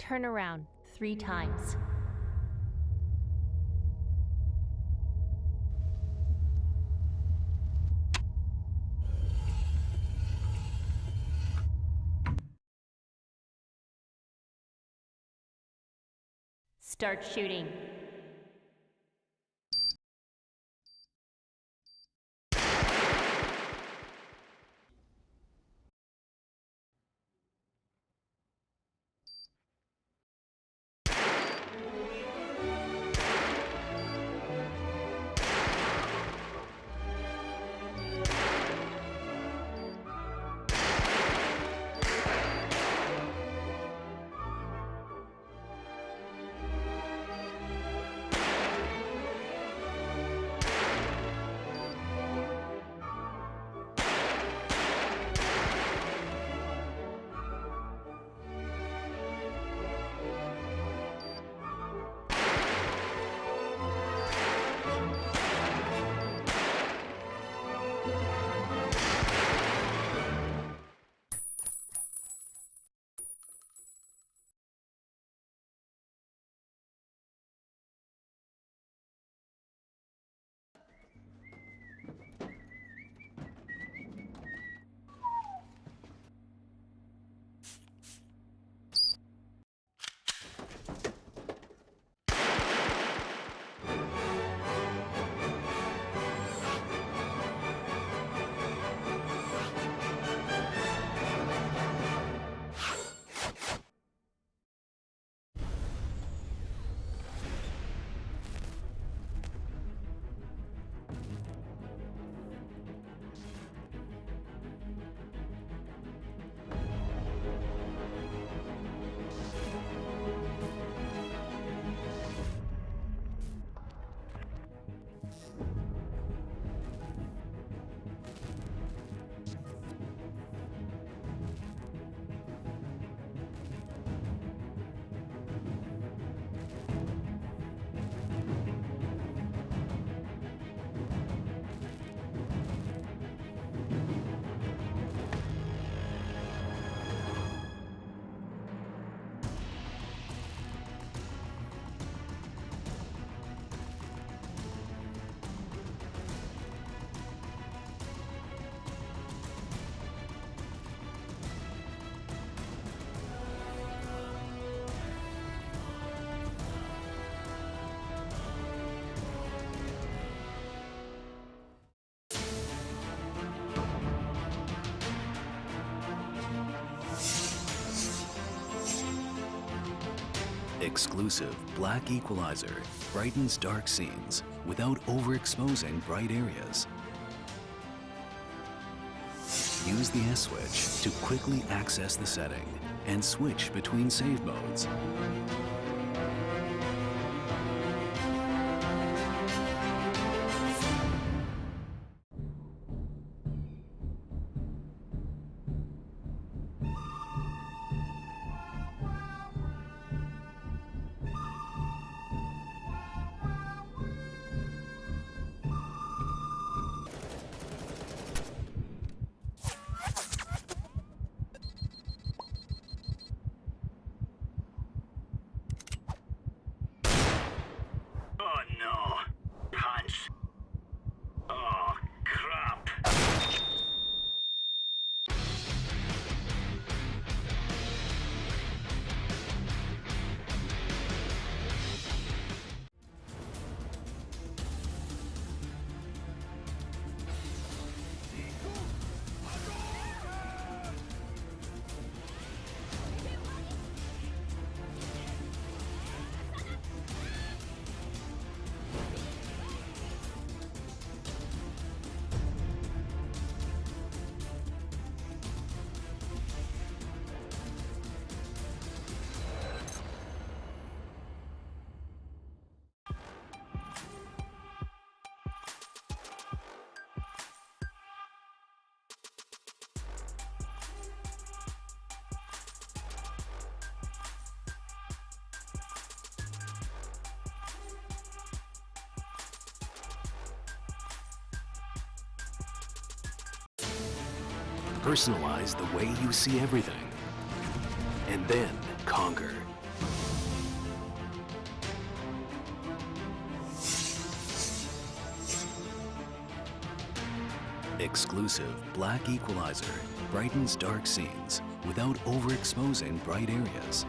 Turn around 3 times. Start shooting. Exclusive black equalizer brightens dark scenes without overexposing bright areas. Use the S switch to quickly access the setting and switch between save modes. Personalize the way you see everything, and then conquer. Exclusive black equalizer brightens dark scenes without overexposing bright areas.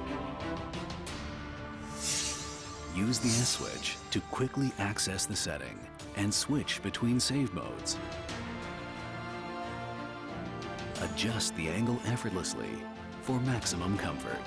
Use the S-switch to quickly access the setting and switch between save modes. Adjust the angle effortlessly for maximum comfort.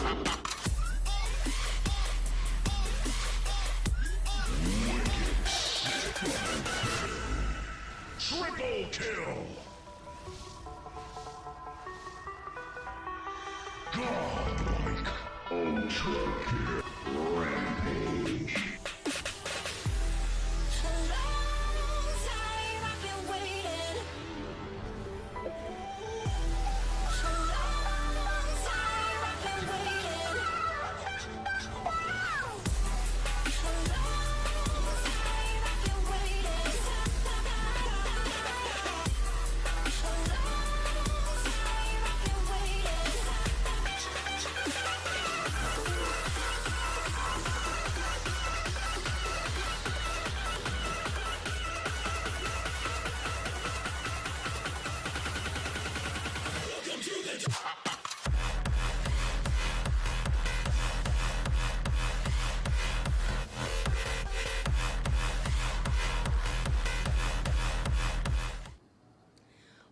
Triple kill! Godlike! Ultra kill! Rampage!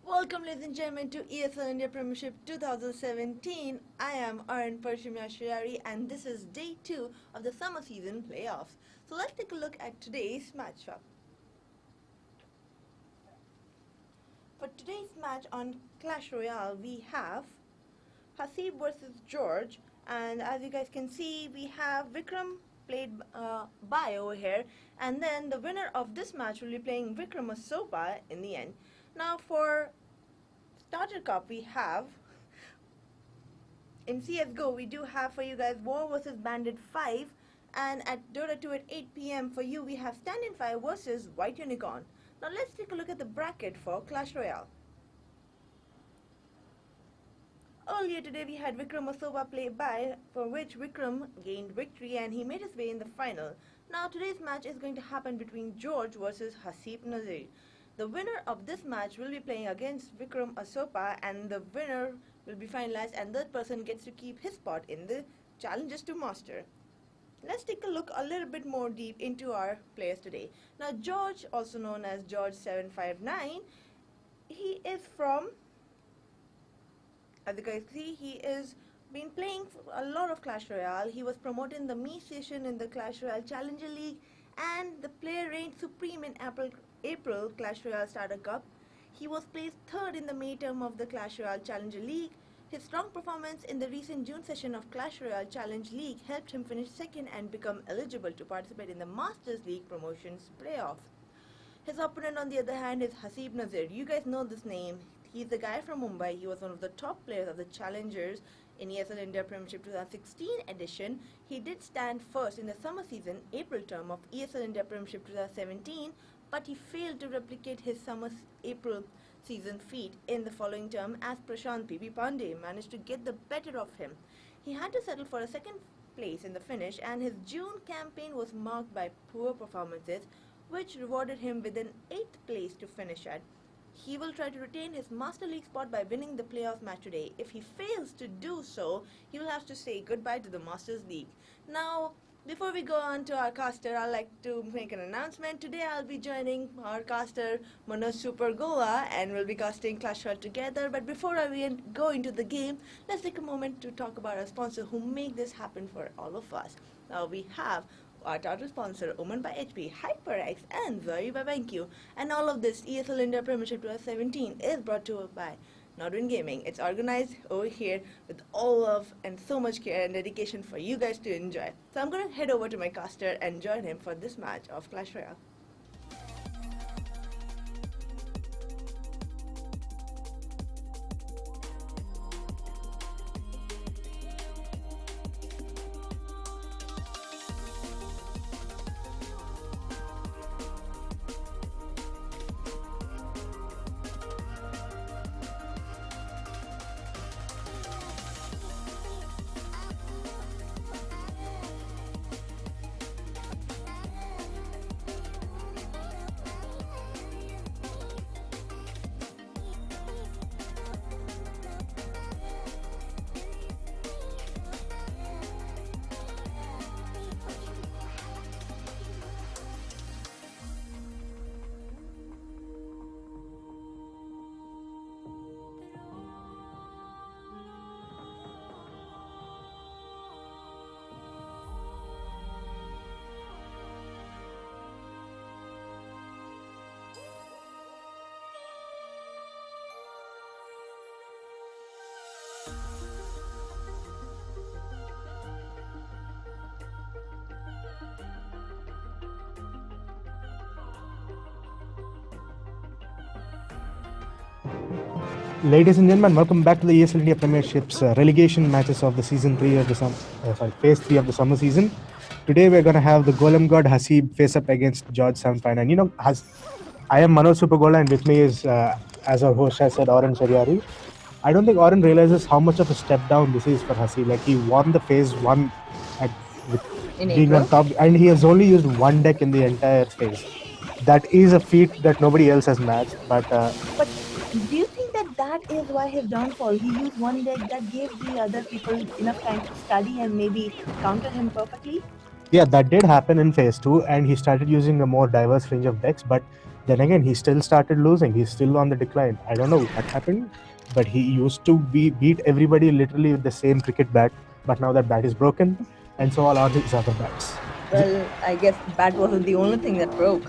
Welcome, ladies and gentlemen, to ESL India Premiership 2017. I am Arun Parshimashwari, and this is day 2 of the summer season playoffs. So let's take a look at today's matchup. For today's match on Clash Royale, we have Haseeb versus George, and as you guys can see, we have Vikram played by over here, and then the winner of this match will be playing Vikram Asopa in the end. Now for Starter Cup, we have, in CSGO, we do have for you guys War versus Bandit 5, and at Dota 2 at 8 PM for you, we have Stand-in 5 versus White Unicorn. Now let's take a look at the bracket for Clash Royale. Earlier today, we had Vikram Asoba play by, for which Vikram gained victory and he made his way in the final. Now today's match is going to happen between George versus Haseeb Nazir. The winner of this match will be playing against Vikram Asopa, and the winner will be finalized, and that person gets to keep his spot in the Challenges to Master. Let's take a look a little bit more deep into our players today. Now George, also known as George759, he is from, as you guys see, he is been playing a lot of Clash Royale. He was promoted in the Me session in the Clash Royale Challenger League, and the player reigned supreme in April Clash Royale Starter Cup. He was placed third in the May term of the Clash Royale Challenger League. His strong performance in the recent June session of Clash Royale Challenge League helped him finish second and become eligible to participate in the Masters League Promotions playoff. His opponent, on the other hand, is Haseeb Nazir. You guys know this name. He's the guy from Mumbai. He was one of the top players of the Challengers in ESL India Premiership 2016 edition. He did stand first in the summer season April term of ESL India Premiership 2017, but he failed to replicate his April season feat in the following term, as Prashant P.B. Pandey managed to get the better of him. He had to settle for a second place in the finish, and his June campaign was marked by poor performances, which rewarded him with an 8th place to finish at. He will try to retain his Master League spot by winning the playoff match today. If he fails to do so, he will have to say goodbye to the Masters League. Now, before we go on to our caster, I'd like to make an announcement. Today I'll be joining our caster Manoj Supergola, and we'll be casting Clash Royale together. But before I go into the game, let's take a moment to talk about our sponsor who make this happen for all of us. Now we have our title sponsor, Oman by HP, HyperX, and Zoe by BenQ. And all of this ESL India Premiership 2017 is brought to you by Nodwin Gaming. It's organized over here with all love and so much care and dedication for you guys to enjoy. So I'm going to head over to my caster and join him for this match of Clash Royale. Ladies and gentlemen, welcome back to the ESL India Premiership's relegation matches of the season 3 of the phase 3 of the summer season. Today we're going to have the Golem God Haseeb face up against George 759. You know, I am Manoj Supergola, and with me is, as our host has said, Oren Shariari. I don't think Oren realizes how much of a step down this is for Haseeb. Like, he won the phase 1 with being April. on top, and he has only used one deck in the entire phase. That is a feat that nobody else has matched, but But do you think that is why his downfall? He used one deck that gave the other people enough time to study and maybe counter him perfectly? yeah, that did happen in phase 2, and he started using a more diverse range of decks, but then again, he still started losing. He's still on the decline. I don't know what happened, but he used to beat everybody literally with the same cricket bat, but now that bat is broken, and so all his other bats. Well, I guess bat wasn't the only thing that broke.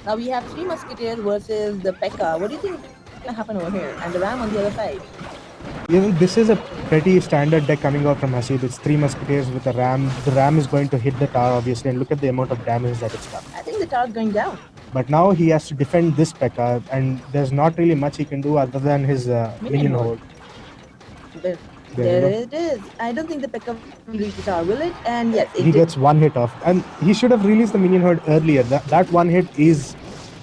Now we have Three Musketeers versus the Pekka. What do you think is going to happen over here? And the Ram on the other side. You know, this is a pretty standard deck coming out from Haseeb. It's 3 Musketeers with a Ram. The Ram is going to hit the tower, obviously, and look at the amount of damage that it's done. I think the tower's going down. But now he has to defend this Pekka, and there's not really much he can do other than his minion hold. There it is. I don't think the Pekka will reach the tower, will it? And yes, he gets one hit off, and he should have released the minion horde earlier. That one hit is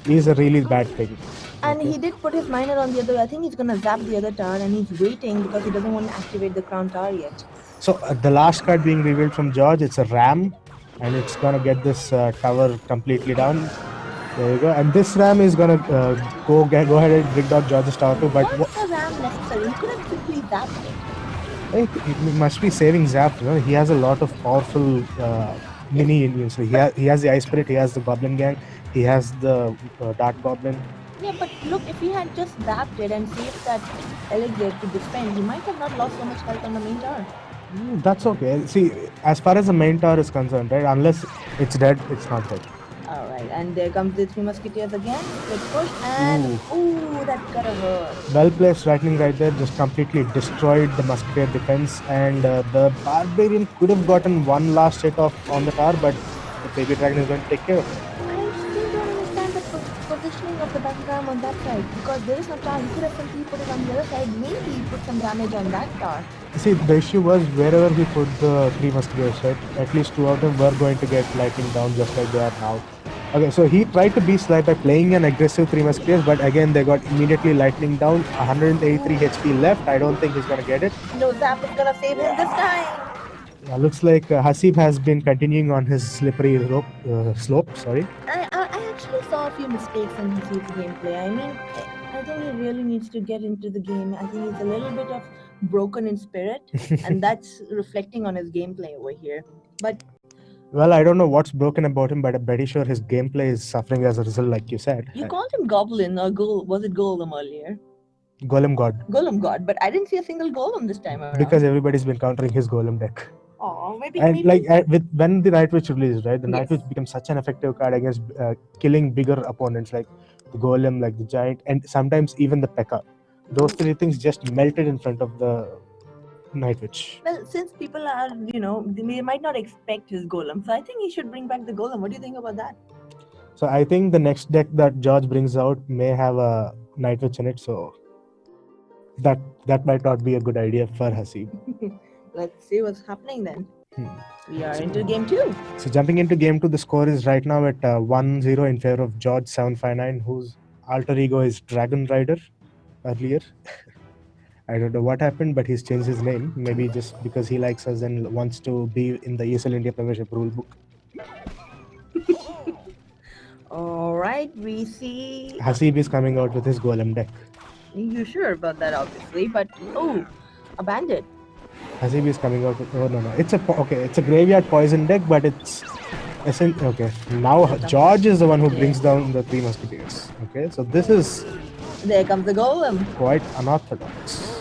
a really bad thing. And he did put his miner on the other. I think he's gonna zap the other tower, and he's waiting because he doesn't want to activate the crown tower yet. So the last card being revealed from George, it's a Ram, and it's gonna get this tower completely down. There you go. And this Ram is gonna go ahead and bring down George's tower too. But what's the Ram necessary? He could have simply zapped it. He must be saving Zap. You know, he has a lot of powerful mini Indians. So he has the Ice Spirit, he has the Goblin Gang, he has the Dark Goblin. Yeah, but look, if he had just zapped it and saved that Elixir to defend, he might have not lost so much health on the main tower. That's okay. See, as far as the main tower is concerned, right? Unless it's dead, it's not dead. Alright, and there comes the Three Musketeers again. Let's push, and ooh, that gotta hurt. Well placed lightning right there, just completely destroyed the Musketeer defense, and the Barbarian could have gotten one last hit off on the tower, but the Baby Dragon is going to take care of it. I still don't understand the positioning of the Battlegram on that side, because there is no tower. He could have simply put it on the other side, maybe put some damage on that tower. See, the issue was wherever he put the Three Musketeers, right? At least 2 of them were going to get lightning down just like they are now. Okay, so he tried to be slight by playing an aggressive 3 Musketeers, but again they got immediately lightning down. 183 HP left. I don't think he's gonna get it. No, Zap is gonna save him this time. Looks like Haseeb has been continuing on his slippery slope. Sorry. I actually saw a few mistakes in Haseeb's gameplay. I mean, I think he really needs to get into the game. I think he's a little bit of broken in spirit, and that's reflecting on his gameplay over here. But well, I don't know what's broken about him, but I'm pretty sure his gameplay is suffering as a result, like you said. You called him Goblin, or was it Golem earlier? Golem God. Golem God, but I didn't see a single Golem this time around. Because everybody's been countering his Golem deck. Oh, maybe. And like when the Night Witch released, right? The Night Witch becomes such an effective card against killing bigger opponents like the Golem, like the Giant, and sometimes even the Pekka. Those 3 things just melted in front of the Night Witch. Well, since people are, they might not expect his Golem, so I think he should bring back the Golem. What do you think about that? So I think the next deck that George brings out may have a Night Witch in it, so that might not be a good idea for Haseeb. Let's see what's happening then. We are into game 2. So jumping into game 2, the score is right now at 1-0 in favor of George 759, whose alter ego is Dragon Rider earlier. I don't know what happened, but he's changed his name. Maybe just because he likes us and wants to be in the ESL India Premiership rulebook. Alright, we see... Haseeb is coming out with his Golem deck. You're sure about that, obviously, but... Oh, a bandit. Haseeb is coming out with... Oh, no. It's a graveyard poison deck, but it's... Okay, now George is the one who brings down the 3 Musketeers. Okay, so this is... There comes the Golem. Quite unorthodox.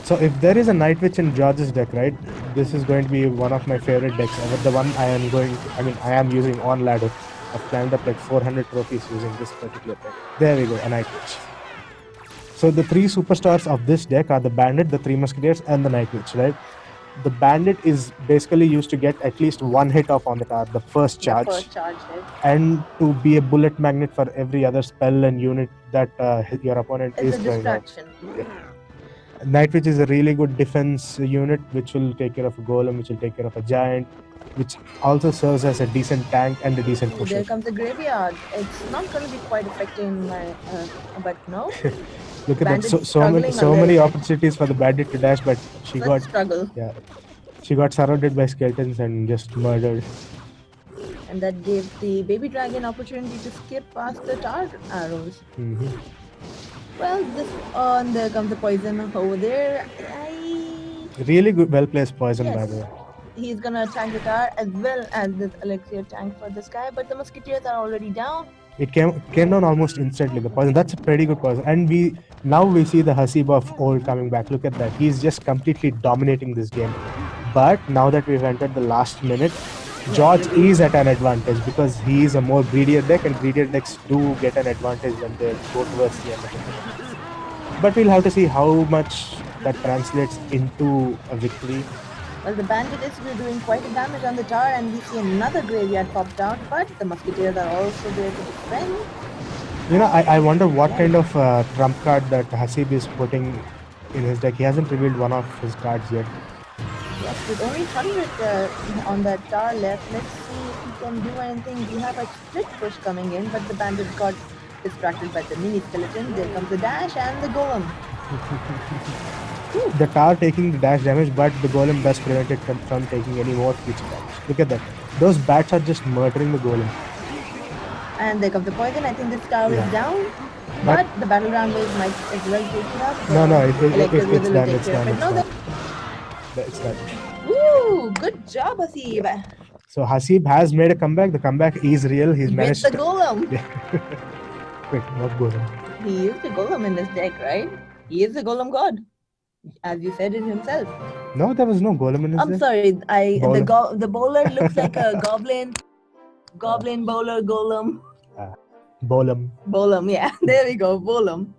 So if there is a Night Witch in George's deck, right, this is going to be one of my favorite decks ever. The one I am using on ladder. I've climbed up like 400 trophies using this particular deck. There we go, a Night Witch. So the 3 superstars of this deck are the Bandit, the 3 Musketeers, and the Night Witch, right? the bandit is basically used to get at least one hit off on the tower, the first The charge, first charge hit and to be a bullet magnet for every other spell and unit that your opponent is is a throwing out. distraction. Night Witch is a really good defense unit which will take care of a golem, which will take care of a giant, which also serves as a decent tank and a decent Ooh, pusher. there comes the graveyard. It's not going to be quite effective in my, but no. Look at that, Bandit's so many struggling a little bit. opportunities for the bandit to dash, but she Let's struggle. she got surrounded by skeletons and just murdered. And that gave the baby dragon opportunity to skip past the tar arrows. Well, and there comes the poison over there. Really good, well placed poison, by Yes. the way. He's gonna attack the tar as well as this elixir tank for this guy, but the musketeers are already down. It came down almost instantly, the poison. That's a pretty good poison. And now we see the Haseeb of old coming back. Look at that. He's just completely dominating this game. But now that we've entered the last minute, George is at an advantage because he is a more greedier deck, and greedier decks do get an advantage when they go towards the end of the game. But we'll have to see how much that translates into a victory. Well, the bandit is doing quite a damage on the tower, and we see another graveyard popped out, but the musketeers are also there to defend. You know, I wonder what kind of trump card that Haseeb is putting in his deck. He hasn't revealed one of his cards yet. Yes, with only 100 on that tower left, let's see if he can do anything. We have a split push coming in, but the bandit got distracted by the mini skeleton. There comes the dash and the golem. The tower taking the dash damage, but the golem does prevent it from taking any more future damage. Look at that. Those bats are just murdering the golem. And there comes the poison. I think this tower Yeah. is down. But the battleground wave might as well take it up. No, Electric it's Whistle will done. take It's care of done. it. No, It's done. Ooh, good job, Haseeb. So Haseeb has made a comeback. The comeback is real. He's With managed the to. golem. Wait, not golem. He is the golem in this deck, right? He is the golem god. As you said it himself. No, there was no golem in his I'm deck. sorry, Bowler. the bowler looks like a goblin. Goblin bowler golem. Bolem. Yeah, there we go, golem.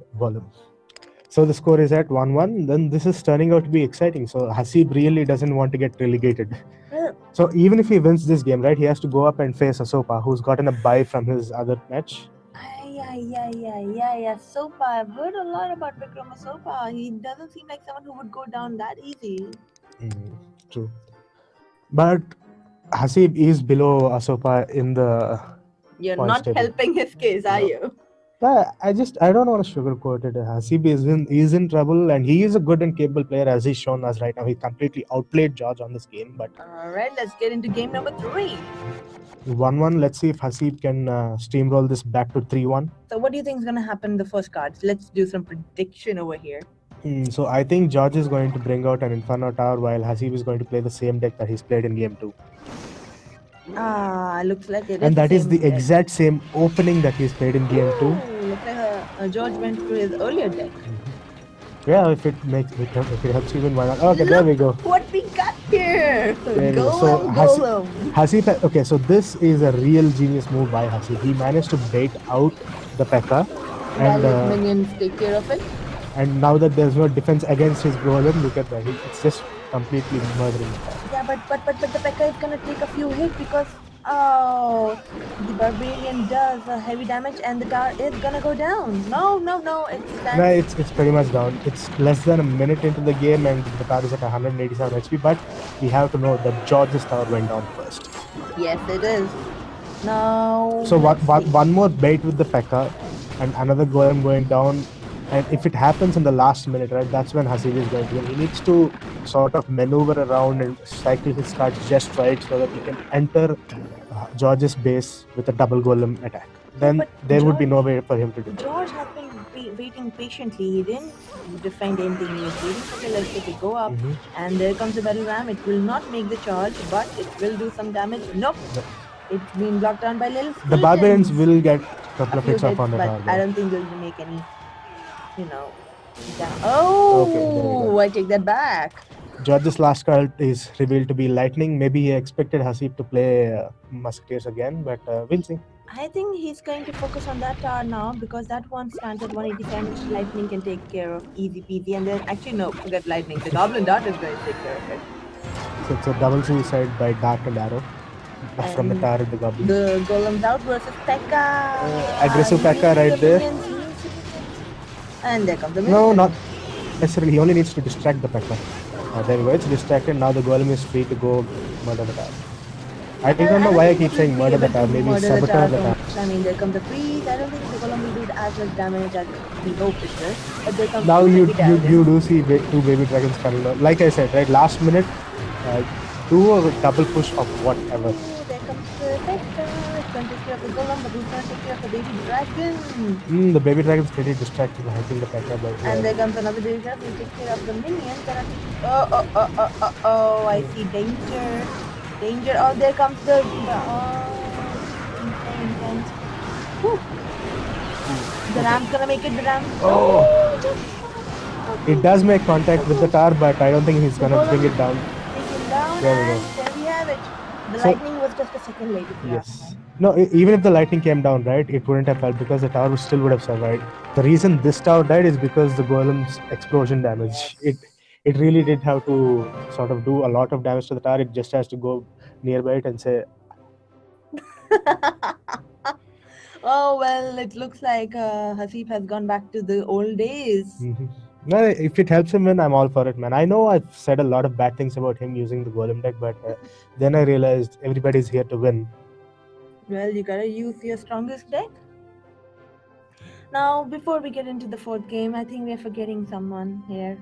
So the score is at 1-1. Then this is turning out to be exciting. So Haseeb really doesn't want to get relegated. Well, So even if he wins this game, right, he has to go up and face Asopa, who's gotten a bye from his other match. yeah. Sopa. I've heard a lot about Vikram Sopa. He doesn't seem like someone who would go down that easy. True. But Haseeb is below Asopa in the You're points not table. helping his case, are you? But I don't want to sugarcoat it. Haseeb is in trouble, and he is a good and capable player as he's shown us right now. He completely outplayed George on this game, but Alright, let's get into game number 3. 1-1. Let's see if Haseeb can steamroll this back to 3-1. So what do you think is going to happen in the first cards? Let's do some prediction over here. So I think George is going to bring out an Inferno Tower while Haseeb is going to play the same deck that he's played in game 2. Looks like it is. And that is the same deck. exact same opening that he's played in game 2. Ooh, looks like George went through his earlier deck. Yeah, if it helps you win, why not? Okay, there we go. What we got here? There we go. So Golem. Haseeb, okay, so this is a real genius move by Haseeb. He managed to bait out the P.E.K.K.A. While his and minions take care of it. and now that there's no defense against his golem, look at that. It's just completely murdering. Yeah, but the P.E.K.K.A. is gonna take a few hits because the barbarian does heavy damage and the tower is gonna go down. No, It's pretty much down. It's less than a minute into the game and the tower is at 187 HP, but we have to know that George's tower went down first. Yes, it is. Now. So let's see. one more bait with the P.E.K.K.A. and another golem going down. And if it happens in the last minute, right, that's when Haseeb is going to win. He needs to sort of maneuver around and cycle his cards just right so that he can enter George's base with a double golem attack. Then But there would be George- no way for him to do that. George has been waiting patiently. He didn't defend anything. He was waiting for the electric to go up. And there comes the battle ram. It will not make the charge, but it will do some damage. Nope. It's been blocked down by little The barbarians skeletons. will get a couple A of few hits off hits, on the but tower. I don't think they'll make any, Oh, Okay, there we go. I take that back. George's last card is revealed to be lightning. Maybe he expected Haseeb to play musketeers again, but we'll see. I think he's going to focus on that tower now because that one stands at 187, which lightning can take care of easy peasy. And then, actually, no, forget lightning. The goblin dart is going to take care of it. So it's a double suicide by Dart and Arrow from the And Tar and the Goblin. the golem's out versus Pekka. Aggressive He Pekka needs right the there. minions, he needs the minions. And there comes the No, minion. not necessarily. He only needs to distract the Pekka. There we go. It's distracted. Now the golem is free to go murder the Tar. I don't know why I keep saying murder the Tar. Maybe saboteur the Tar. I mean, there comes the freeze. I don't think the golem will do as much damage as we hoped it will. But there comes Now two you baby dragons. do see two baby dragons coming out. Like I said, right, last minute, do a double push of whatever. Oh, there comes the Pekka. It's going to take care of the golem, but who's going to take care of the baby dragon? The baby dragon's pretty distracted, hitting the Pekka. But, And there comes another baby dragon who takes care of the minions. Oh, I see danger. Danger. Oh, there comes the... intense. Whew. The ram's gonna make it, the ram. It does make contact with the Tar, but I don't think he's gonna bring it down. Take him down, There we go. and there we have it. The So- lightning was just a second late. if you ask Yes. me. No, even if the lightning came down, right, it wouldn't have helped because the tower still would have survived. The reason this tower died is because the golem's explosion damage. It really did have to sort of do a lot of damage to the tower. It just has to go nearby it and say, Oh, well, it looks like Haseeb has gone back to the old days. No, if it helps him win, I'm all for it, man. I know I've said a lot of bad things about him using the golem deck, but then I realized everybody's here to win. Well, you gotta use your strongest deck. Now, before we get into the fourth game, I think we're forgetting someone here.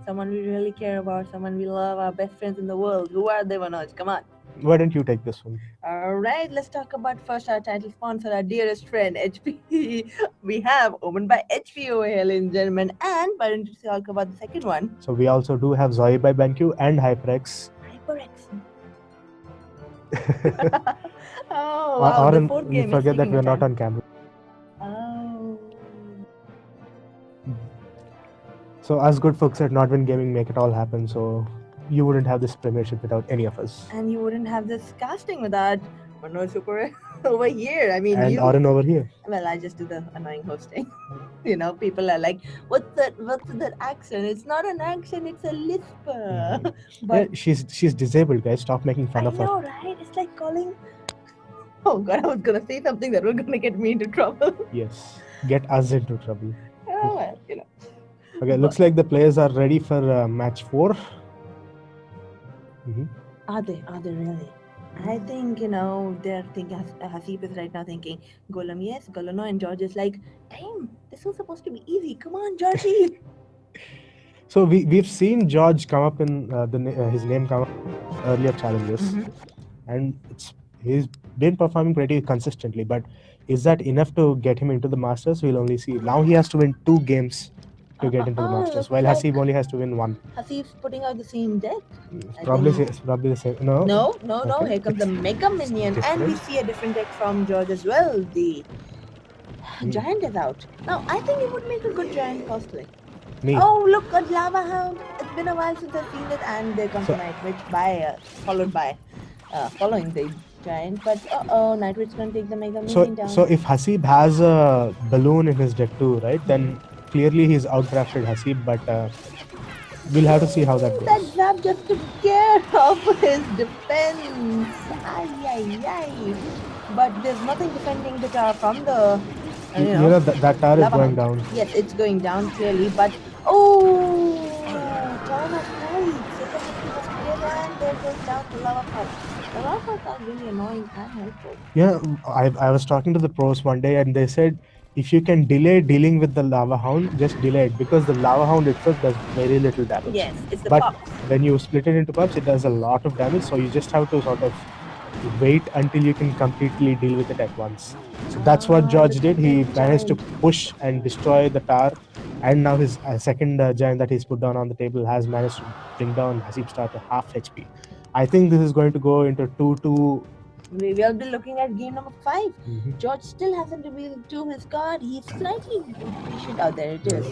Someone we really care about, someone we love, our best friends in the world. Who are they, Manoj? Come on. Why don't you take this one? Alright, let's talk about first our title sponsor, our dearest friend, HP. We have Omen by HP over here, ladies and gentlemen. And why don't you talk about the second one? So we also do have Zoe by BenQ and HyperX. HyperX. Oh, wow, Or the fourth you game is forget that taking we're a not time. on camera. Oh. So us good folks at Nordwind Gaming make it all happen. So you wouldn't have this premiership without any of us. And you wouldn't have this casting without Manoj Super over here. I mean, And you. Oren over here. Well, I just do the annoying hosting. You know, people are like, what's that accent? It's not an accent, it's a lisper. But Yeah, she's disabled, guys. Stop making fun I of her. know, right? It's like calling. Oh God, I was gonna say something that was gonna get me into trouble. Yes. Get us into trouble. Oh well, you know. Okay, looks like the players are ready for match 4. Are they really? I think, you know, they're thinking, Haseeb is right now thinking, Golem yes, Golem no, and George is like, damn, this was supposed to be easy. Come on, Georgie. So we've seen George come up in his name come up earlier challenges, and he's been performing pretty consistently. But is that enough to get him into the Masters? We'll only see. Now he has to win 2 games to get into the Masters, looks while like- Haseeb only has to win 1. Haseeb's putting out the same deck. I Probably think- it's probably the same. No. No. Okay. Here comes the Mega Minion, and we Different. see a different deck from George as well. The Giant is out. Now, I think it would make a good Giant cosplay. Me. Oh, look, a Lava Hound. It's been a while since I've seen it, and there comes So- a Night Witch following the Giant. But Night Witch gonna take the Mega Minion down. So if Haseeb has a balloon in his deck too, right? Then clearly he's outcrafted Haseeb, but we'll have to see how that That goes. Zap just took care of his defense. Ay. But there's nothing defending the tower from the. You know that tower is Lava going Hound. down. Yes, it's going down clearly, but oh, turn of light. Second he was clear, and there goes down the lava pot. The lava pots are really annoying and helpful. Yeah, I was talking to the pros one day, and they said if you can delay dealing with the lava hound, just delay it, because the lava hound itself does very little damage. Yes, it's the But pops. when you split it into pups, it does a lot of damage. So you just have to sort of wait until you can completely deal with it at once. So that's what George did. He managed to push and destroy the tower, and now his second giant that he's put down on the table has managed to bring down Haseeb's tower to half HP. I think this is going to go into 2-2. We will be looking at game number 5. George still hasn't revealed to his card. He's slightly impatient. Oh, there it is.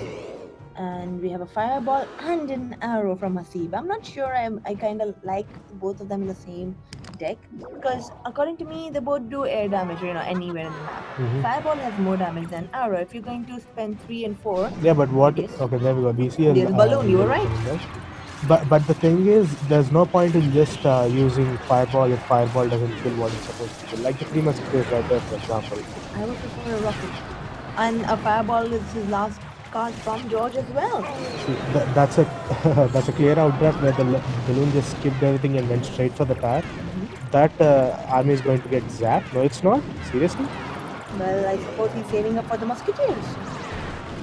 And we have a fireball and an arrow from Haseeb. I'm not sure I kind of like both of them in the same deck, because according to me, they both do air damage, you know, anywhere in the map. Fireball has more damage than arrow. If you're going to spend 3 and 4, Yeah, but what? Yes. Okay, there we go. BC is. There's balloon, you were right. But the thing is, there's no point in just using fireball if fireball doesn't kill what it's supposed to kill. Like the three musketeers right there, for example. I would prefer a rocket. And a fireball is his last card from George as well. See, that's a that's a clear outdraft where the balloon just skipped everything and went straight for the tower. That army is going to get zapped. No, it's not. Seriously. Well, I suppose he's saving up for the musketeers.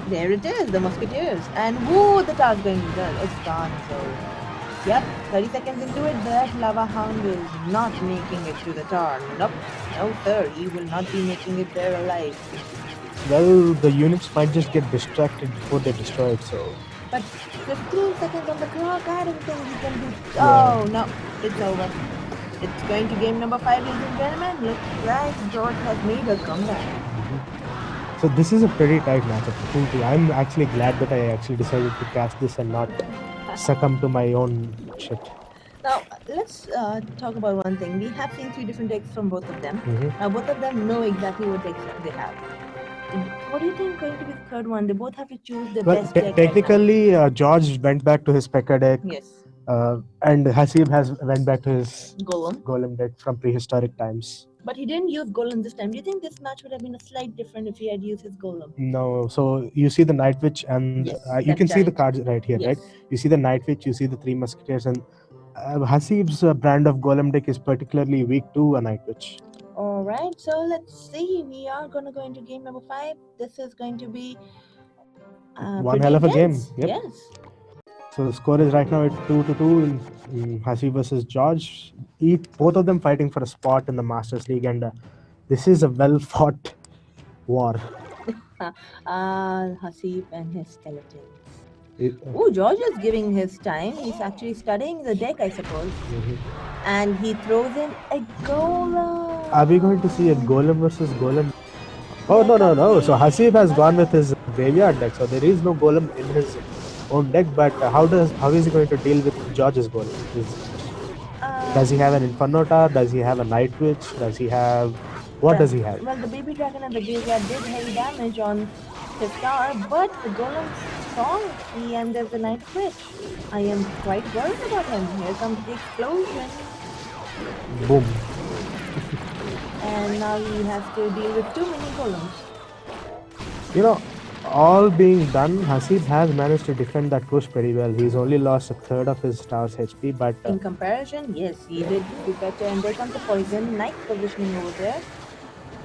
There it is, the musketeers. And woo, the tower's going to go. It's gone. So, yep, 30 seconds into it, that lava hound is not making it to the tower. Nope. No, sir. He will not be making it there alive. Well, the units might just get distracted before they destroy it. So. But 15 seconds on the clock, I don't think he can do. Yeah. Oh, no, it's over. It's going to game number 5, ladies and gentlemen. Looks like George has made a comeback. So this is a pretty tight matchup. I'm actually glad that I actually decided to cast this and not succumb to my own shit. Now, let's talk about one thing. We have seen 3 different decks from both of them. Mhm. Now, both of them know exactly what decks they have. What do you think is going to be the third one? They both have to choose the Well, best deck. technically, George went back to his Pekka deck, Right now. Yes. and Haseeb has went back to his Golem. Golem deck from prehistoric times. But he didn't use Golem this time. Do you think this match would have been a slight different if he had used his Golem? No, so you see the Night Witch, and Yes, you that can see the giant. cards right here, Yes. right? You see the Night Witch, you see the 3 Musketeers, and Haseeb's brand of Golem deck is particularly weak to a Night Witch. Alright, so let's see. We are going to go into game number 5. This is going to be One pretty hell of a game. intense. Yep. Yes. So the score is right now at 2-2 in Haseeb versus George. Both of them fighting for a spot in the Masters League, and this is a well-fought war. Haseeb and his skeletons. It- Oh, George is giving his time. He's actually studying the deck, I suppose. Mhm. And he throws in a Golem. Are we going to see a Golem versus Golem? Oh, no. So Haseeb has gone with his graveyard deck, so there is no Golem in his own deck, but how is he going to deal with George's Golem? Does he have an Inferno Tower? Does he have a Night Witch? Does he have... What does he have? Well, the baby dragon and the graveyard did heavy damage on his tower, but the Golem's strong. And there's the Night Witch. I am quite worried about him. Here comes the explosion. Boom. And now he has to deal with too many Golems. You know, all being done, Haseeb has managed to defend that push very well. He's only lost a third of his tower's HP, but In comparison, yes, he did do better. And there comes the poison knight positioning over there.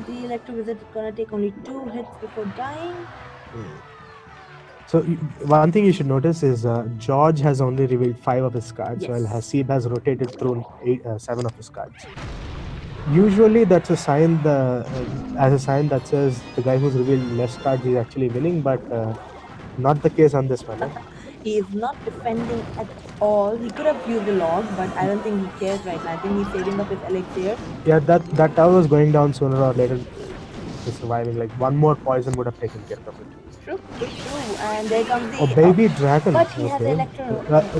The electro wizard is gonna take only 2 hits before dying. so one thing you should notice is George has only revealed 5 of his cards, Yes. while Haseeb has rotated through 7 of his cards. Usually, that's a sign as a sign that says the guy who's revealed less cards is actually winning, but not the case on this one. Eh? He is not defending at all. He could have used the log, but I don't think he cares right now. I think he's saving up his elixir. Yeah, that tower was going down sooner or later. He's surviving. Like one more poison would have taken care of it. True. And there comes the... Oh, baby dragon. But he has okay. electro.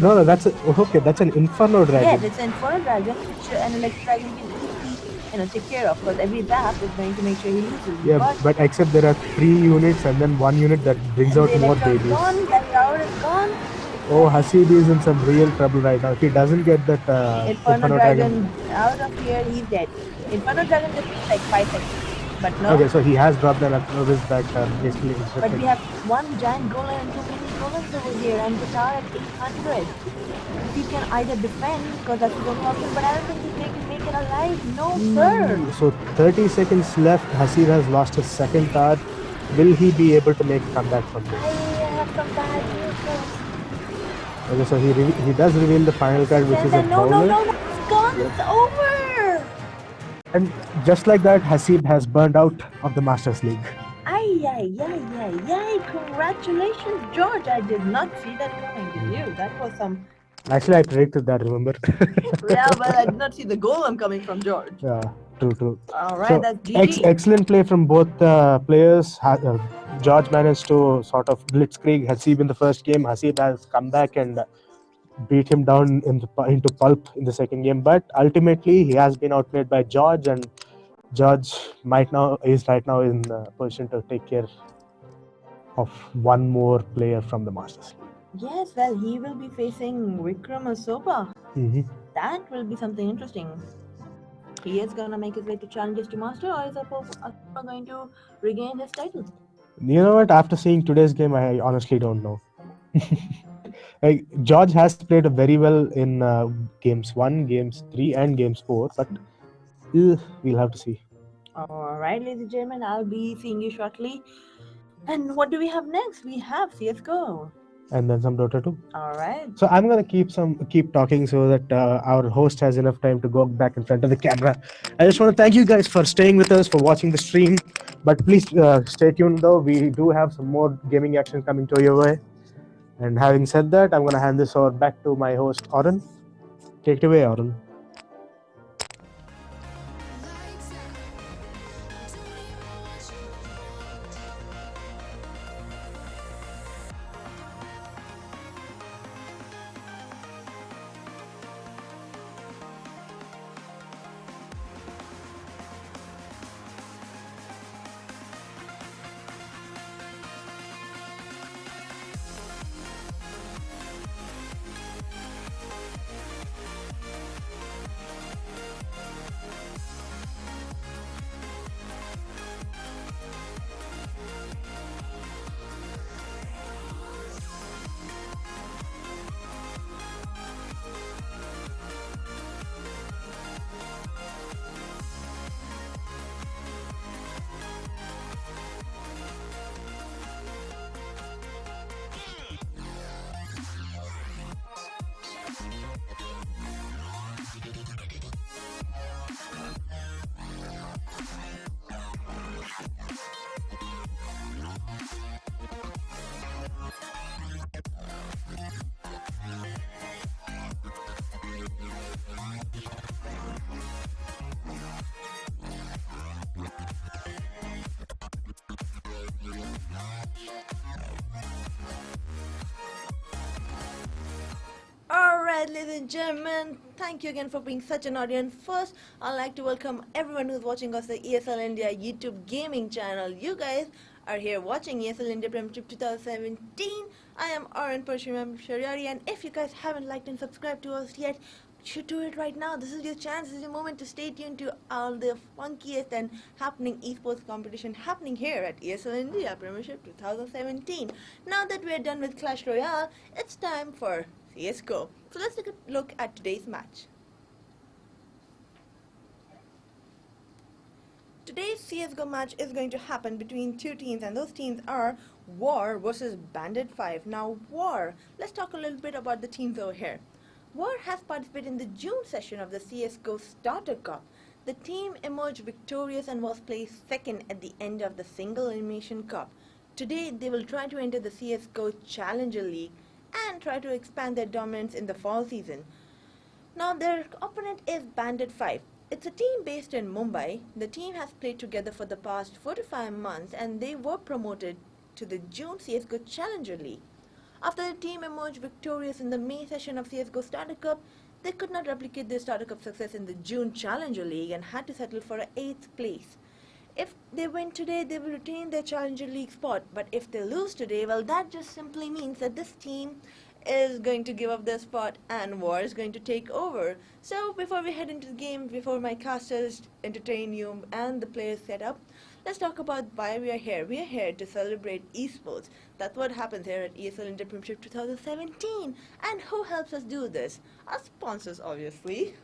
No, that's that's an Inferno dragon. Yes, it's an Inferno dragon, which an electro dragon can easily, take care of. Because every zap is going to make sure he loses. Yeah, but except there are 3 units and then 1 unit that brings out the more electro is babies. gone, that tower is gone. Oh, Haseeb is in some real trouble right now. If he doesn't get that Inferno dragon out of here, he's dead. Inferno dragon just takes like 5 seconds. But no. Okay, so he has dropped an Atrovis that basically But we have one giant golem and too many golems over here, and the tower at 800. He can either defend, because that's his only option, but I don't think he can make it alive. No, sir. So 30 seconds left. Haseeb has lost his second tower. Will he be able to make a comeback from I this? have some bad news, sir. Okay, so he does reveal the final card, which is a No, bowler. it's gone. It's over. And just like that, Haseeb has burned out of the Masters League. Ay. Congratulations, George. I did not see that coming, did you? That was some... Actually, I predicted that, remember? Yeah, well, I did not see the golem coming from George. Yeah, true. Alright, So, that's GG. excellent play from both players. George managed to sort of blitzkrieg Haseeb in the first game. Haseeb has come back and beat him down into pulp in the second game. But ultimately, he has been outplayed by George, and George is right now in position to take care of one more player from the Masters League. Yes, well, he will be facing Vikram Asoba. Mhm. That will be something interesting. He is gonna make his way to challenges to master, or is Asoba going to regain his title? You know what? After seeing today's game, I honestly don't know. Like, George has played very well in games 1, games 3, and games 4, but we'll have to see. Alright, ladies and gentlemen, I'll be seeing you shortly. And what do we have next? We have CSGO. And then some Dota too. Alright. So I'm gonna keep talking so that our host has enough time to go back in front of the camera. I just want to thank you guys for staying with us, for watching the stream. But please stay tuned though. We do have some more gaming action coming to your way. And having said that, I'm gonna hand this over back to my host Oren. Take it away, Oren. Alright, ladies and gentlemen, thank you again for being such an audience. First, I'd like to welcome everyone who's watching us the ESL India YouTube gaming channel. You guys are here watching ESL India Premiership 2017. I am Arun Parshimam Shariari, and if you guys haven't liked and subscribed to us yet, you should do it right now. This is your chance, this is your moment to stay tuned to all the funkiest and happening esports competition happening here at ESL India Premiership 2017. Now that we're done with Clash Royale, it's time for CSGO. So let's take a look at today's match. Today's CSGO match is going to happen between two teams, and those teams are War versus Bandit 5. Now, War, let's talk a little bit about the teams over here. War has participated in the June session of the CSGO Starter Cup. The team emerged victorious and was placed second at the end of the Single Elimination Cup. Today, they will try to enter the CSGO Challenger League and try to expand their dominance in the fall season. Now, their opponent is Bandit 5. It's a team based in Mumbai. The team has played together for the past 4 to 5 months, and they were promoted to the June CSGO Challenger League. After the team emerged victorious in the May session of CSGO Starter Cup, they could not replicate their Starter Cup success in the June Challenger League and had to settle for an 8th place. If they win today, they will retain their Challenger League spot. But if they lose today, well, that just simply means that this team is going to give up their spot and War is going to take over. So before we head into the game, before my casters entertain you and the players set up, let's talk about why we are here. We are here to celebrate esports. That's what happens here at ESL India Premiership 2017. And who helps us do this? Our sponsors, obviously.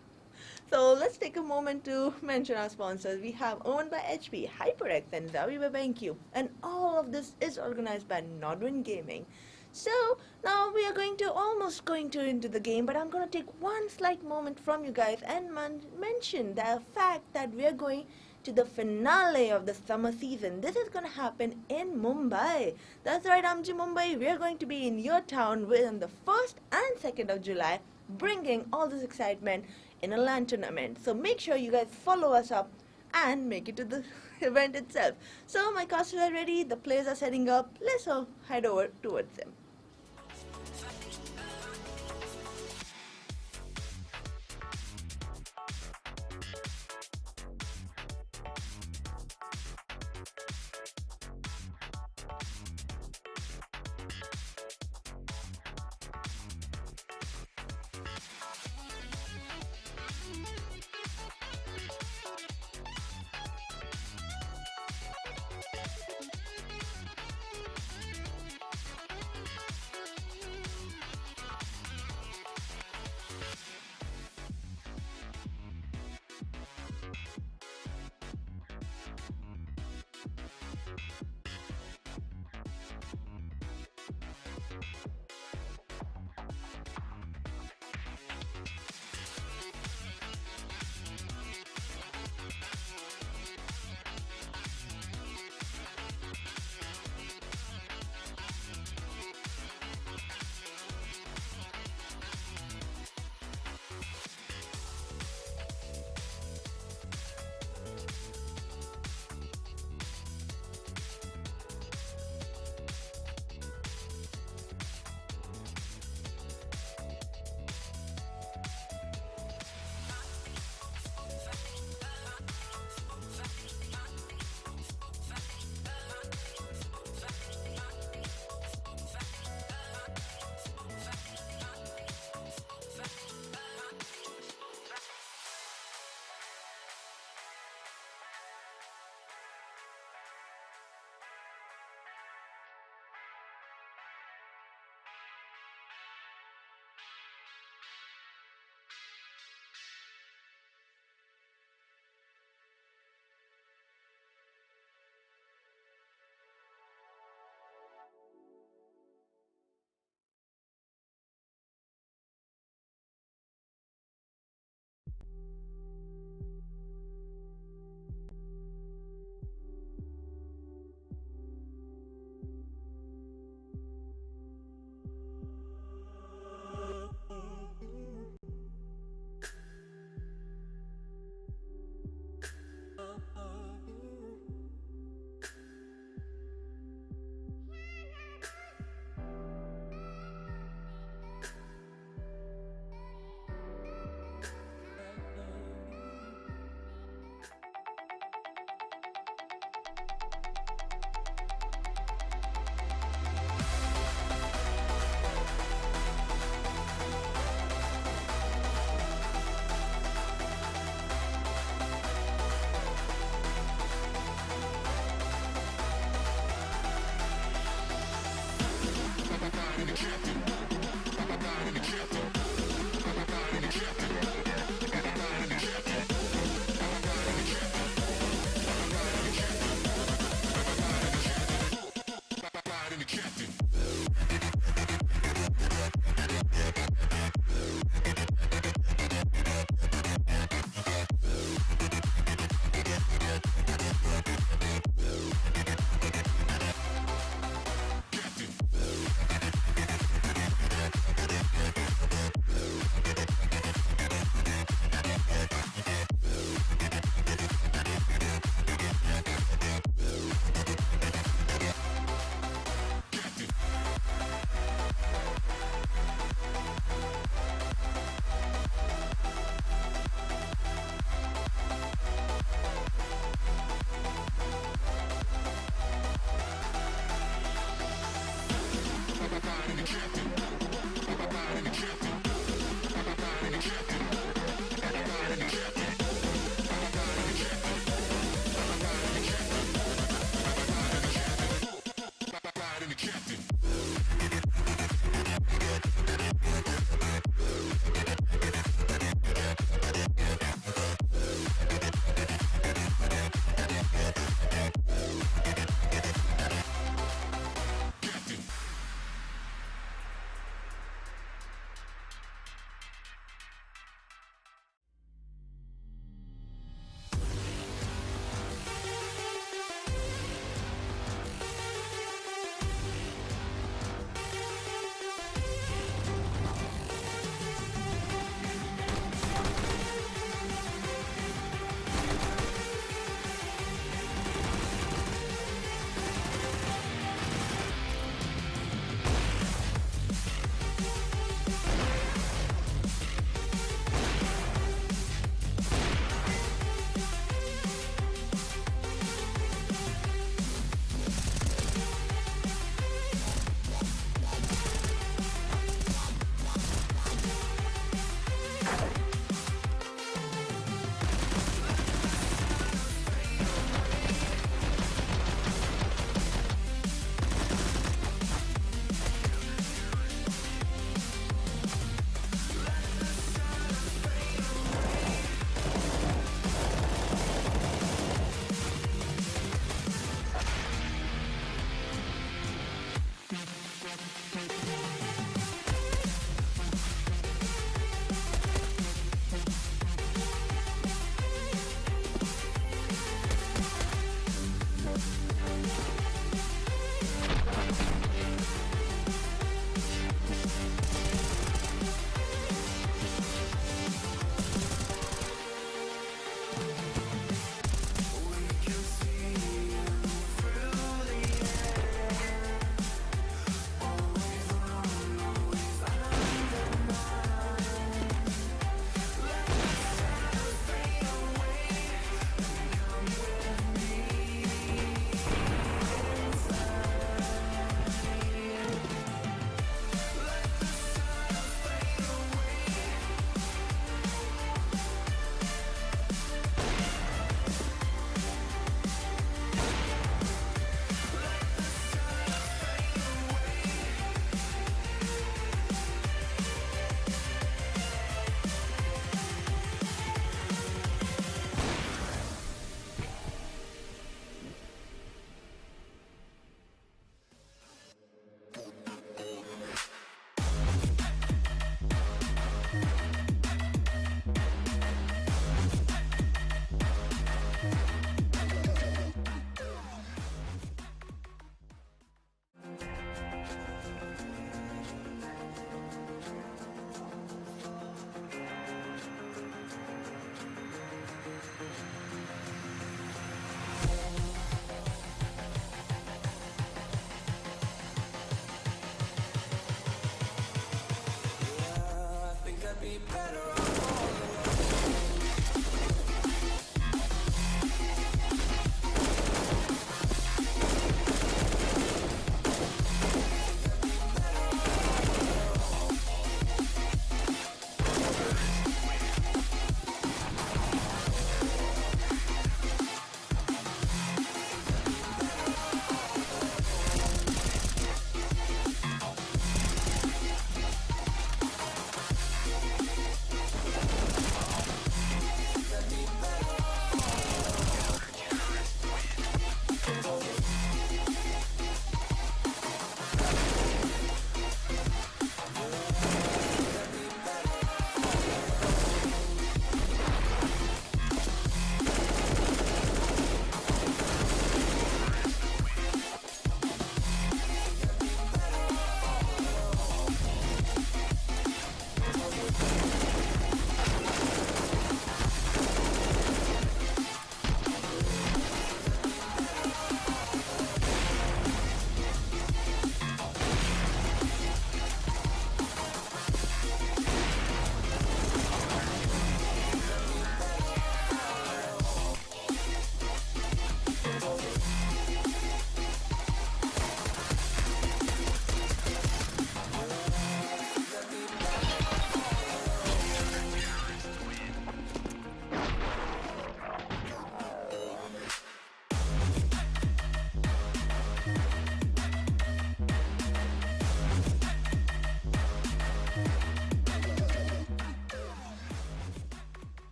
So let's take a moment to mention our sponsors. We have owned by HP, HyperX, and Zawi by BenQ. And all of this is organized by Nodwin Gaming. So now we are almost going to into the game, but I'm going to take one slight moment from you guys and mention the fact that we are going to the finale of the summer season. This is going to happen in Mumbai. That's right, Amji Mumbai. We are going to be in your town on the 1st and 2nd of July, bringing all this excitement in a LAN tournament. So make sure you guys follow us up and make it to the event itself. So my casters are ready, the players are setting up. Let's all head over towards them.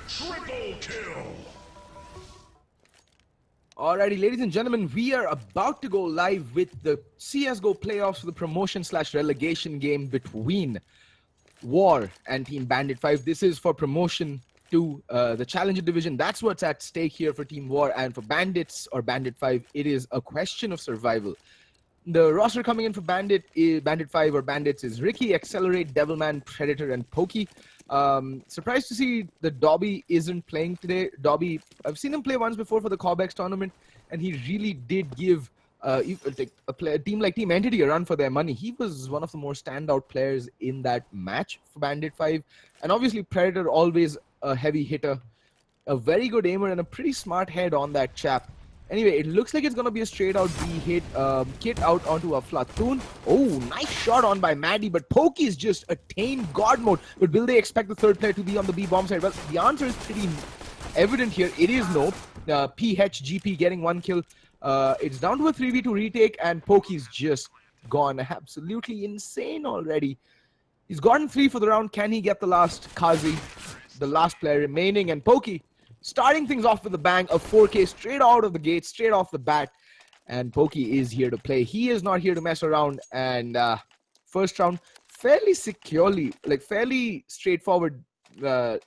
Triple kill. Alrighty, ladies and gentlemen, we are about to go live with the CSGO playoffs for the promotion/relegation game between War and Team Bandit 5. This is for promotion to the Challenger Division. That's what's at stake here for Team War, and for Bandits or Bandit 5, it is a question of survival. The roster coming in for Bandit 5 or Bandits is Ricky, Accelerate, Devilman, Predator, and Pokey. Surprised to see that Dobby isn't playing today. Dobby, I've seen him play once before for the Corbex tournament, and he really did give a team like Team Entity a run for their money. He was one of the more standout players in that match for Bandit 5. And obviously Predator, always a heavy hitter, a very good aimer, and a pretty smart head on that chap. Anyway, it looks like it's going to be a straight out B hit. Kit out onto a Flatoon. Oh, nice shot on by Maddie, but Pokey's just attained God mode. But will they expect the third player to be on the B bomb side? Well, the answer is pretty evident here. It is no. PHGP getting one kill. It's down to a 3v2 retake, and Pokey's just gone absolutely insane already. He's gotten 3 for the round. Can he get the last? Kazi, the last player remaining, and Pokey starting things off with a bang, a 4K straight out of the gate, straight off the bat. And Pokey is here to play. He is not here to mess around. And first round, fairly securely, like fairly straightforward,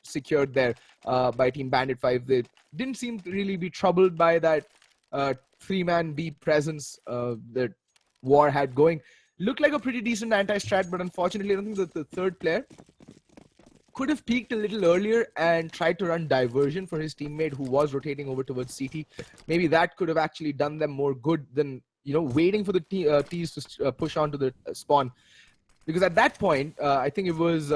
secured there by Team Bandit 5. They didn't seem to really be troubled by that 3-man B presence that War had going. Looked like a pretty decent anti-strat, but unfortunately, I don't think that the third player could have peaked a little earlier and tried to run diversion for his teammate who was rotating over towards CT. Maybe that could have actually done them more good than, you know, waiting for the T's to push onto the spawn. Because at that point, I think it was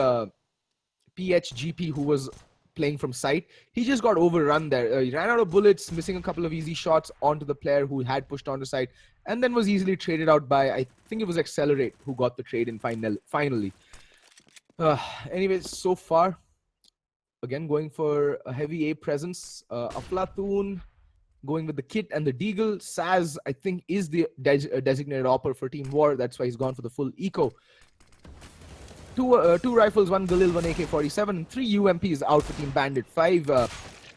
PHGP who was playing from sight. He just got overrun there. He ran out of bullets, missing a couple of easy shots onto the player who had pushed onto site, and then was easily traded out by, I think it was Accelerate who got the trade in finally. Anyways, so far, again, going for a heavy A presence. Aflatoon going with the Kit and the Deagle. Saz, I think, is the designated opper for Team War. That's why he's gone for the full eco. Two rifles, one Galil, one AK-47, and 3 UMPs out for Team Bandit 5.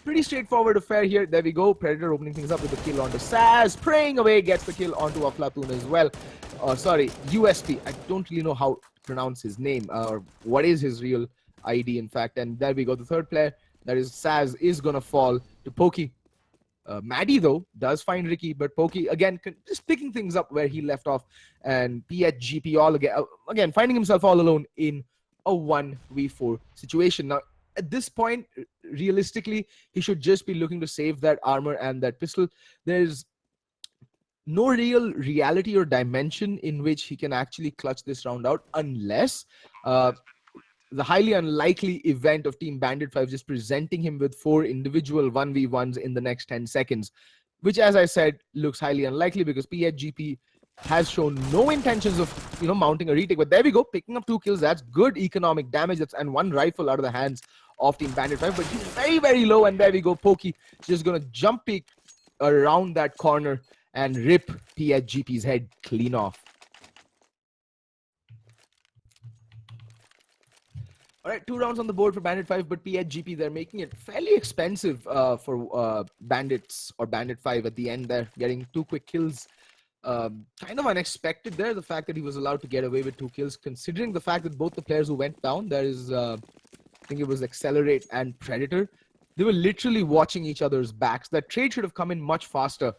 Pretty straightforward affair here. There we go. Predator opening things up with the kill onto Saz. Praying away, gets the kill onto Aflatoon as well. Sorry, USP. I don't really know how pronounce his name or what is his real ID, in fact. And there we go. The third player, that is Saz, is gonna fall to Pokey. Maddie though does find Ricky, but Pokey again just picking things up where he left off, and PHGP all again finding himself all alone in a 1v4 situation. Now at this point, realistically, he should just be looking to save that armor and that pistol. There's no real reality or dimension in which he can actually clutch this round out, unless the highly unlikely event of Team Bandit 5 just presenting him with 4 individual 1v1s in the next 10 seconds, which, as I said, looks highly unlikely because PHGP has shown no intentions of, you know, mounting a retake. But there we go, picking up 2 kills. That's good economic damage. And 1 rifle out of the hands of Team Bandit 5. But he's very, very low. And there we go, Pokey just going to jump peek around that corner and rip PHGP's head clean off. All right, 2 rounds on the board for Bandit 5, but PHGP, they're making it fairly expensive for Bandits or Bandit 5 at the end there, getting 2 quick kills. Kind of unexpected there, the fact that he was allowed to get away with 2 kills, considering the fact that both the players who went down, there is, I think it was Accelerate and Predator, they were literally watching each other's backs. That trade should have come in much faster.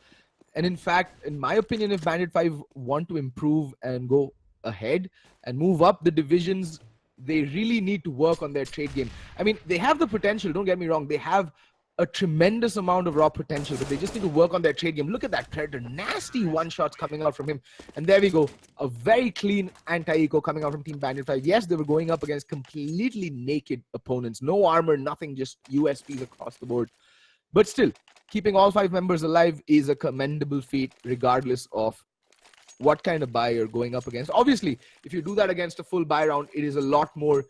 And in fact, in my opinion, if Bandit 5 want to improve and go ahead and move up the divisions, they really need to work on their trade game. I mean, they have the potential, don't get me wrong. They have a tremendous amount of raw potential, but they just need to work on their trade game. Look at that Predator. Nasty one-shots coming out from him. And there we go. A very clean anti-eco coming out from Team Bandit 5. Yes, they were going up against completely naked opponents. No armor, nothing, just USPs across the board. But still, keeping all 5 members alive is a commendable feat, regardless of what kind of buy you're going up against. Obviously, if you do that against a full buy round, it is a lot more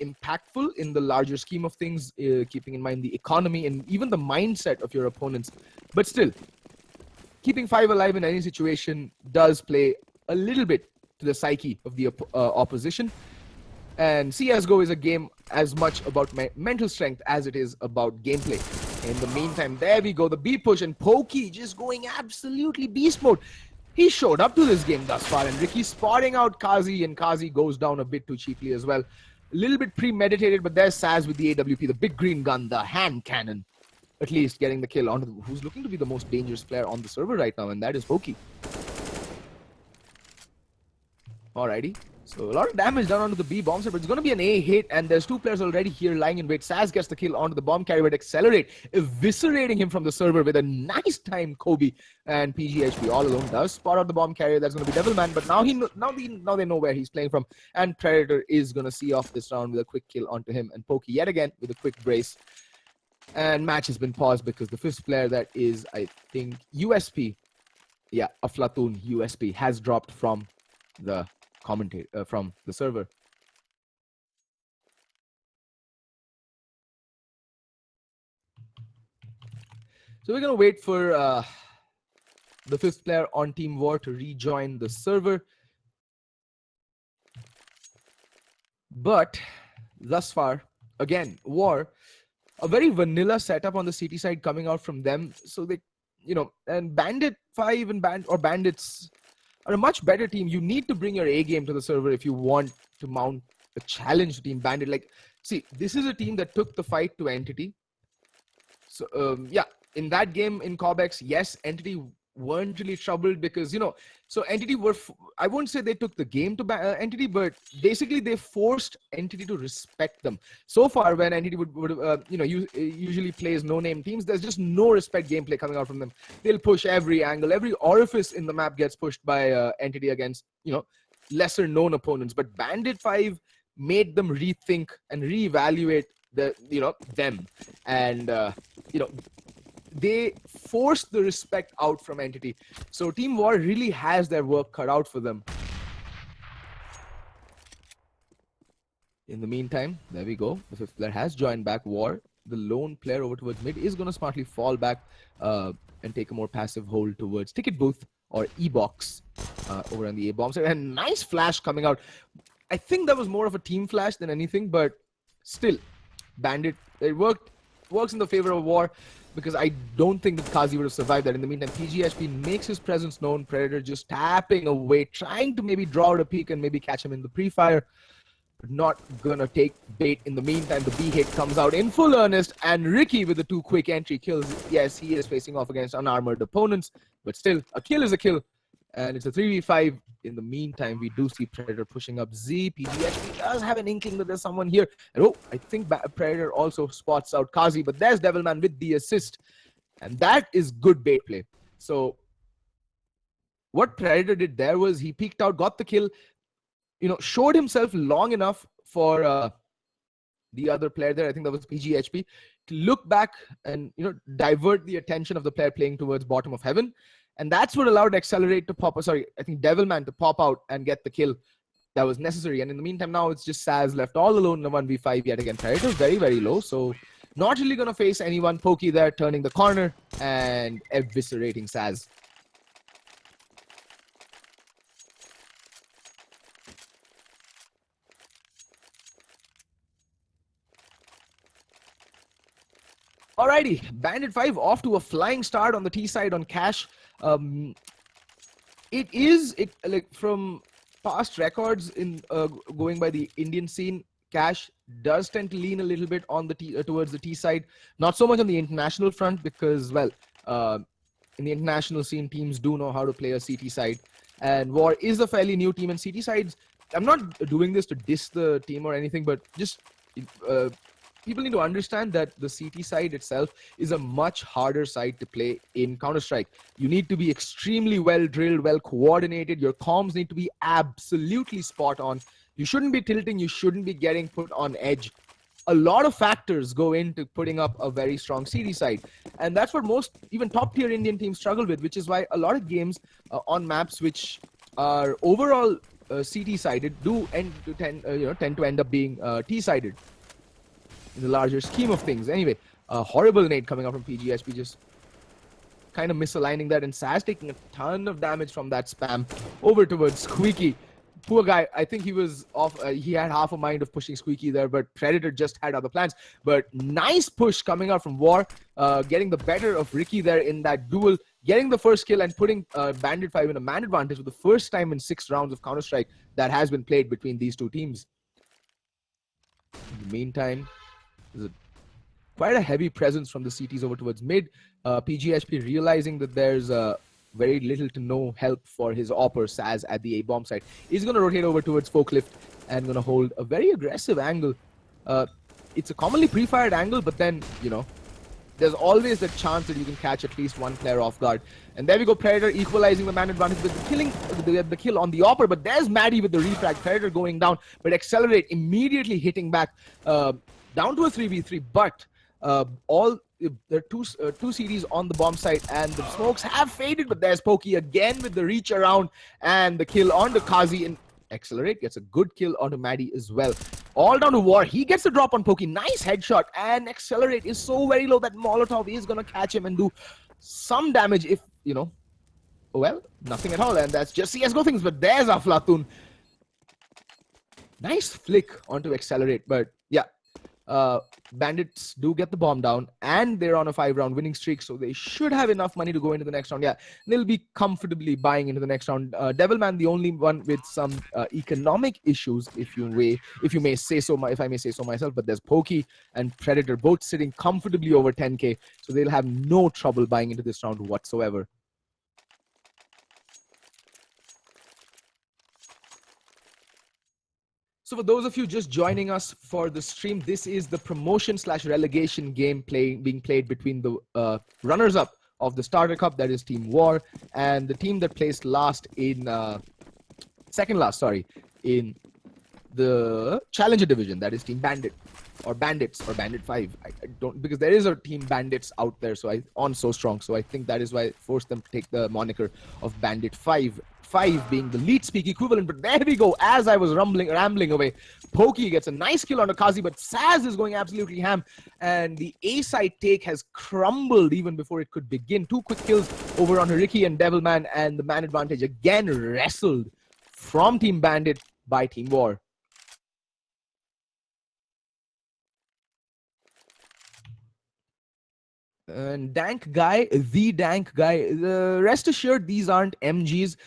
impactful in the larger scheme of things, keeping in mind the economy and even the mindset of your opponents. But still, keeping 5 alive in any situation does play a little bit to the psyche of the opposition. And CSGO is a game as much about mental strength as it is about gameplay. In the meantime, there we go, the B push, and Pokey just going absolutely beast mode. He showed up to this game thus far, and Ricky spotting out Kazi, and Kazi goes down a bit too cheaply as well. A little bit premeditated, but there's Saz with the AWP, the big green gun, the hand cannon. At least getting the kill onto who's looking to be the most dangerous player on the server right now, and that is Pokey. Alrighty. So a lot of damage done onto the B bomb set, but it's going to be an A hit, and there's 2 players already here lying in wait. Saz gets the kill onto the bomb carrier, but Accelerate eviscerating him from the server with a nice time Kobe, and PGHP all alone does spot out the bomb carrier. That's going to be Devilman, but now they know where he's playing from, and Predator is going to see off this round with a quick kill onto him, and Pokey yet again with a quick brace. And match has been paused because the 5th player, that is, I think, USP, yeah, Aflatun USP, has dropped from the commentator from the server. So we're gonna wait for the 5th player on Team War to rejoin the server. But thus far, again, War, a very vanilla setup on the CT side coming out from them. So they, and Bandit 5 and Bandits are a much better team. You need to bring your A game to the server if you want to mount a challenge to Team Bandit. Like, see, this is a team that took the fight to Entity. So, yeah, in that game in Cobex, yes, Entity weren't really troubled because, so Entity were, I won't say they took the game to Entity, but basically they forced Entity to respect them. So far, when Entity would usually plays no-name teams, there's just no respect gameplay coming out from them. They'll push every angle, every orifice in the map gets pushed by Entity against, lesser-known opponents. But Bandit 5 made them rethink and reevaluate them. And, they forced the respect out from Entity. So Team War really has their work cut out for them. In the meantime, there we go. The 5th player has joined back War. The lone player over towards mid is going to smartly fall back and take a more passive hold towards Ticket Booth or E-Box over on the A-bomb side. And nice flash coming out. I think that was more of a team flash than anything, but still, Bandit, it works in the favor of War, because I don't think that Kazi would have survived that. In the meantime, PGHP makes his presence known. Predator just tapping away, trying to maybe draw out a peek and maybe catch him in the pre-fire. But not gonna take bait. In the meantime, the B hit comes out in full earnest, and Ricky with the 2 quick entry kills. Yes, he is facing off against unarmored opponents, but still, a kill is a kill. And it's a 3v5. In the meantime, we do see Predator pushing up Z. PGHP does have an inkling that there's someone here. And I think Predator also spots out Kazi, but there's Devilman with the assist. And that is good bait play. So what Predator did there was he peeked out, got the kill, showed himself long enough for the other player there, I think that was PGHP, to look back and, divert the attention of the player playing towards bottom of heaven. And that's what allowed Accelerate to Devilman to pop out and get the kill that was necessary. And in the meantime, now it's just Saz left all alone in a 1v5 yet again. Predator very, very low, so not really going to face anyone. Pokey there, turning the corner and eviscerating Saz. Alrighty, Bandit 5 off to a flying start on the T side on Cash. Like from past records in going by the Indian scene, Cash does tend to lean a little bit on the towards the T side, not so much on the international front because, well, in the international scene, teams do know how to play a CT side, and War is a fairly new team. And CT sides, I'm not doing this to diss the team or anything, but just people need to understand that the CT side itself is a much harder side to play in Counter-Strike. You need to be extremely well drilled, well coordinated. Your comms need to be absolutely spot on. You shouldn't be tilting. You shouldn't be getting put on edge. A lot of factors go into putting up a very strong CT side. And that's what most, even top tier Indian teams struggle with, which is why a lot of games on maps which are overall CT sided do tend to end up being T sided. In the larger scheme of things. Anyway, a horrible nade coming out from PGHP, just kind of misaligning that, and Saz taking a ton of damage from that spam over towards Squeaky. Poor guy, I think he was off. He had half a mind of pushing Squeaky there, but Predator just had other plans. But nice push coming out from War, getting the better of Ricky there in that duel, getting the first kill and putting Bandit 5 in a man advantage for the first time in 6 rounds of Counter-Strike that has been played between these two teams. In the meantime, there's quite a heavy presence from the CTs over towards mid. PGHP realizing that there's very little to no help for his opper Saz at the A-bomb side. He's going to rotate over towards Forklift and going to hold a very aggressive angle. It's a commonly pre-fired angle, but then, you know, there's always the chance that you can catch at least one player off guard. And there we go, Predator equalizing the man advantage with the kill on the opper, but there's Maddie with the refrag. Predator going down, but Accelerate immediately hitting back down to a 3v3, but there are two CDs on the bomb site, and the smokes have faded, but there's Pokey again with the reach around and the kill onto Kazi, and Accelerate gets a good kill onto Maddie as well. All down to War. He gets the drop on Pokey. Nice headshot, and Accelerate is so very low that Molotov is going to catch him and do some damage if, you know, well, nothing at all, and that's just CSGO things, but there's Aflatun. Nice flick onto Accelerate, but yeah. Bandits do get the bomb down, and they're on a 5-round winning streak, so they should have enough money to go into the next round. Yeah, they'll be comfortably buying into the next round. Devilman, the only one with some economic issues, if I may say so myself. But there's Pokey and Predator both sitting comfortably over 10k, so they'll have no trouble buying into this round whatsoever. So for those of you just joining us for the stream, this is the promotion/relegation game being played between the runners-up of the Starter Cup, that is Team War, and the team that placed last in second last, in the Challenger division, that is Team Bandit or Bandits or Bandit 5. I don't, because there is a Team Bandits out there, so on So Strong, so I think that is why I forced them to take the moniker of Bandit 5. 5 being the lead speak equivalent, but there we go. As I was rambling away, Pokey gets a nice kill on Akazi, but Saz is going absolutely ham, and the A side take has crumbled even before it could begin. 2 quick kills over on Ricky and Devilman, and the man advantage again wrestled from Team Bandit by Team War. And Dank Guy, the Dank Guy, rest assured these aren't MGs,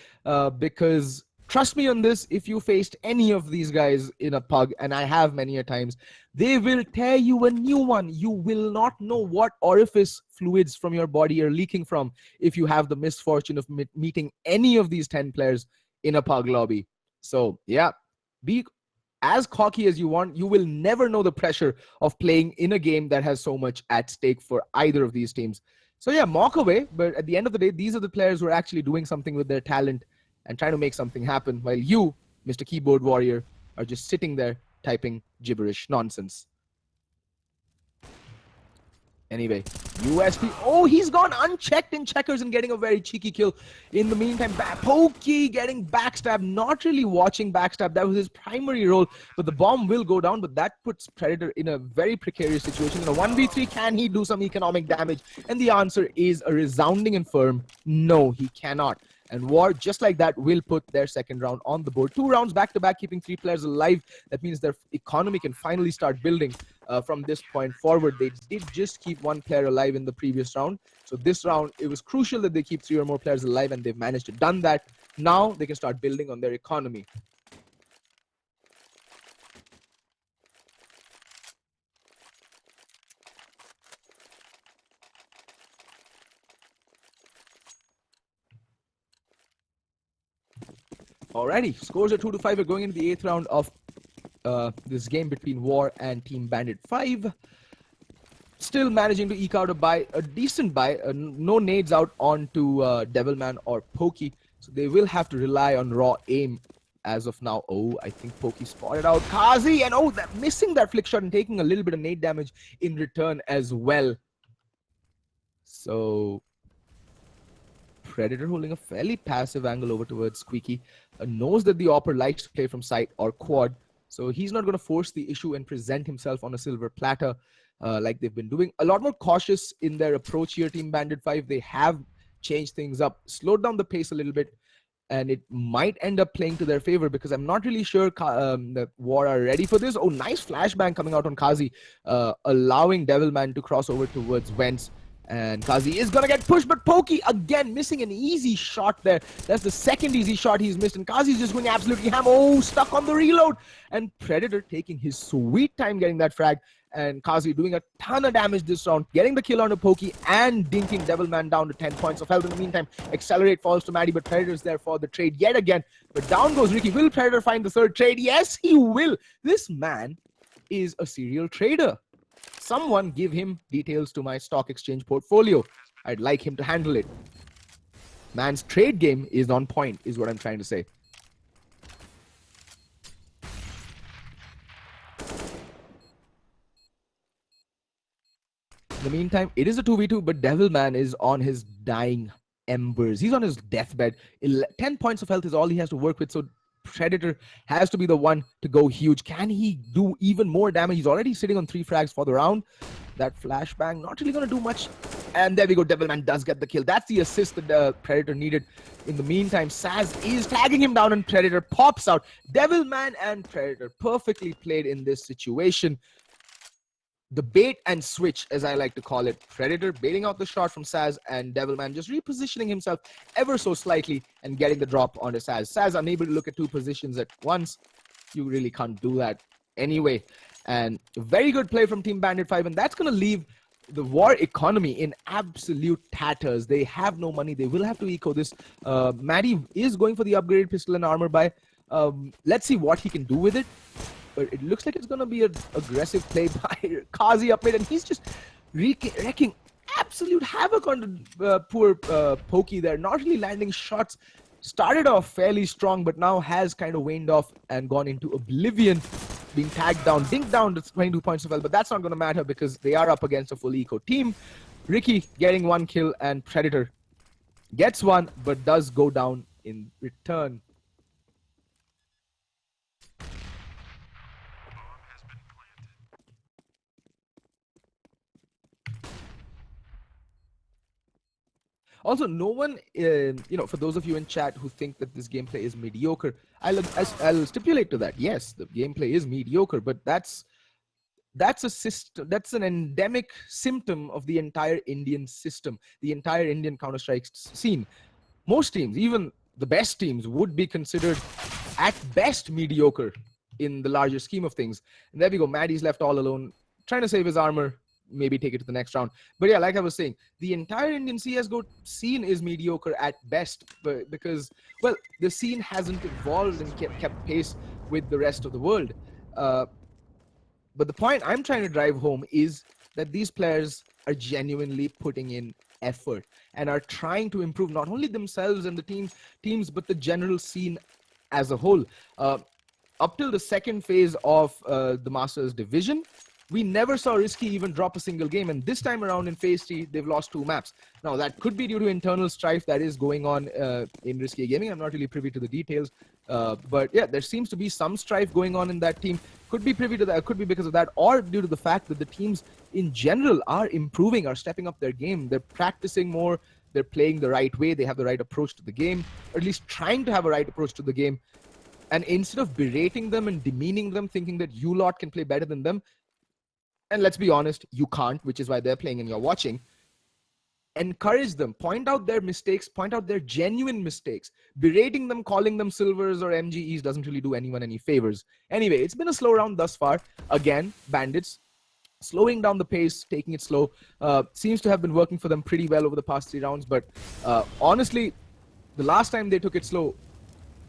because trust me on this, if you faced any of these guys in a pug, and I have many a times, they will tear you a new one. You will not know what orifice fluids from your body are leaking from if you have the misfortune of meeting any of these 10 players in a pug lobby. So yeah, be as cocky as you want. You will never know the pressure of playing in a game that has so much at stake for either of these teams. So yeah, mock away, but at the end of the day, these are the players who are actually doing something with their talent and trying to make something happen, while you, Mr. Keyboard Warrior, are just sitting there typing gibberish nonsense. Anyway, USP. Oh, he's gone unchecked in checkers and getting a very cheeky kill. In the meantime, Pokey getting backstabbed. Not really watching backstab. That was his primary role. But the bomb will go down. But that puts Predator in a very precarious situation. In a 1v3, can he do some economic damage? And the answer is a resounding and firm no, he cannot. And War, just like that, will put their second round on the board. 2 rounds back-to-back, keeping 3 players alive. That means their economy can finally start building from this point forward. They did just keep 1 player alive in the previous round. So this round, it was crucial that they keep 3 or more players alive, and they've managed to done that. Now they can start building on their economy. Alrighty, scores are 2-5. We're going into the 8th round of this game between War and Team Bandit 5. Still managing to eke out a decent buy. No nades out onto Devilman or Pokey, so they will have to rely on raw aim as of now. Oh, I think Pokey spotted out Kazi, and oh, missing that flick shot and taking a little bit of nade damage in return as well. So Predator holding a fairly passive angle over towards Squeaky. Knows that the opper likes to play from site or quad, so he's not going to force the issue and present himself on a silver platter like they've been doing. A lot more cautious in their approach here, Team Bandit 5. They have changed things up, slowed down the pace a little bit, and it might end up playing to their favor because I'm not really sure that War are ready for this. Oh, nice flashbang coming out on Kazi, allowing Devilman to cross over towards Vents. And Kazi is going to get pushed, but Pokey again missing an easy shot there. That's the second easy shot he's missed, and Kazi's just going absolutely ham. Oh, stuck on the reload. And Predator taking his sweet time getting that frag. And Kazi doing a ton of damage this round, getting the kill onto Pokey and dinking Devilman down to 10 points of health. In the meantime, Accelerate falls to Maddie, but Predator's there for the trade yet again. But down goes Ricky. Will Predator find the third trade? Yes, he will. This man is a serial trader. Someone give him details to my stock exchange portfolio. I'd like him to handle it. Man's trade game is on point, is what I'm trying to say. In the meantime, it is a 2v2, but Devilman is on his dying embers. He's on his deathbed. 10 points of health is all he has to work with, so Predator has to be the one to go huge. Can he do even more damage? He's already sitting on 3 frags for the round. That flashbang not really going to do much. And there we go. Devilman does get the kill. That's the assist that the Predator needed. In the meantime, Saz is tagging him down and Predator pops out. Devilman and Predator perfectly played in this situation. The bait and switch, as I like to call it. Predator baiting out the shot from Saz, and Devilman just repositioning himself ever so slightly and getting the drop onto Saz. Saz unable to look at 2 positions at once. You really can't do that anyway. And very good play from Team Bandit 5, and that's going to leave the War economy in absolute tatters. They have no money. They will have to eco this. Maddie is going for the upgraded pistol and armor buy. Let's see what he can do with it. But it looks like it's going to be an aggressive play by Kazi up mid, and he's just wreaking absolute havoc on the poor Pokey there. Not really landing shots. Started off fairly strong, but now has kind of waned off and gone into oblivion. Being tagged down, dinked down to 22 points of health, but that's not going to matter because they are up against a full eco team. Ricky getting 1 kill, and Predator gets 1, but does go down in return. Also, no one, for those of you in chat who think that this gameplay is mediocre, I'll stipulate to that. Yes, the gameplay is mediocre, but that's a system. That's an endemic symptom of the entire Indian system, the entire Indian Counter-Strike scene. Most teams, even the best teams, would be considered at best mediocre in the larger scheme of things. And there we go. Maddie's left all alone, trying to save his armor. Maybe take it to the next round. But yeah, like I was saying, the entire Indian CSGO scene is mediocre at best because, well, the scene hasn't evolved and kept pace with the rest of the world. But the point I'm trying to drive home is that these players are genuinely putting in effort and are trying to improve not only themselves and the teams, but the general scene as a whole. Up till the second phase of the Masters Division, we never saw Risky even drop a single game, and this time around in Phase 3, they've lost 2 maps. Now, that could be due to internal strife that is going on in Risky Gaming. I'm not really privy to the details, but yeah, there seems to be some strife going on in that team. Could be privy to that, could be because of that, or due to the fact that the teams in general are improving, are stepping up their game. They're practicing more, they're playing the right way, they have the right approach to the game, or at least trying to have a right approach to the game. And instead of berating them and demeaning them, thinking that you lot can play better than them, and let's be honest, you can't, which is why they're playing and you're watching. Encourage them. Point out their mistakes. Point out their genuine mistakes. Berating them, calling them silvers or MGEs doesn't really do anyone any favors. Anyway, it's been a slow round thus far. Again, Bandits slowing down the pace, taking it slow. Seems to have been working for them pretty well over the past 3 rounds. But honestly, the last time they took it slow,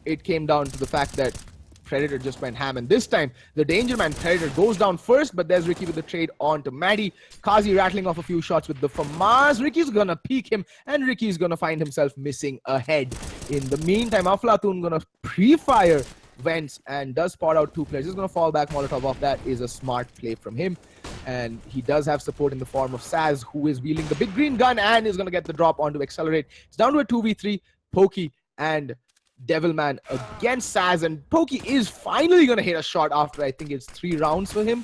it came down to the fact that Predator just went ham, and this time the Danger Man Predator goes down first, but there's Ricky with the trade on to Maddie. Kazi rattling off a few shots with the FAMAS. Ricky's gonna peek him, and Ricky's gonna find himself missing a head. In the meantime, Aflatun gonna pre-fire Vents and does spot out 2 players. He's gonna fall back Molotov off. That is a smart play from him, and he does have support in the form of Saz, who is wielding the big green gun and is gonna get the drop onto Accelerate. It's down to a 2v3. Pokey and Devilman against Saz, and Pokey is finally going to hit a shot after I think it's 3 rounds for him.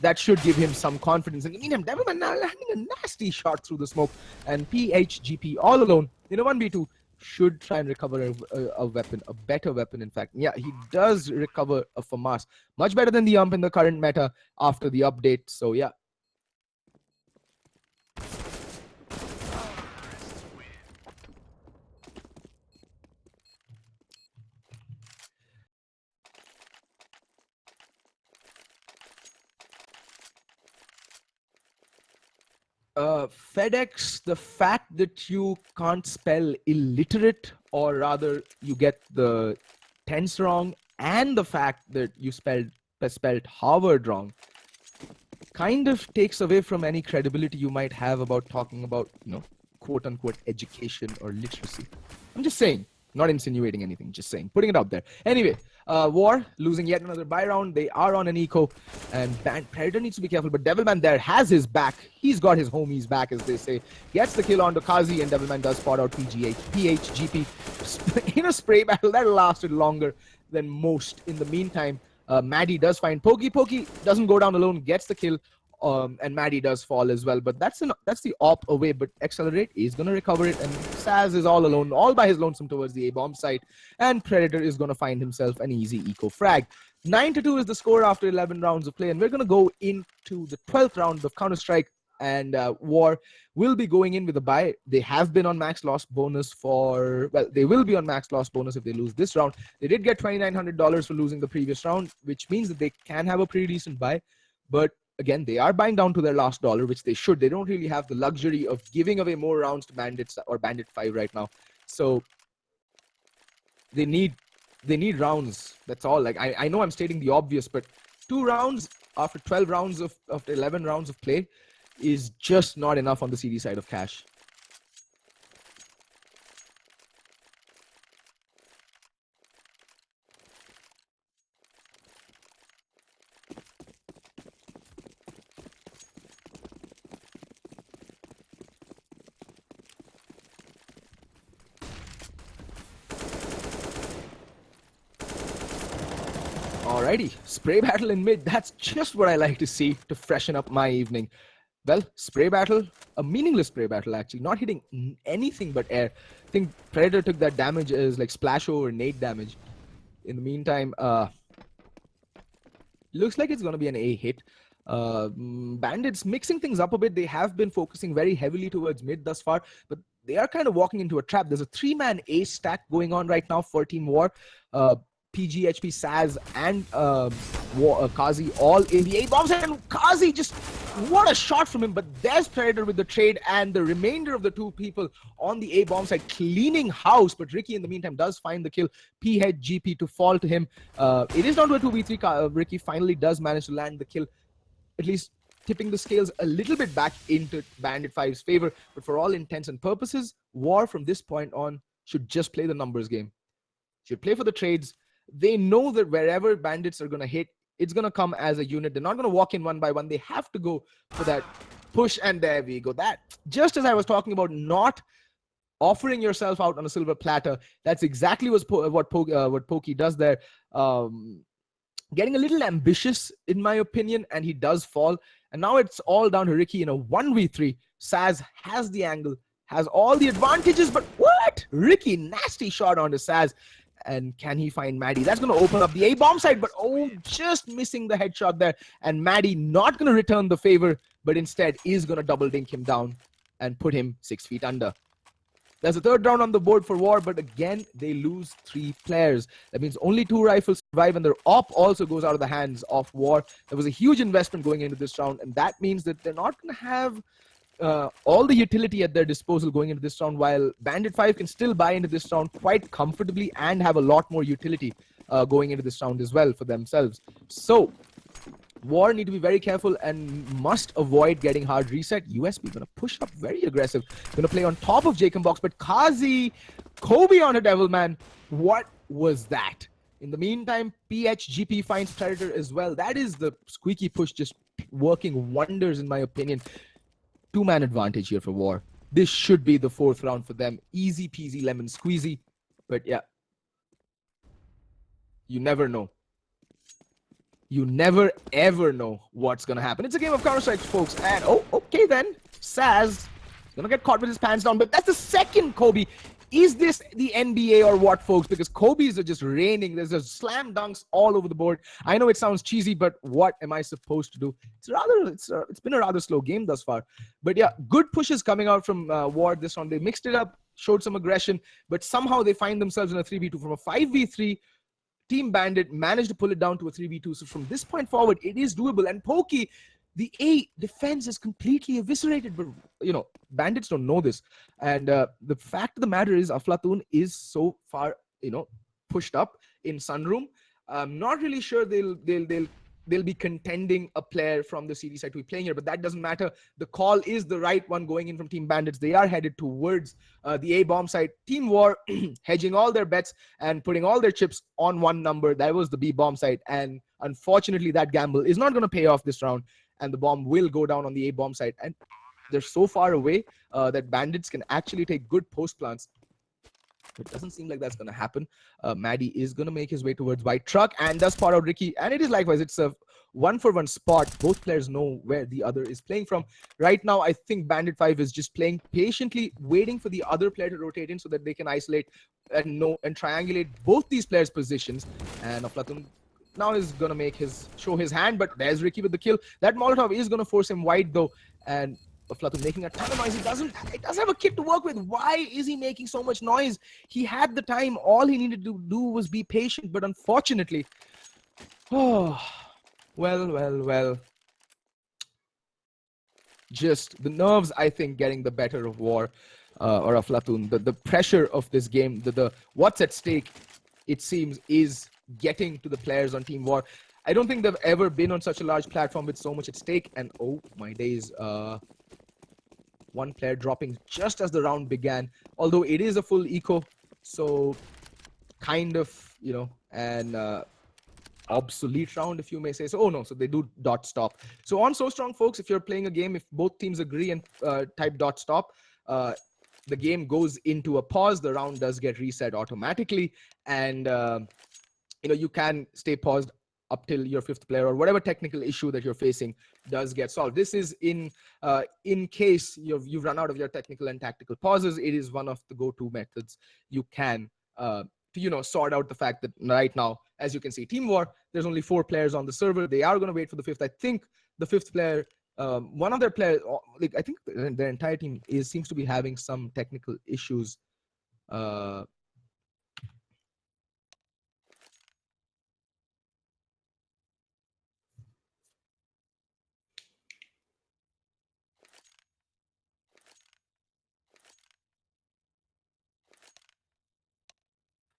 that should give him some confidence. In the meantime, Devilman now landing a nasty shot through the smoke, and PHGP all alone in a 1v2 should try and recover a weapon, a better weapon, in fact. Yeah, he does recover a FAMAS. Much better than the UMP in the current meta after the update. So, yeah. FedEx, the fact that you can't spell illiterate, or rather you get the tense wrong, and the fact that you spelled Harvard wrong, kind of takes away from any credibility you might have about talking about, quote unquote education or literacy. I'm just saying, not insinuating anything, just saying, putting it out there. Anyway, War losing yet another buy round. They are on an eco, and Predator needs to be careful, but Devilman there has his back. He's got his homies back, as they say. Gets the kill onto Kazi, and Devilman does spot out PHGP in a spray battle that lasted longer than most. In the meantime, Maddie does find Pokey. Pokey doesn't go down alone, gets the kill, and Maddie does fall as well. But that's the op away, but Accelerate is going to recover it, and Saz is all alone, all by his lonesome towards the A-bomb site, and Predator is going to find himself an easy eco frag. 9-2 is the score after 11 rounds of play, and we're going to go into the 12th round of Counter-Strike, and War will be going in with a bye. They have been on max loss bonus they will be on max loss bonus if they lose this round. They did get $2,900 for losing the previous round, which means that they can have a pretty decent buy, but again, they are buying down to their last dollar, which they should. They don't really have the luxury of giving away more rounds to Bandits or Bandit 5 right now. So they need rounds. That's all. Like I know I'm stating the obvious, but 2 rounds after 12 rounds of 11 rounds of play is just not enough on the CD side of cash. Alrighty, spray battle in mid. That's just what I like to see to freshen up my evening. Well, spray battle, a meaningless spray battle actually, not hitting anything but air. I think Predator took that damage as like splash or nade damage. In the meantime, looks like it's going to be an A hit. Bandits mixing things up a bit. They have been focusing very heavily towards mid thus far, but they are kind of walking into a trap. There's a 3-man A stack going on right now for Team War. PGHP, Saz, and Kazi all in the A-bombs, and Kazi just, what a shot from him, but there's Predator with the trade, and the remainder of the 2 people on the A-bomb side cleaning house, but Ricky in the meantime does find the kill. PHGP to fall to him. It is down to a 2v3. Ricky finally does manage to land the kill, at least tipping the scales a little bit back into Bandit 5's favor, but for all intents and purposes, War from this point on should just play the numbers game. Should play for the trades. They know that wherever Bandits are going to hit, it's going to come as a unit. They're not going to walk in one by one. They have to go for that push, and there we go. That, just as I was talking about not offering yourself out on a silver platter, that's exactly what Pokey does there. Getting a little ambitious, in my opinion, and he does fall. And now it's all down to Ricky in a 1v3. Saz has the angle, has all the advantages, but what? Ricky, nasty shot onto Saz. And can he find Maddie? That's going to open up the A-bomb side, but just missing the headshot there. And Maddie not going to return the favor, but instead is going to double dink him down and put him 6 feet under. There's a 3rd round on the board for War, but again, they lose 3 players. That means only 2 rifles survive, and their op also goes out of the hands of War. There was a huge investment going into this round, and that means that they're not going to have all the utility at their disposal going into this round, while Bandit 5 can still buy into this round quite comfortably and have a lot more utility going into this round as well for themselves. So War need to be very careful and must avoid getting hard reset. USB going to push up very aggressive, going to play on top of Jacob Box, but Kazi, Kobe on a Devilman. What was that? In the meantime, PHGP finds Predator as well. That is the squeaky push just working wonders in my opinion. 2-man advantage here for War. This should be the 4th round for them. Easy peasy lemon squeezy. But yeah, you never know. You never ever know what's gonna happen. It's a game of Counter-Strike, folks. And oh, okay then. Saz gonna get caught with his pants down, but that's the second Kobe. Is this the NBA or what, folks? Because Kobe's are just raining. There's just slam dunks all over the board. I know it sounds cheesy, but what am I supposed to do? It's been a rather slow game thus far. But yeah, good pushes coming out from Ward this round. They mixed it up, showed some aggression, but somehow they find themselves in a 3v2 from a 5v3. Team Bandit managed to pull it down to a 3v2. So from this point forward, it is doable. And Pokey, the A defense is completely eviscerated. But, Bandits don't know this. And the fact of the matter is, Aflatun is so far, pushed up in Sunroom. I'm not really sure they'll be contending a player from the CD side to be playing here, but that doesn't matter. The call is the right one going in from Team Bandits. They are headed towards the A bomb side. Team War hedging all their bets and putting all their chips on one number. That was the B bomb side. And unfortunately, that gamble is not going to pay off this round. And the bomb will go down on the A bomb side. And they're so far away that Bandits can actually take good post plants. It doesn't seem like that's going to happen. Maddie is going to make his way towards White Truck and does spot out Ricky. And it is likewise. It's a 1-for-1 spot. Both players know where the other is playing from. Right now, I think Bandit 5 is just playing patiently, waiting for the other player to rotate in so that they can isolate and triangulate both these players' positions. And Aflatun now is going to show his hand, but there's Ricky with the kill. That Molotov is going to force him wide though. And Aflatun making a ton of noise. It doesn't have a kit to work with. Why is he making so much noise? He had the time. All he needed to do was be patient. But unfortunately, well. Just the nerves, I think, getting the better of War or Aflatun. The pressure of this game, the what's at stake, it seems, is getting to the players on Team War. I don't think they've ever been on such a large platform with so much at stake. And oh my days, one player dropping just as the round began, although it is a full eco, so kind of, an obsolete round, if you may say so. Oh no, so they do dot stop. So on So Strong, folks, if you're playing a game, if both teams agree and type dot stop, the game goes into a pause. The round does get reset automatically, and you can stay paused up till your fifth player or whatever technical issue that you're facing does get solved. This is in case you've run out of your technical and tactical pauses. It is one of the go-to methods you can to sort out the fact that right now, as you can see, Team War, there's only 4 players on the server. They are going to wait for the fifth. I think the fifth player, one of their players, I think their entire team seems to be having some technical issues.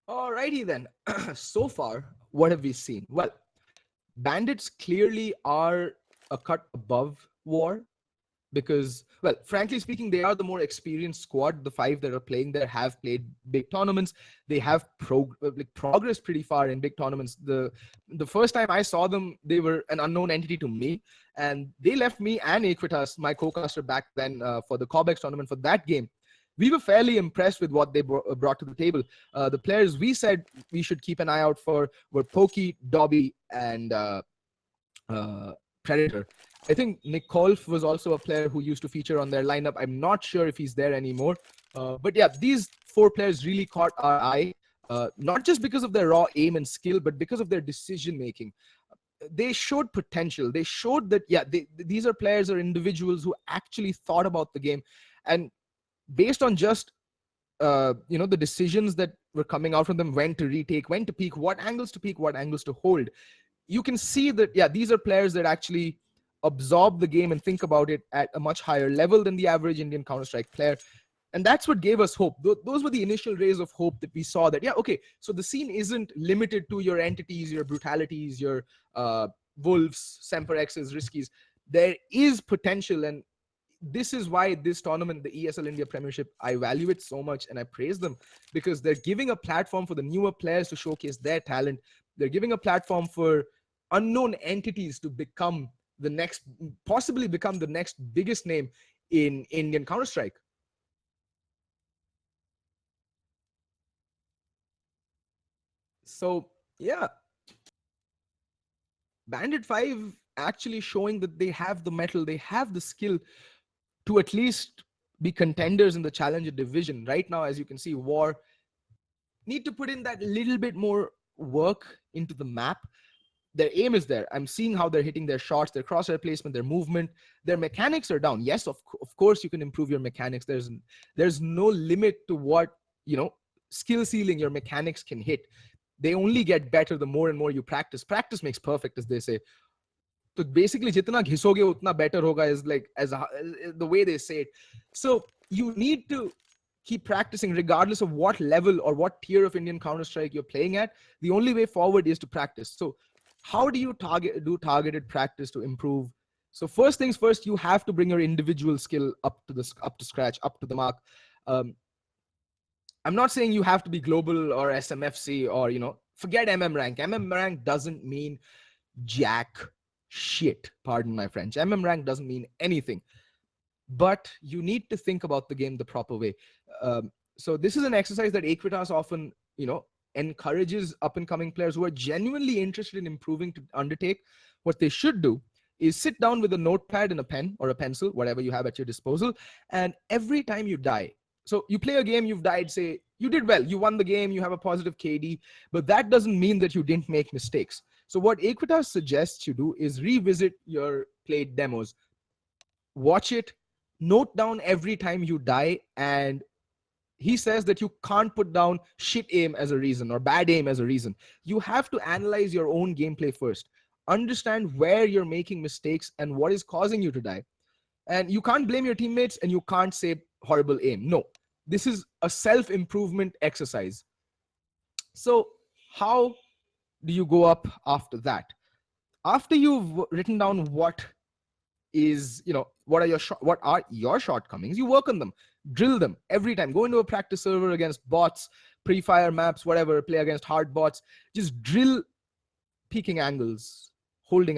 Alrighty then. So far, what have we seen? Well, Bandits clearly are a cut above War because, well, frankly speaking, they are the more experienced squad. The 5 that are playing there have played big tournaments. They have progressed pretty far in big tournaments. The first time I saw them, they were an unknown entity to me, and they left me and Equitas, my co-caster back then, for the Corbex tournament for that game. We were fairly impressed with what they brought to the table. The players we said we should keep an eye out for were Pokey, Dobby, and Predator. I think Nick Kolf was also a player who used to feature on their lineup. I'm not sure if he's there anymore. But yeah, these 4 players really caught our eye, not just because of their raw aim and skill, but because of their decision-making. They showed potential. They showed that, these are players or individuals who actually thought about the game. And based on just the decisions that were coming out from them, when to retake, when to peek, what angles to peek, what angles to hold, you can see that these are players that actually absorb the game and think about it at a much higher level than the average Indian Counter-Strike player. And that's what gave us hope. Those were the initial rays of hope that we saw that, so the scene isn't limited to your entities, your brutalities, your Wolves, Semper X's, Riskies. There is potential, and this is why this tournament, the ESL India Premiership, I value it so much and I praise them because they're giving a platform for the newer players to showcase their talent. They're giving a platform for unknown entities to possibly become the next biggest name in Indian Counter-Strike. So, yeah. Bandit 5 actually showing that they have the metal, they have the skill to at least be contenders in the Challenger division. Right now, as you can see, War need to put in that little bit more work into the map. Their aim is there. I'm seeing how they're hitting their shots, their crosshair placement, their movement, their mechanics are down. Yes, of course you can improve your mechanics. There's no limit to what, skill ceiling your mechanics can hit. They only get better the more and more you practice. Practice makes perfect, as they say. So basically, jitna ghisoge utna better hoga is like the way they say it. So you need to keep practicing regardless of what level or what tier of Indian Counter-Strike you're playing at. The only way forward is to practice. So how do you do targeted practice to improve? So first things first, you have to bring your individual skill up to scratch, up to the mark. I'm not saying you have to be global or SMFC or, forget MM rank. MM rank doesn't mean jack shit. Pardon my French. MM rank doesn't mean anything. But you need to think about the game the proper way. So this is an exercise that Equitas often, encourages up-and-coming players who are genuinely interested in improving to undertake. What they should do is sit down with a notepad and a pen or a pencil, whatever you have at your disposal, and every time you die, so you play a game, you've died, say, you did well, you won the game, you have a positive KD, but that doesn't mean that you didn't make mistakes. So what Equitas suggests you do is revisit your played demos, watch it, note down every time you die, and he says that you can't put down shit aim as a reason or bad aim as a reason. You have to analyze your own gameplay first. Understand where you're making mistakes and what is causing you to die. And you can't blame your teammates and you can't say horrible aim. No, this is a self-improvement exercise. So how do you go up after that? After you've written down what are your shortcomings, you work on them, drill them every time. Go into a practice server against bots, pre-fire maps, whatever, play against hard bots. Just drill peeking angles, holding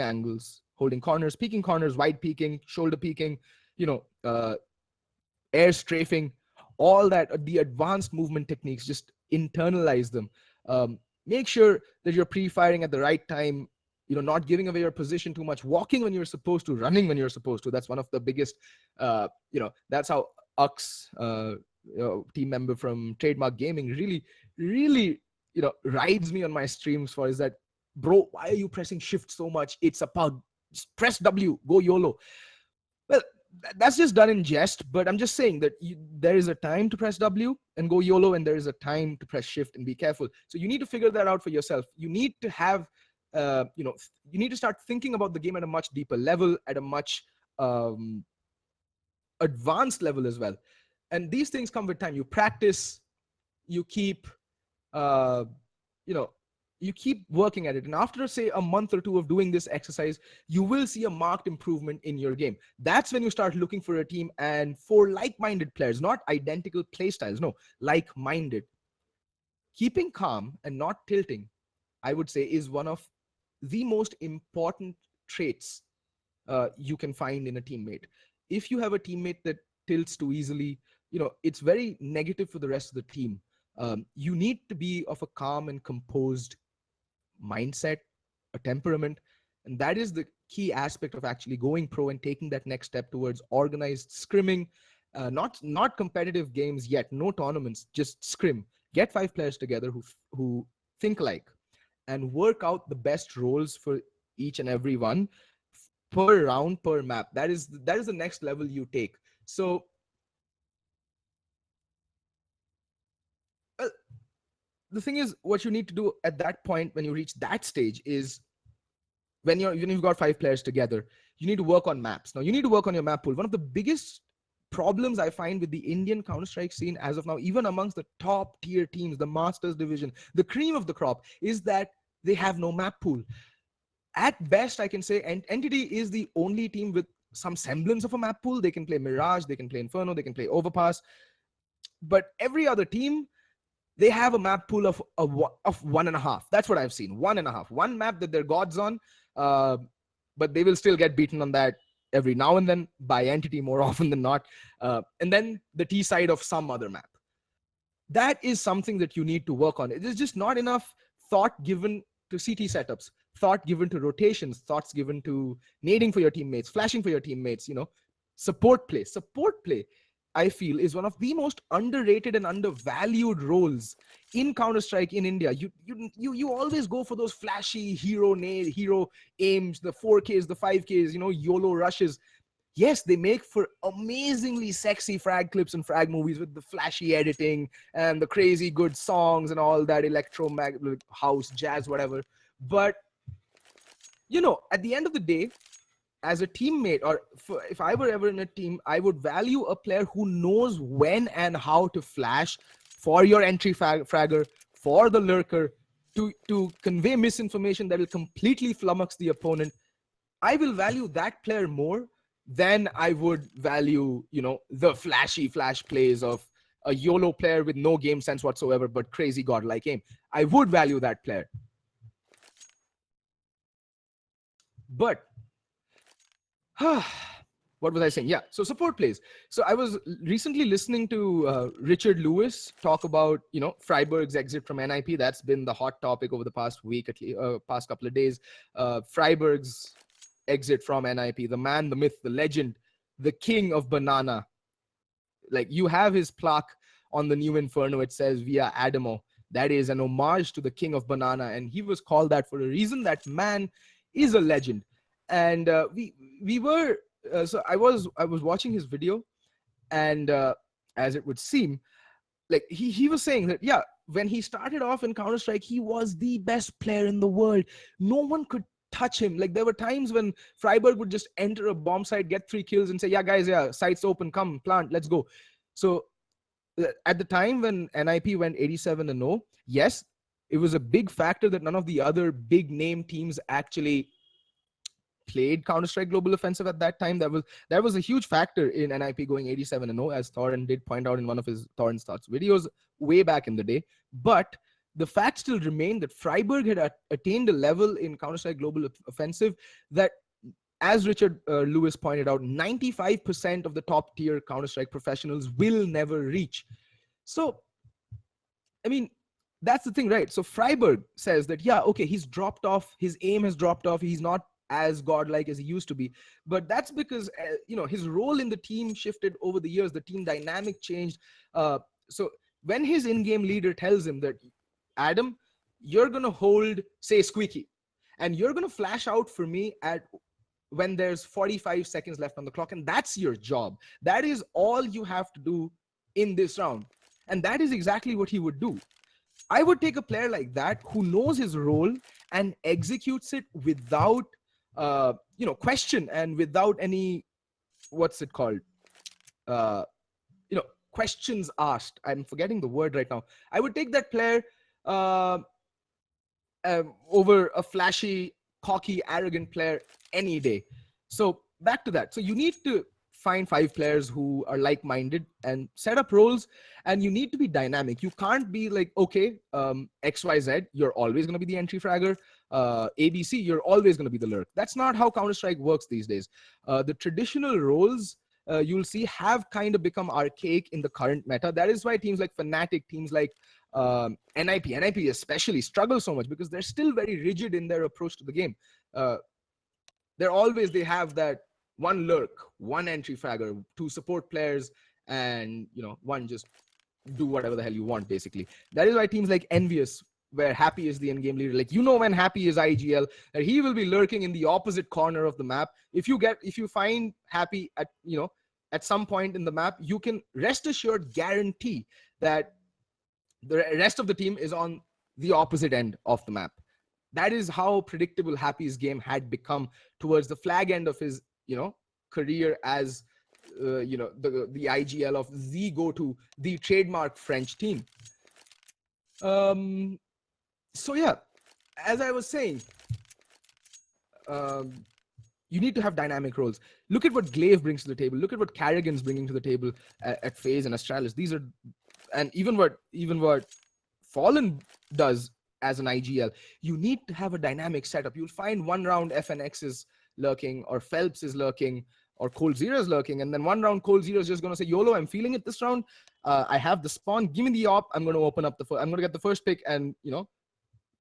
corners, peeking corners, wide peeking, shoulder peeking, air strafing, all that, the advanced movement techniques, just internalize them. Make sure that you're pre-firing at the right time, not giving away your position too much, walking when you're supposed to, running when you're supposed to. That's one of the biggest, that's how Ux, team member from Trademark Gaming, really, rides me on my streams for, is that, bro, why are you pressing shift so much? It's a pug. Just press W, go YOLO. Well, that's just done in jest, but I'm just saying that there is a time to press W and go YOLO, and there is a time to press shift and be careful. So you need to figure that out for yourself. You need to have, you need to start thinking about the game at a much deeper level, at a much advanced level as well. And these things come with time. You practice, you keep, you keep working at it. And after, say, a month or two of doing this exercise, you will see a marked improvement in your game. That's when you start looking for a team, and for like-minded players, not identical play styles, no, like-minded. Keeping calm and not tilting, I would say, is one of the most important traits you can find in a teammate. If you have a teammate that tilts too easily, it's very negative for the rest of the team. You need to be of a calm and composed mindset, a temperament, and that is the key aspect of actually going pro and taking that next step towards organized scrimming. Not competitive games yet, no tournaments, just scrim. Get 5 players together who think alike, and work out the best roles for each and every one per round, per map. That is the next level you take. So the thing is, what you need to do at that point, when you reach that stage, is when you've got 5 players together, you need to work on maps. Now you need to work on your map pool. One of the biggest problems I find with the Indian Counter-Strike scene as of now, even amongst the top tier teams, the Masters division, the cream of the crop, is that they have no map pool. At best, I can say Entity is the only team with some semblance of a map pool. They can play Mirage, they can play Inferno, they can play Overpass. But every other team, they have a map pool of 1.5. That's what I've seen, 1.5. One map that they're gods on, but they will still get beaten on that every now and then by Entity, more often than not. And then the T side of some other map. That is something that you need to work on. It is just not enough thought given to CT setups. thought given to rotations, thoughts given to nading for your teammates, flashing for your teammates, support play. Support play, I feel, is one of the most underrated and undervalued roles in Counter-Strike in India. You always go for those flashy hero aims, the 4Ks, the 5Ks, YOLO rushes. Yes, they make for amazingly sexy frag clips and frag movies with the flashy editing and the crazy good songs and all that house, jazz, whatever. But, at the end of the day, as a teammate, or if I were ever in a team, I would value a player who knows when and how to flash for your entry fragger, for the lurker, to convey misinformation that will completely flummox the opponent. I will value that player more than I would value, the flashy flash plays of a YOLO player with no game sense whatsoever, but crazy godlike aim. I would value that player. But what was I saying? Yeah, so support plays. So I was recently listening to Richard Lewis talk about, Freiburg's exit from NIP. That's been the hot topic over the past week, past couple of days. Freiburg's exit from NIP, the man, the myth, the legend, the king of banana. Like, you have his plaque on the new Inferno. It says Via Adamo. That is an homage to the king of banana. And he was called that for a reason. That man is a legend. And we were, so I was watching his video, and as it would seem, like he was saying that, yeah, when he started off in Counter-Strike, he was the best player in the world. No one could touch him. Like, there were times when Freiburg would just enter a bomb site, get 3 kills, and say, yeah, guys, yeah, site's open, come, plant, let's go. So at the time when NIP went 87-0, yes, it was a big factor that none of the other big name teams actually played Counter-Strike Global Offensive at that time. That was a huge factor in NIP going 87-0, as Thorin did point out in one of his Thorin's Thoughts videos way back in the day. But the fact still remained that Freiburg had attained a level in Counter-Strike Global Offensive that, as Richard Lewis pointed out, 95% of the top tier Counter-Strike professionals will never reach. So, I mean, that's the thing, right? So Freiburg says that, yeah, okay, he's dropped off, his aim has dropped off, he's not as godlike as he used to be, but that's because his role in the team shifted over the years. The team dynamic changed. So when his in-game leader tells him that, Adam, you're gonna hold, say, Squeaky, and you're gonna flash out for me when there's 45 seconds left on the clock, and that's your job. That is all you have to do in this round, and that is exactly what he would do. I would take a player like that who knows his role and executes it without question and without any, what's it called? Questions asked. I'm forgetting the word right now. I would take that player over a flashy, cocky, arrogant player any day. So back to that. So you need to find 5 players who are like-minded and set up roles, and you need to be dynamic. You can't be like, okay, XYZ, you're always going to be the entry fragger. ABC, you're always going to be the lurk. That's not how Counter-Strike works these days. The traditional roles you'll see have kind of become archaic in the current meta. That is why teams like Fnatic, teams like NIP especially struggle so much, because they're still very rigid in their approach to the game. They have that one lurk, one entry fragger, 2 support players, and one just do whatever the hell you want, basically. That is why teams like Envious, where Happy is the in-game leader, like, when Happy is IGL, that he will be lurking in the opposite corner of the map. If you find Happy at some point in the map, you can rest assured guarantee that the rest of the team is on the opposite end of the map. That is how predictable Happy's game had become towards the flag end of his career as the IGL of the go-to, the trademark French team. So yeah, as I was saying, you need to have dynamic roles. Look at what Glaive brings to the table. Look at what Carrigan's bringing to the table at FaZe and Astralis. These are, and even what Fallen does as an IGL. You need to have a dynamic setup. You'll find one round FNX is lurking, or Phelps is lurking, or Cold Zero is lurking, and then one round Cold Zero is just going to say, YOLO, I'm feeling it this round. I have the spawn. Give me the op. I'm going to open up I'm going to get the first pick and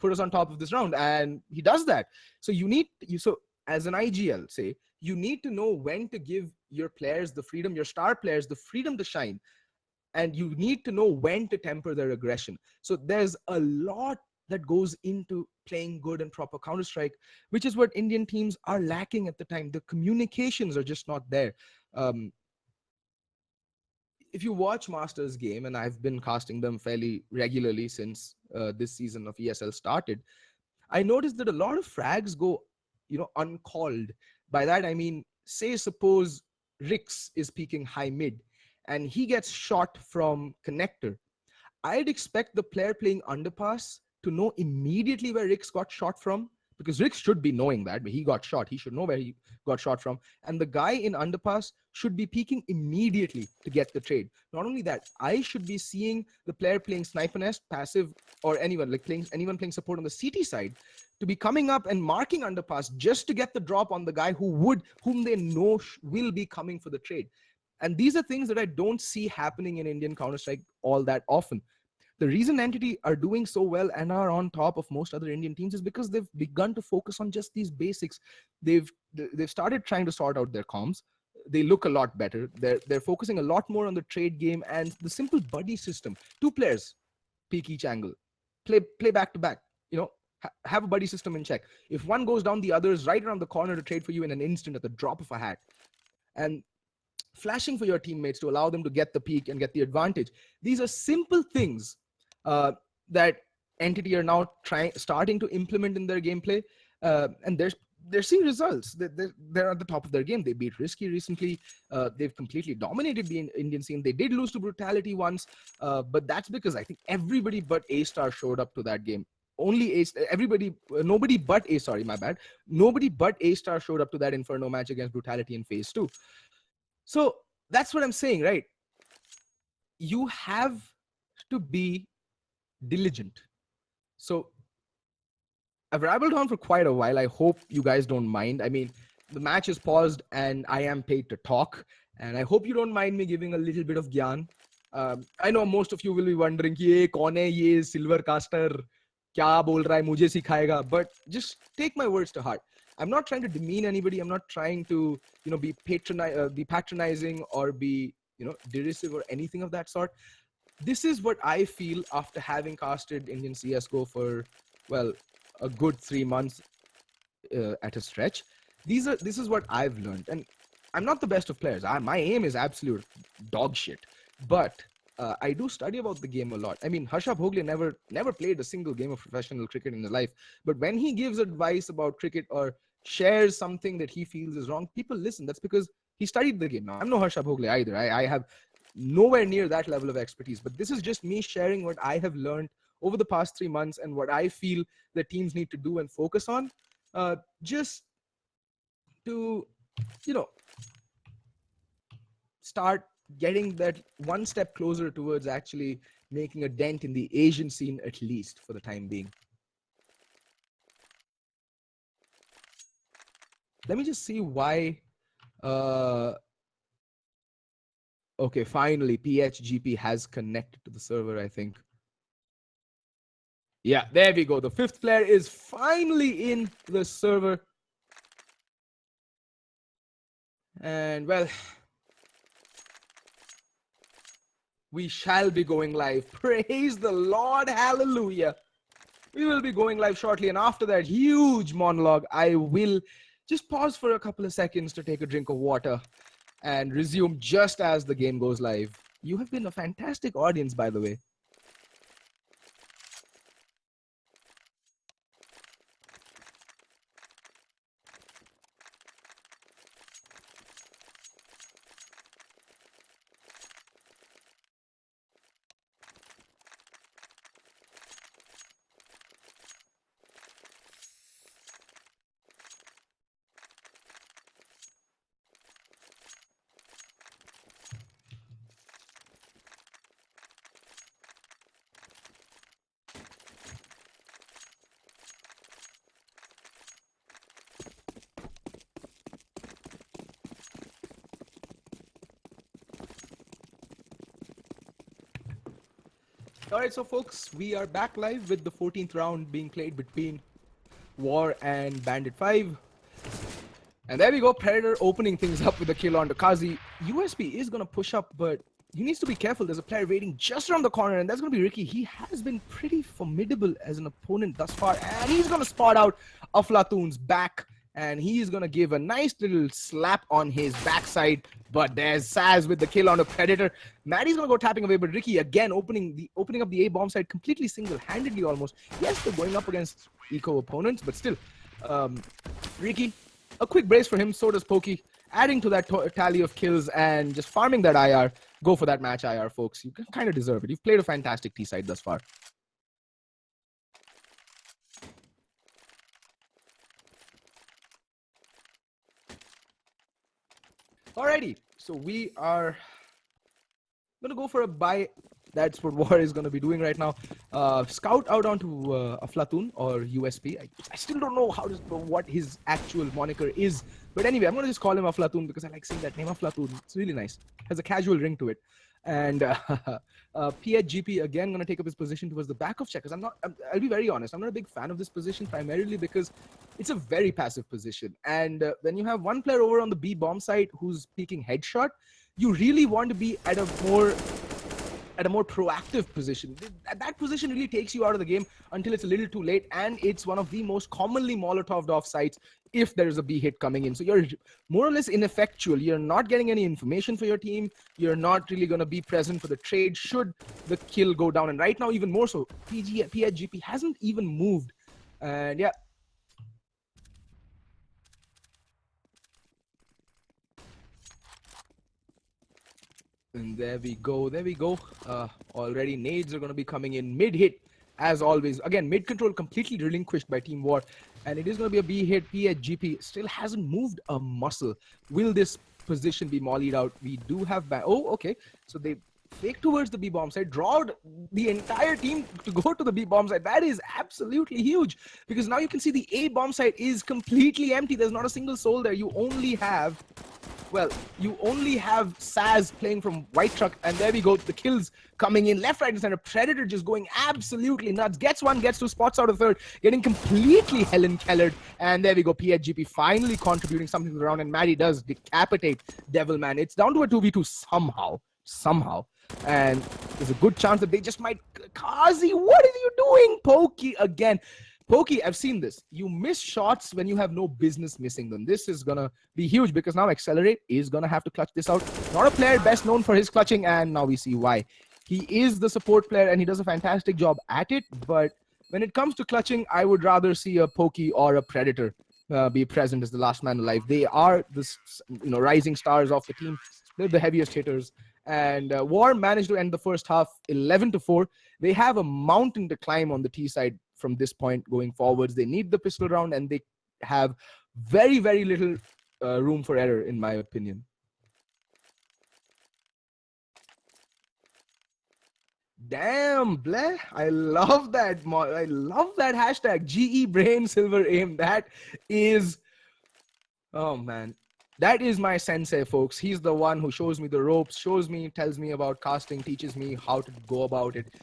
put us on top of this round, and he does that. So so as an IGL, say, you need to know when to give your players the freedom, your star players the freedom to shine, and you need to know when to temper their aggression. So there's a lot that goes into playing good and proper Counter-Strike, which is what Indian teams are lacking at the time. The communications are just not there. If you watch Masters game, and I've been casting them fairly regularly since this season of ESL started, I noticed that a lot of frags go, uncalled. By that, I mean, say, suppose Rix is peaking high mid and he gets shot from connector. I'd expect the player playing underpass to know immediately where Rix got shot from, because Rix should be knowing that, but he got shot. He should know where he got shot from. And the guy in underpass should be peeking immediately to get the trade. Not only that, I should be seeing the player playing Sniper Nest, passive, or anyone playing support on the CT side to be coming up and marking underpass just to get the drop on the guy whom they know will be coming for the trade. And these are things that I don't see happening in Indian Counter-Strike all that often. The reason Entity are doing so well and are on top of most other Indian teams is because they've begun to focus on just these basics. They've started trying to sort out their comms. They look a lot better. They're focusing a lot more on the trade game and the simple buddy system. 2 players peek each angle, play back to back. Have a buddy system in check. If one goes down, the other is right around the corner to trade for you in an instant at the drop of a hat. And flashing for your teammates to allow them to get the peak and get the advantage. These are simple things that Entity are now starting to implement in their gameplay, and they're seeing results. They're at the top of their game. They beat Risky recently. They've completely dominated the Indian scene. They did lose to Brutality once, but that's because I think everybody but A-Star showed up to that game. Nobody but A-Star showed up to that Inferno match against Brutality in Phase 2. So that's what I'm saying, right? You have to be diligent. So I've rabbled on for quite a while. I hope you guys don't mind. I mean, the match is paused and I am paid to talk. And I hope you don't mind me giving a little bit of gyan. I know most of you will be wondering, ye kaun hai ye silver caster? Kya bol raha hai? Mujhe sikhayega. But just take my words to heart. I'm not trying to demean anybody. I'm not trying to, be patronizing or be, derisive or anything of that sort. This is what I feel after having casted Indian CSGO for, well, a good 3 months at a stretch. This is what I've learned. And I'm not the best of players. My aim is absolute dog shit. But I do study about the game a lot. I mean, Harsha Bhogle never played a single game of professional cricket in his life. But when he gives advice about cricket or shares something that he feels is wrong, people listen. That's because he studied the game. Now, I'm no Harsha Bhogle either. I have nowhere near that level of expertise. But this is just me sharing what I have learned over the past 3 months and what I feel that teams need to do and focus on, just to, start getting that one step closer towards actually making a dent in the Asian scene, at least for the time being. Let me just see why. Okay, finally, PHGP has connected to the server, I think. Yeah, there we go. The 5th player is finally in the server. And, well, we shall be going live. Praise the Lord. Hallelujah. We will be going live shortly. And after that huge monologue, I will just pause for a couple of seconds to take a drink of water and resume just as the game goes live. You have been a fantastic audience, by the way. Alright, so folks, we are back live with the 14th round being played between War and Bandit 5. And there we go, Predator opening things up with a kill on Kazi. USP is going to push up, but he needs to be careful. There's a player waiting just around the corner, and that's going to be Ricky. He has been pretty formidable as an opponent thus far, and he's going to spot out Aflatoon's back, and he's going to give a nice little slap on his backside. But there's Saz with the kill on a Predator. Maddie's going to go tapping away, but Ricky again opening up the A bomb side completely single-handedly almost. Yes, they're going up against eco opponents, but still, Ricky, a quick brace for him. So does Pokey, adding to that tally of kills and just farming that IR. Go for that match IR, folks. You kind of deserve it. You've played a fantastic T side thus far. Alrighty, so we are gonna go for a buy. That's what War is gonna be doing right now. Scout out onto Aflatoon or USP. I still don't know what his actual moniker is, but anyway, I'm gonna just call him Aflatoon because I like saying that name, Aflatoon. It's really nice. Has a casual ring to it. And PHGP again gonna take up his position towards the back of checkers. I'll be very honest. I'm not a big fan of this position primarily because it's a very passive position. And when you have one player over on the B bomb site who's peeking headshot, you really want to be at a more proactive position. That position really takes you out of the game until it's a little too late, and it's one of the most commonly Molotoved off sites if there is a B hit coming in. So you're more or less ineffectual. You're not getting any information for your team. You're not really going to be present for the trade should the kill go down. And right now, even more so, PHGP hasn't even moved. And yeah. And there we go. Already nades are going to be coming in mid-hit as always. Again, mid-control completely relinquished by Team War. And it is going to be a B-hit. PHGP still hasn't moved a muscle. Will this position be mollied out? We do have... Oh, okay. So they fake towards the B-bomb side, draw the entire team to go to the B-bomb side. That is absolutely huge. Because now you can see the A-bomb side is completely empty. There's not a single soul there. You only have Saz playing from White Truck, and there we go, the kills coming in left, right, and center. Predator just going absolutely nuts. Gets one, gets two, spots out of third, getting completely Helen Kellered, and there we go, PHGP finally contributing something to the round, and Maddie does decapitate Devilman. It's down to a 2v2 somehow, and there's a good chance that they just might... Kazi, what are you doing? Pokey again. Pokey, I've seen this. You miss shots when you have no business missing them. This is going to be huge because now Accelerate is going to have to clutch this out. Not a player best known for his clutching, and now we see why. He is the support player and he does a fantastic job at it, but when it comes to clutching, I would rather see a Pokey or a Predator be present as the last man alive. They are the rising stars of the team. They're the heaviest hitters. And War managed to end the first half 11-4. They have a mountain to climb on the T side from this point going forwards. They need the pistol round, and they have very, very little room for error, in my opinion. Damn, bleh. I love that. I love that hashtag. GE Brain Silver Aim. That is... Oh, man. That is my sensei, folks. He's the one who shows me the ropes, tells me about casting, teaches me how to go about it.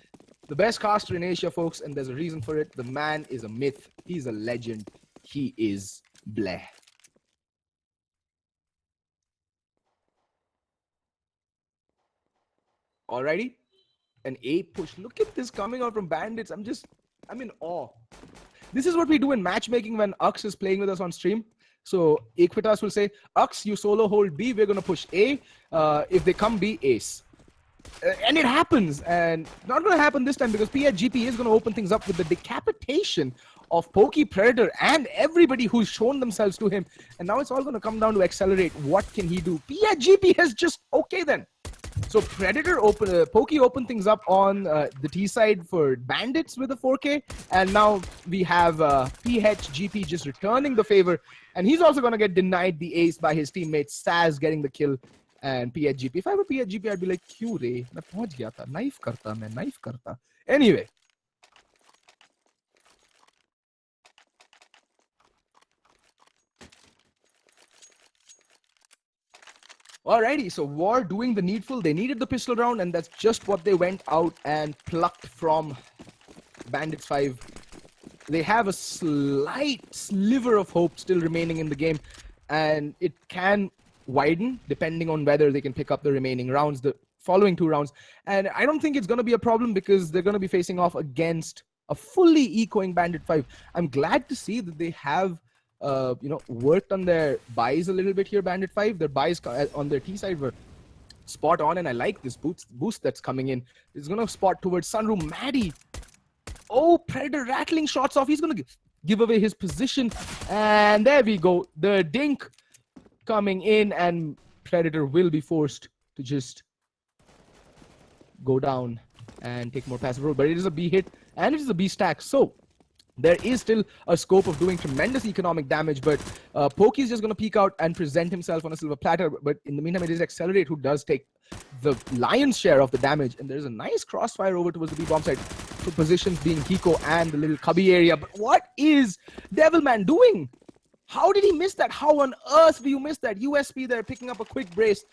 The best caster in Asia, folks, and there's a reason for it. The man is a myth. He's a legend. He is bleh. Alrighty. An A push. Look at this coming out from Bandits. I'm in awe. This is what we do in matchmaking when Ux is playing with us on stream. So Equitas will say, Ux, you solo hold B, we're going to push A. If they come B, ace. And it happens, and not going to happen this time because PHGP is going to open things up with the decapitation of Pokey, Predator, and everybody who's shown themselves to him. And now it's all going to come down to Accelerate. What can he do? PHGP has just... Okay, then. So Pokey opened things up on the T side for Bandits with a 4K, and now we have PHGP just returning the favor, and he's also going to get denied the ace by his teammate Saz getting the kill. And PHGP, if I were PHGP, I'd be like, "Kyun re? Main pahunch gaya tha. Knife karta." Anyway. Alrighty, so War doing the needful. They needed the pistol round, and that's just what they went out and plucked from Bandits 5. They have a slight sliver of hope still remaining in the game, and it can widen depending on whether they can pick up the remaining rounds, the following 2 rounds. And I don't think it's going to be a problem because they're going to be facing off against a fully ecoing Bandit 5. I'm glad to see that they have worked on their buys a little bit here, Bandit 5. Their buys on their T side were spot on, and I like this boost that's coming in. It's going to spot towards Sunroom. Maddie. Oh, Predator rattling shots off. He's going to give away his position. And there we go. The dink coming in, and Predator will be forced to just go down and take more passive role. But it is a B hit, and it is a B stack. So there is still a scope of doing tremendous economic damage, but Pokey is just going to peek out and present himself on a silver platter. But in the meantime, it is Accelerate who does take the lion's share of the damage. And there's a nice crossfire over towards the B-bomb side. Two positions being Hiko and the little cubby area. But what is Devilman doing? How did he miss that? How on earth do you miss that? USP there picking up a quick brace.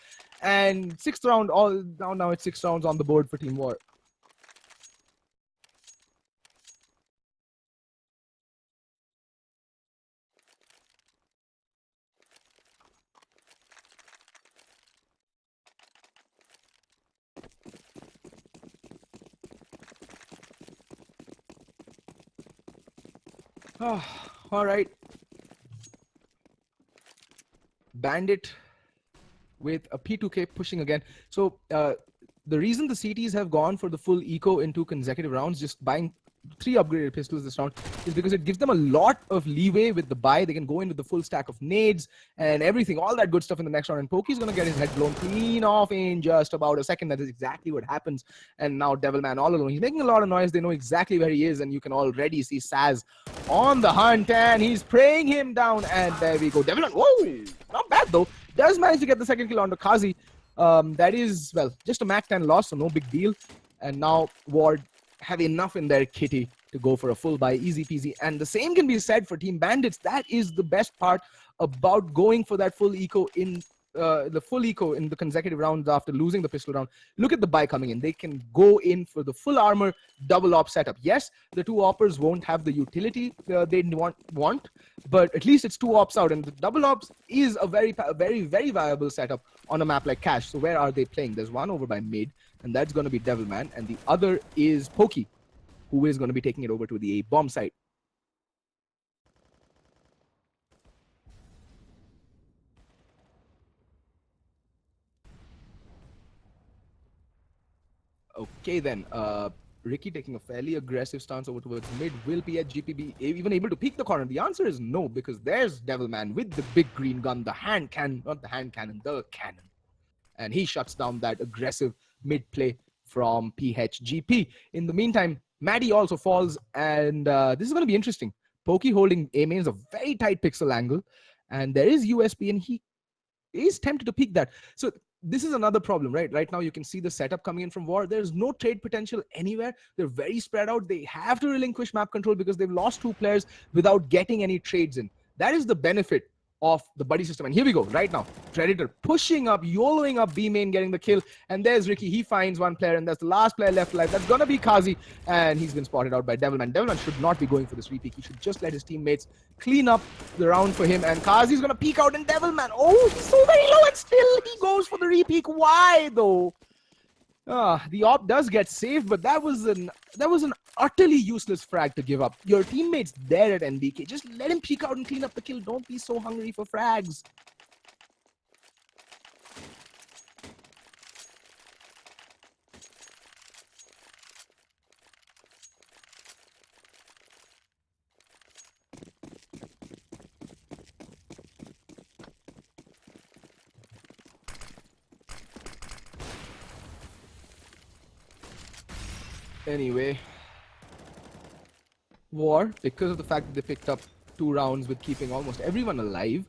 And 6th round, all down now. It's 6 rounds on the board for Team War. Oh, all right. Bandit with a P2K pushing again. So the reason the CTs have gone for the full eco in 2 consecutive rounds, just buying 3 upgraded pistols this round, is because it gives them a lot of leeway with the buy. They can go in with the full stack of nades and everything, all that good stuff in the next round. And Pokey's going to get his head blown clean off in just about a second. That is exactly what happens. And now Devilman all alone. He's making a lot of noise. They know exactly where he is. And you can already see Saz on the hunt. And he's praying him down. And there we go. Devilman, whoa! Not bad though. Does manage to get the second kill onto Kazi. That is, well, just a Mac 10 loss, so no big deal. And now Ward have enough in their kitty to go for a full buy, easy peasy. And the same can be said for Team Bandits. That is the best part about going for that full eco in the consecutive rounds after losing the pistol round. Look at the buy coming in. They can go in for the full armor double op setup. Yes, the 2 oppers won't have the utility they want, but at least it's 2 ops out, and the double ops is a very viable setup on a map like Cash. So where are they playing? There's one over by mid, and that's going to be Devilman, and the other is Pokey, who is going to be taking it over to the A bomb site. Okay then, Ricky taking a fairly aggressive stance over towards mid. Will PHGP even able to peek the corner? The answer is no, because there's Devilman with the big green gun, the hand cannon, not the hand cannon, the cannon. And he shuts down that aggressive mid play from PHGP. In the meantime, Maddie also falls, and this is going to be interesting. Pokey holding A main is a very tight pixel angle, and there is USP, and he is tempted to peek that. So this is another problem, right? Right now, you can see the setup coming in from War. There's no trade potential anywhere. They're very spread out. They have to relinquish map control because they've lost 2 players without getting any trades in. That is the benefit of the buddy system. And here we go right now. Predator pushing up, YOLOing up B main, getting the kill. And there's Ricky. He finds 1 player, and that's the last player left alive. That's going to be Kazi. And he's been spotted out by Devilman. Devilman should not be going for this repeat. He should just let his teammates clean up the round for him. And Kazi's going to peek out, and Devilman, oh, he's so very low, and still he goes for the repeat. Why though? The op does get saved, but that was an utterly useless frag to give up. Your teammate's there at NBK. Just let him peek out and clean up the kill. Don't be so hungry for frags. Anyway, War, because of the fact that they picked up 2 rounds with keeping almost everyone alive,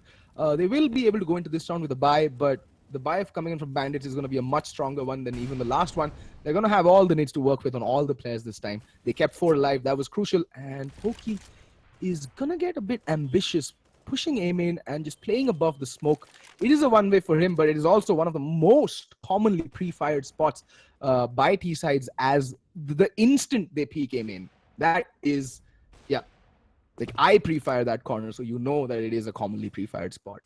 they will be able to go into this round with a buy, but the buy coming in from Bandits is going to be a much stronger one than even the last one. They're going to have all the needs to work with on all the players this time. They kept 4 alive. That was crucial, and Pokey is going to get a bit ambitious pushing A main and just playing above the smoke. It is a one-way for him, but it is also one of the most commonly pre-fired spots by T sides as the instant they peek A main. That is, yeah, like I pre-fire that corner, so you know that it is a commonly pre-fired spot.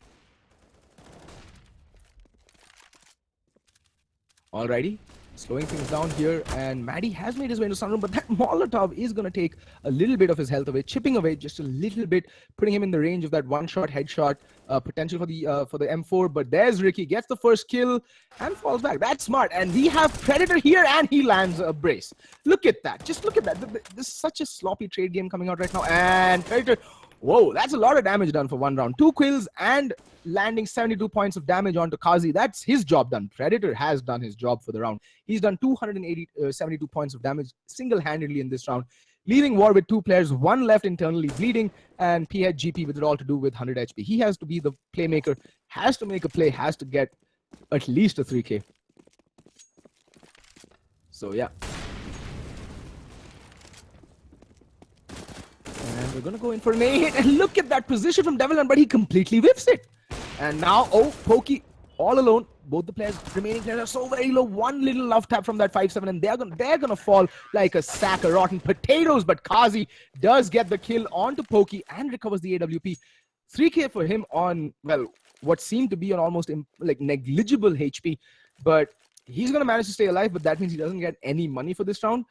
Alrighty, slowing things down here, and Maddie has made his way into Sunroom, but that Molotov is going to take a little bit of his health away, chipping away just a little bit, putting him in the range of that one-shot headshot potential for the M4. But there's Ricky, gets the first kill and falls back. That's smart, and we have Predator here, and he lands a brace. Look at that, just look at that. This is such a sloppy trade game coming out right now, and Predator, whoa, that's a lot of damage done for one round. 2 kills and landing 72 points of damage onto Kazi. That's his job done. Predator has done his job for the round. He's done 72 points of damage single-handedly in this round, leaving War with 2 players, 1 left internally bleeding, and PHGP with it all to do with 100 HP. He has to be the playmaker, has to make a play, has to get at least a 3K. So yeah. And we're going to go in for an A-hit, and look at that position from Devilman, but he completely whiffs it. And now, oh, Pokey all alone. Both the remaining players are so very low. One little love tap from that 5-7, and they're gonna fall like a sack of rotten potatoes. But Kazi does get the kill onto Pokey and recovers the AWP. 3K for him on, well, what seemed to be an almost like negligible HP. But he's gonna manage to stay alive, but that means he doesn't get any money for this round.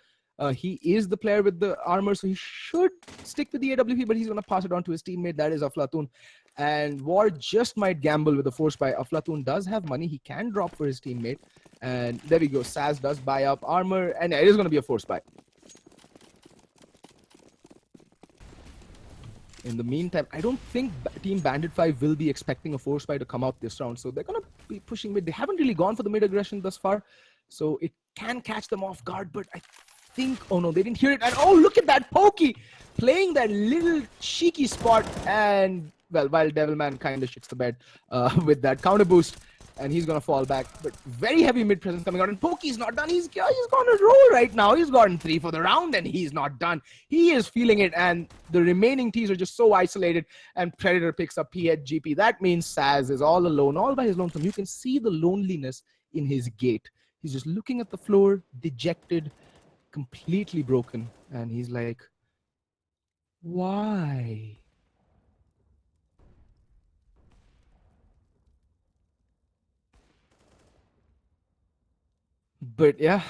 He is the player with the armor, so he should stick with the AWP, but he's going to pass it on to his teammate, that is Aflatun. And War just might gamble with the force buy. Aflatun does have money. He can drop for his teammate. And there we go. Saz does buy up armor, and it is going to be a force buy. In the meantime, I don't think Team Bandit 5 will be expecting a force buy to come out this round, so they're going to be pushing mid. They haven't really gone for the mid aggression thus far, so it can catch them off guard, but I think, oh no, they didn't hear it. And oh, look at that Pokey playing that little cheeky spot, and well, while Devilman kind of shits the bed with that counter boost, and he's gonna fall back. But very heavy mid presence coming out, and Pokey's not done. He's on a roll right now. He's gotten 3 for the round, and he's not done. He is feeling it, and the remaining T's are just so isolated, and Predator picks up PHGP. That means Saz is all alone, all by his lonesome. You can see the loneliness in his gait. He's just looking at the floor, dejected, completely broken, and he's like, why? But yeah,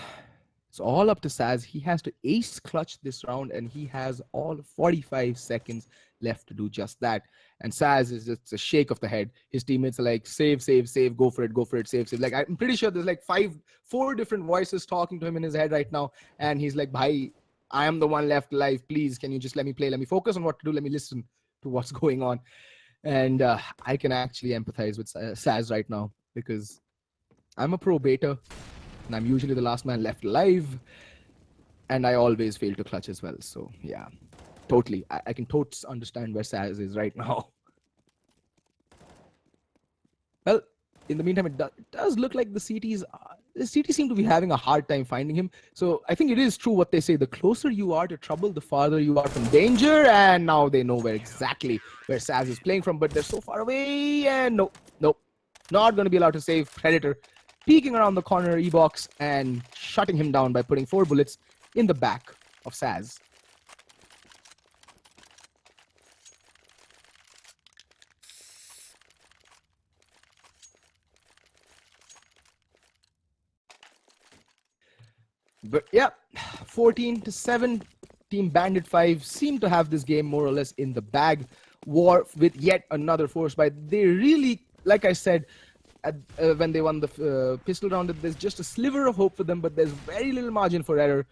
it's all up to Saz. He has to ace clutch this round, and he has all 45 seconds left to do just that. And Saz is just a shake of the head. His teammates are like, save, save, save, go for it, save, save. Like, I'm pretty sure there's like 4 different voices talking to him in his head right now. And he's like, bhai, I am the one left alive. Please, can you just let me play? Let me focus on what to do. Let me listen to what's going on. And I can actually empathize with Saz right now, because I'm a pro beta, and I'm usually the last man left alive, and I always fail to clutch as well. So yeah, totally. I can totally understand where Saz is right now. Well, in the meantime, it does look like the CTs seem to be having a hard time finding him. So I think it is true what they say. The closer you are to trouble, the farther you are from danger. And now they know exactly where Saz is playing from, but they're so far away. And nope, not going to be allowed to save Predator. Peeking around the corner E-box and shutting him down by putting 4 bullets in the back of Saz. But yeah, 14-7, Team Bandit 5 seem to have this game more or less in the bag. War with yet another force buy. They really, like I said, when they won the pistol round, there's just a sliver of hope for them, but there's very little margin for error.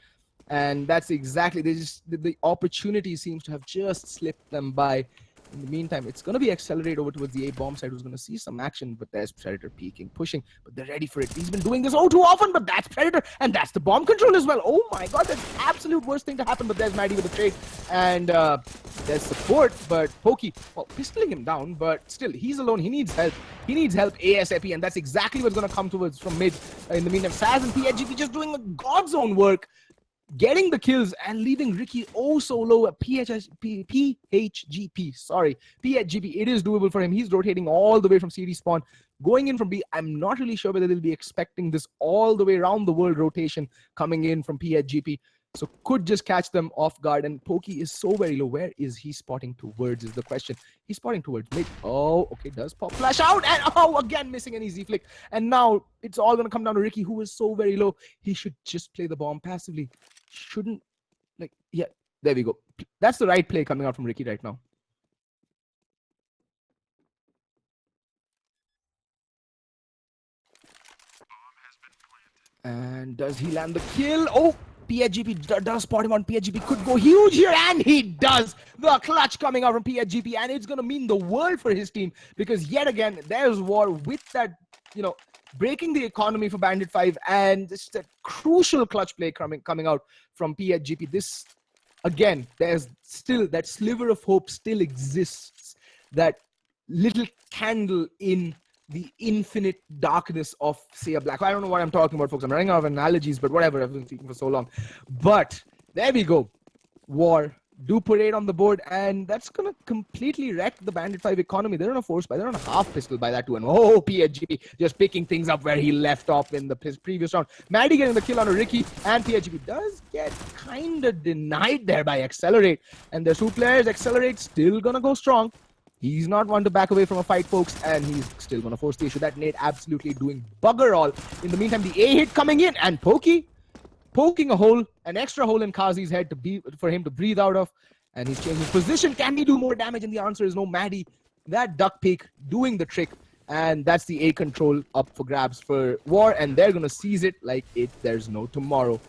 And that's exactly, the opportunity seems to have just slipped them by. In the meantime, it's going to be accelerated over towards the A-bomb side, who's going to see some action, but there's Predator peeking, pushing, but they're ready for it. He's been doing this all too often, but that's Predator, and that's the bomb control as well. Oh my god, that's the absolute worst thing to happen, but there's Maddie with the trade, and there's support, but Pokey, well, pistoling him down, but still, he's alone. He needs help. He needs help ASAP, and that's exactly what's going to come towards from mid. In the meantime, Saz and PHGP just doing God's own work. getting the kills and leaving Ricky oh so low at PHGP. Sorry, PHGP. It is doable for him. He's rotating all the way from CD spawn, going in from B. I'm not really sure whether they'll be expecting this all the way around the world rotation coming in from PHGP. So could just catch them off guard. And Pokey is so very low. Where is he spotting towards is the question. He's spotting towards mid. Oh, okay, does pop flash out. And oh, again missing an easy flick. And now it's all going to come down to Ricky, who is so very low. He should just play the bomb passively. Shouldn't, like, yeah, there we go. That's the right play coming out from Ricky right now. And does he land the kill? Oh, PHGP does spot him on. PHGP could go huge here, and he does. The clutch coming out from PHGP, and it's going to mean the world for his team, because yet again, there's War with that, you know, breaking the economy for Bandit 5, and just a crucial clutch play coming out from PHGP. This, again, there's still that sliver of hope still exists, that little candle in the infinite darkness of, say, a black hole. I don't know what I'm talking about, folks. I'm running out of analogies, but whatever. I've been speaking for so long. But there we go. War do parade on the board, and that's going to completely wreck the Bandit 5 economy. They're on a force buy. They're on a half pistol by that too. And oh, PHGP just picking things up where he left off in the previous round. Maddie getting the kill on a Ricky, and PHGP does get kind of denied there by Accelerate. And there's two players. Accelerate still going to go strong. He's not one to back away from a fight, folks, and he's still going to force the issue. That nade absolutely doing bugger all. In the meantime, the A hit coming in, and Pokey poking a hole, an extra hole in Kazi's head for him to breathe out of, and he's changing position. Can he do more damage? And the answer is no. Maddie, that duck peek doing the trick, and that's the A control up for grabs for War, and they're going to seize it like there's no tomorrow.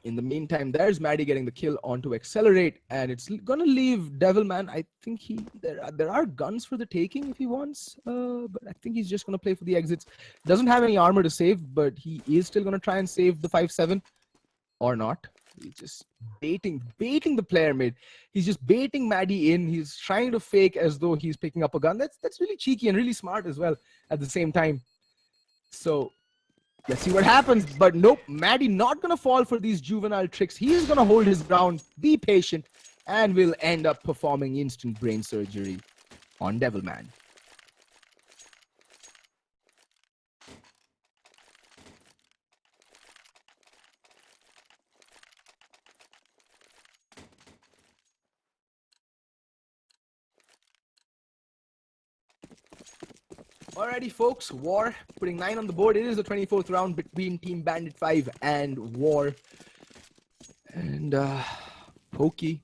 In the meantime, there's Maddie getting the kill onto Accelerate, and it's gonna leave Devilman. I think there are guns for the taking if he wants, but I think he's just gonna play for the exits. Doesn't have any armor to save, but he is still gonna try and save the 5-7 or not. He's just baiting the player mid. He's just baiting Maddie in. He's trying to fake as though he's picking up a gun. That's really cheeky and really smart as well at the same time. So let's see what happens. But nope, Maddie not going to fall for these juvenile tricks. He is going to hold his ground, be patient, and will end up performing instant brain surgery on Devilman. Alrighty, folks, War putting 9 on the board. It is the 24th round between Team Bandit 5 and War. And Pokey,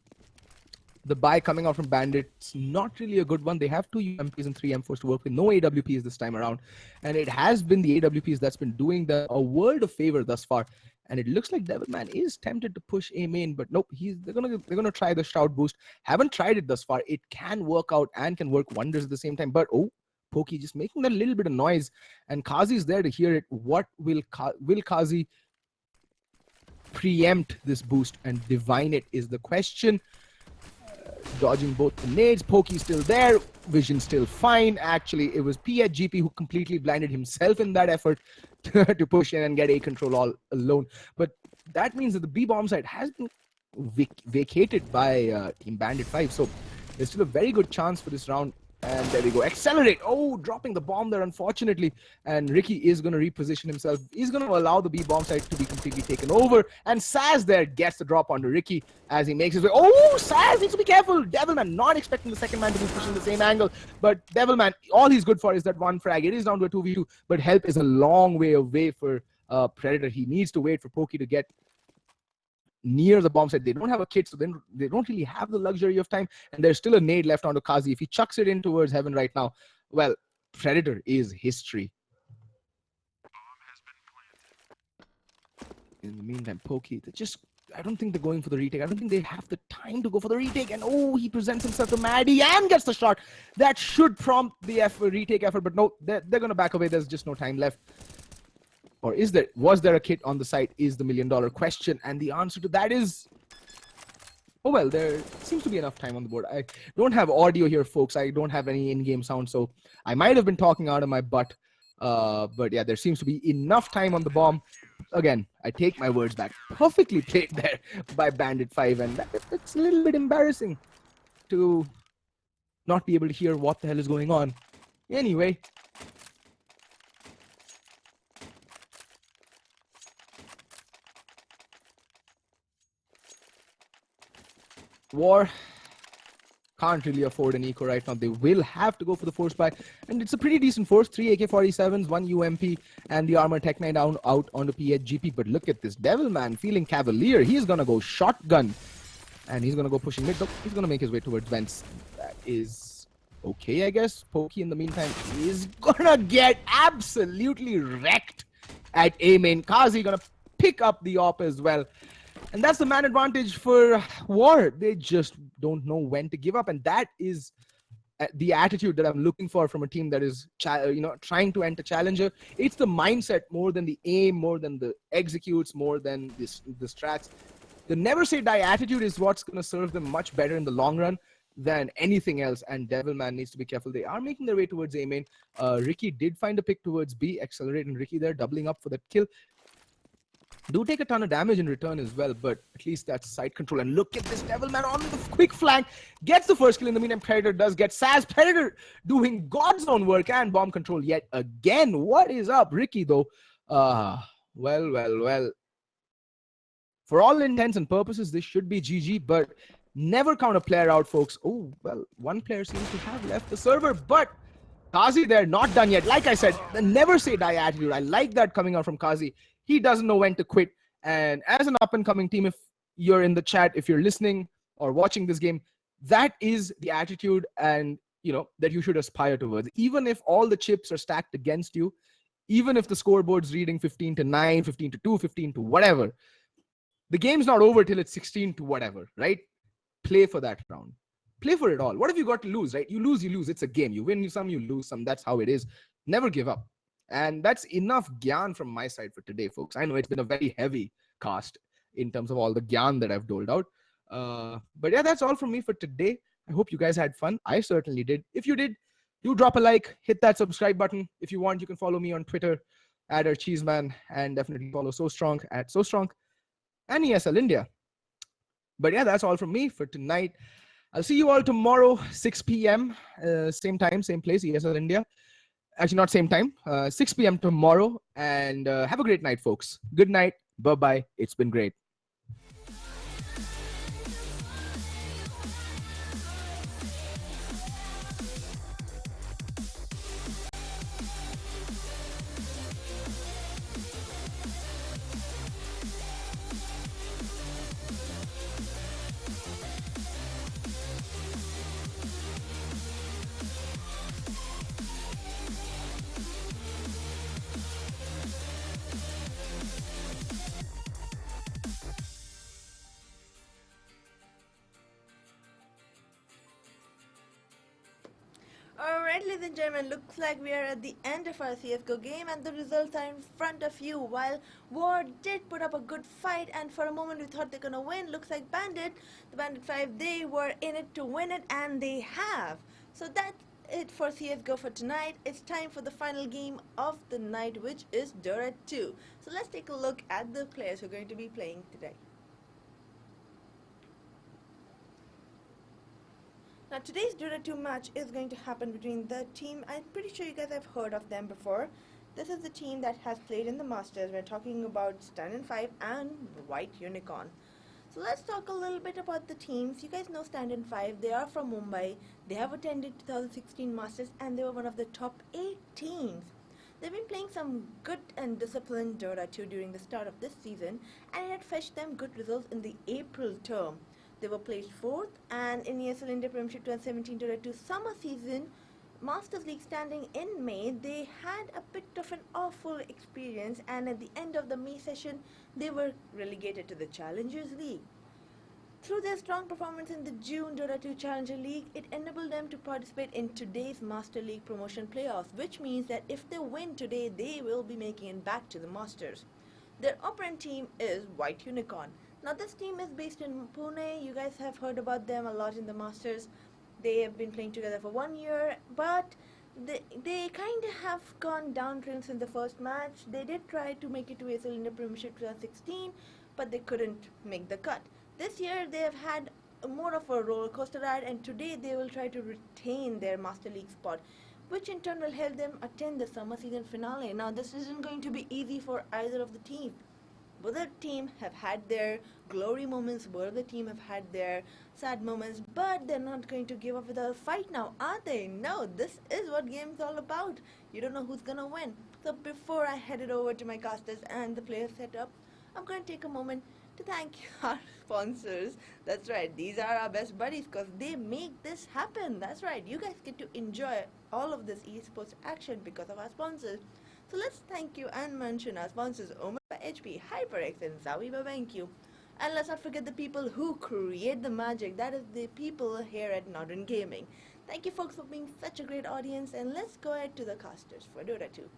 the buy coming out from Bandits, not really a good one. They have 2 UMPs and 3 M4s to work with. No AWPs this time around. And it has been the AWPs that's been doing a world of favor thus far. And it looks like Devilman is tempted to push A main, but nope, they're gonna try the shout boost. Haven't tried it thus far. It can work out and can work wonders at the same time. But oh, Pokey just making that little bit of noise, and Kazi's there to hear it. What will Kazi preempt this boost and divine it is the question. Dodging both the nades. Pokey's still there. Vision still fine. Actually, it was PHGP who completely blinded himself in that effort to push in and get A control all alone. But that means that the B bomb site has been vacated by Team Bandit 5. So there's still a very good chance for this round. And there we go. Accelerate. Oh, dropping the bomb there, unfortunately. And Ricky is going to reposition himself. He's going to allow the B bomb site to be completely taken over. And Saz there gets the drop onto Ricky as he makes his way. Oh, Saz needs to be careful. Devilman not expecting the second man to be pushing the same angle. But Devilman, all he's good for is that one frag. It is down to a 2v2. But help is a long way away for Predator. He needs to wait for Pokey to get near the bomb site. They don't have a kit, so then they don't really have the luxury of time, and there's still a nade left onto Kazi. If he chucks it in towards heaven right now, well, Predator is history. In the meantime, Pokey, I don't think they're going for the retake. I don't think they have the time to go for the retake. And oh, he presents himself to Maddie and gets the shot. That should prompt the retake effort, but no, they're going to back away. There's just no time left. Or was there a kit on the site is the $1 million question. And the answer to that is, Oh well, there seems to be enough time on the board. I don't have audio here, folks. I don't have any in-game sound, so I might have been talking out of my butt. But yeah, there seems to be enough time on the bomb. Again, I take my words back. Perfectly played there by Bandit 5, and it's a little bit embarrassing to not be able to hear what the hell is going on. Anyway. War can't really afford an eco right now. They will have to go for the force buy, and it's a pretty decent force. 3 AK-47s, 1 UMP, and the armor Tech 9 down out onto PHGP. But look at this Devilman feeling cavalier. He's gonna go shotgun, and he's gonna go pushing mid. He's gonna make his way towards vents. That is okay, I guess. Pokey in the meantime is gonna get absolutely wrecked at A main. Kazi gonna pick up the op as well. And that's the man advantage for War. They just don't know when to give up. And that is the attitude that I'm looking for from a team that is trying to enter Challenger. It's the mindset more than the aim, more than the executes, more than the strats. The never say die attitude is what's going to serve them much better in the long run than anything else. And Devilman needs to be careful. They are making their way towards A main. Ricky did find a pick towards B. Accelerating Ricky there, doubling up for that kill. Do take a ton of damage in return as well, but at least that's side control. And look at this Devilman on the quick flank. Gets the first kill in the meantime. Predator does get Saz. Predator doing God's own work and bomb control yet again. What is up? Ricky, though. Well. For all intents and purposes, this should be GG, but never count a player out, folks. Oh, well, one player seems to have left the server, but Kazi there, not done yet. Like I said, the never say die attitude. I like that coming out from Kazi. He doesn't know when to quit. And as an up-and-coming team, if you're in the chat, if you're listening or watching this game, that is the attitude and that you should aspire towards. Even if all the chips are stacked against you, even if the scoreboard's reading 15-9, 15-2, 15 to whatever, the game's not over till it's 16 to whatever, right? Play for that round. Play for it all. What have you got to lose, right? You lose, you lose. It's a game. You win some, you lose some. That's how it is. Never give up. And that's enough gyan from my side for today, folks. I know it's been a very heavy cast in terms of all the gyan that I've doled out. But yeah, that's all from me for today. I hope you guys had fun. I certainly did. If you did, do drop a like, hit that subscribe button. If you want, you can follow me on Twitter at @cheeseman, and definitely follow So Strong at So Strong and ESL India. But yeah, that's all from me for tonight. I'll see you all tomorrow, 6 p.m. Same time, same place, ESL India. Actually, not same time, 6 p.m. tomorrow. And have a great night, folks. Good night. Bye-bye. It's been great. Alright, ladies and gentlemen, looks like we are at the end of our CSGO game and the results are in front of you. While War did put up a good fight and for a moment we thought they're gonna win, looks like the Bandit 5, they were in it to win it and they have. So that's it for CSGO for tonight. It's time for the final game of the night, which is Dota 2. So let's take a look at the players who are going to be playing today. Now today's Dota 2 match is going to happen between the team, I'm pretty sure you guys have heard of them before. This is the team that has played in the Masters. We're talking about Stand 5 and White Unicorn. So let's talk a little bit about the teams. You guys know Stand 5, they are from Mumbai. They have attended 2016 Masters and they were one of the top 8 teams. They've been playing some good and disciplined Dota 2 during the start of this season and it had fetched them good results in the April term. They were placed 4th, and in ESL India Premiership 2017 Dota 2 summer season, Masters League standing in May, they had a bit of an awful experience and at the end of the May session, they were relegated to the Challengers League. Through their strong performance in the June Dota 2 Challenger League, it enabled them to participate in today's Master League promotion playoffs, which means that if they win today, they will be making it back to the Masters. Their opponent team is White Unicorn. Now this team is based in Pune. You guys have heard about them a lot in the Masters. They have been playing together for 1 year, but they kind of have gone downhill since the first match. They did try to make it to ESL in the Premiership 2016, but they couldn't make the cut. This year they have had more of a roller coaster ride, and today they will try to retain their Master League spot, which in turn will help them attend the summer season finale. Now this isn't going to be easy for either of the teams. Both the team have had their glory moments, both of the team have had their sad moments, but they're not going to give up without a fight now, are they? No, this is what game's all about. You don't know who's gonna win. So before I head it over to my casters and the player setup, I'm going to take a moment to thank our sponsors. That's right, these are our best buddies because they make this happen. That's right, you guys get to enjoy all of this esports action because of our sponsors. So let's thank you and mention our sponsors Omega HP, HyperX and Zawiba BenQ. And let's not forget the people who create the magic. That is the people here at Northern Gaming. Thank you folks for being such a great audience, and let's go ahead to the casters for Dota 2.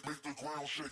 Make the ground shake.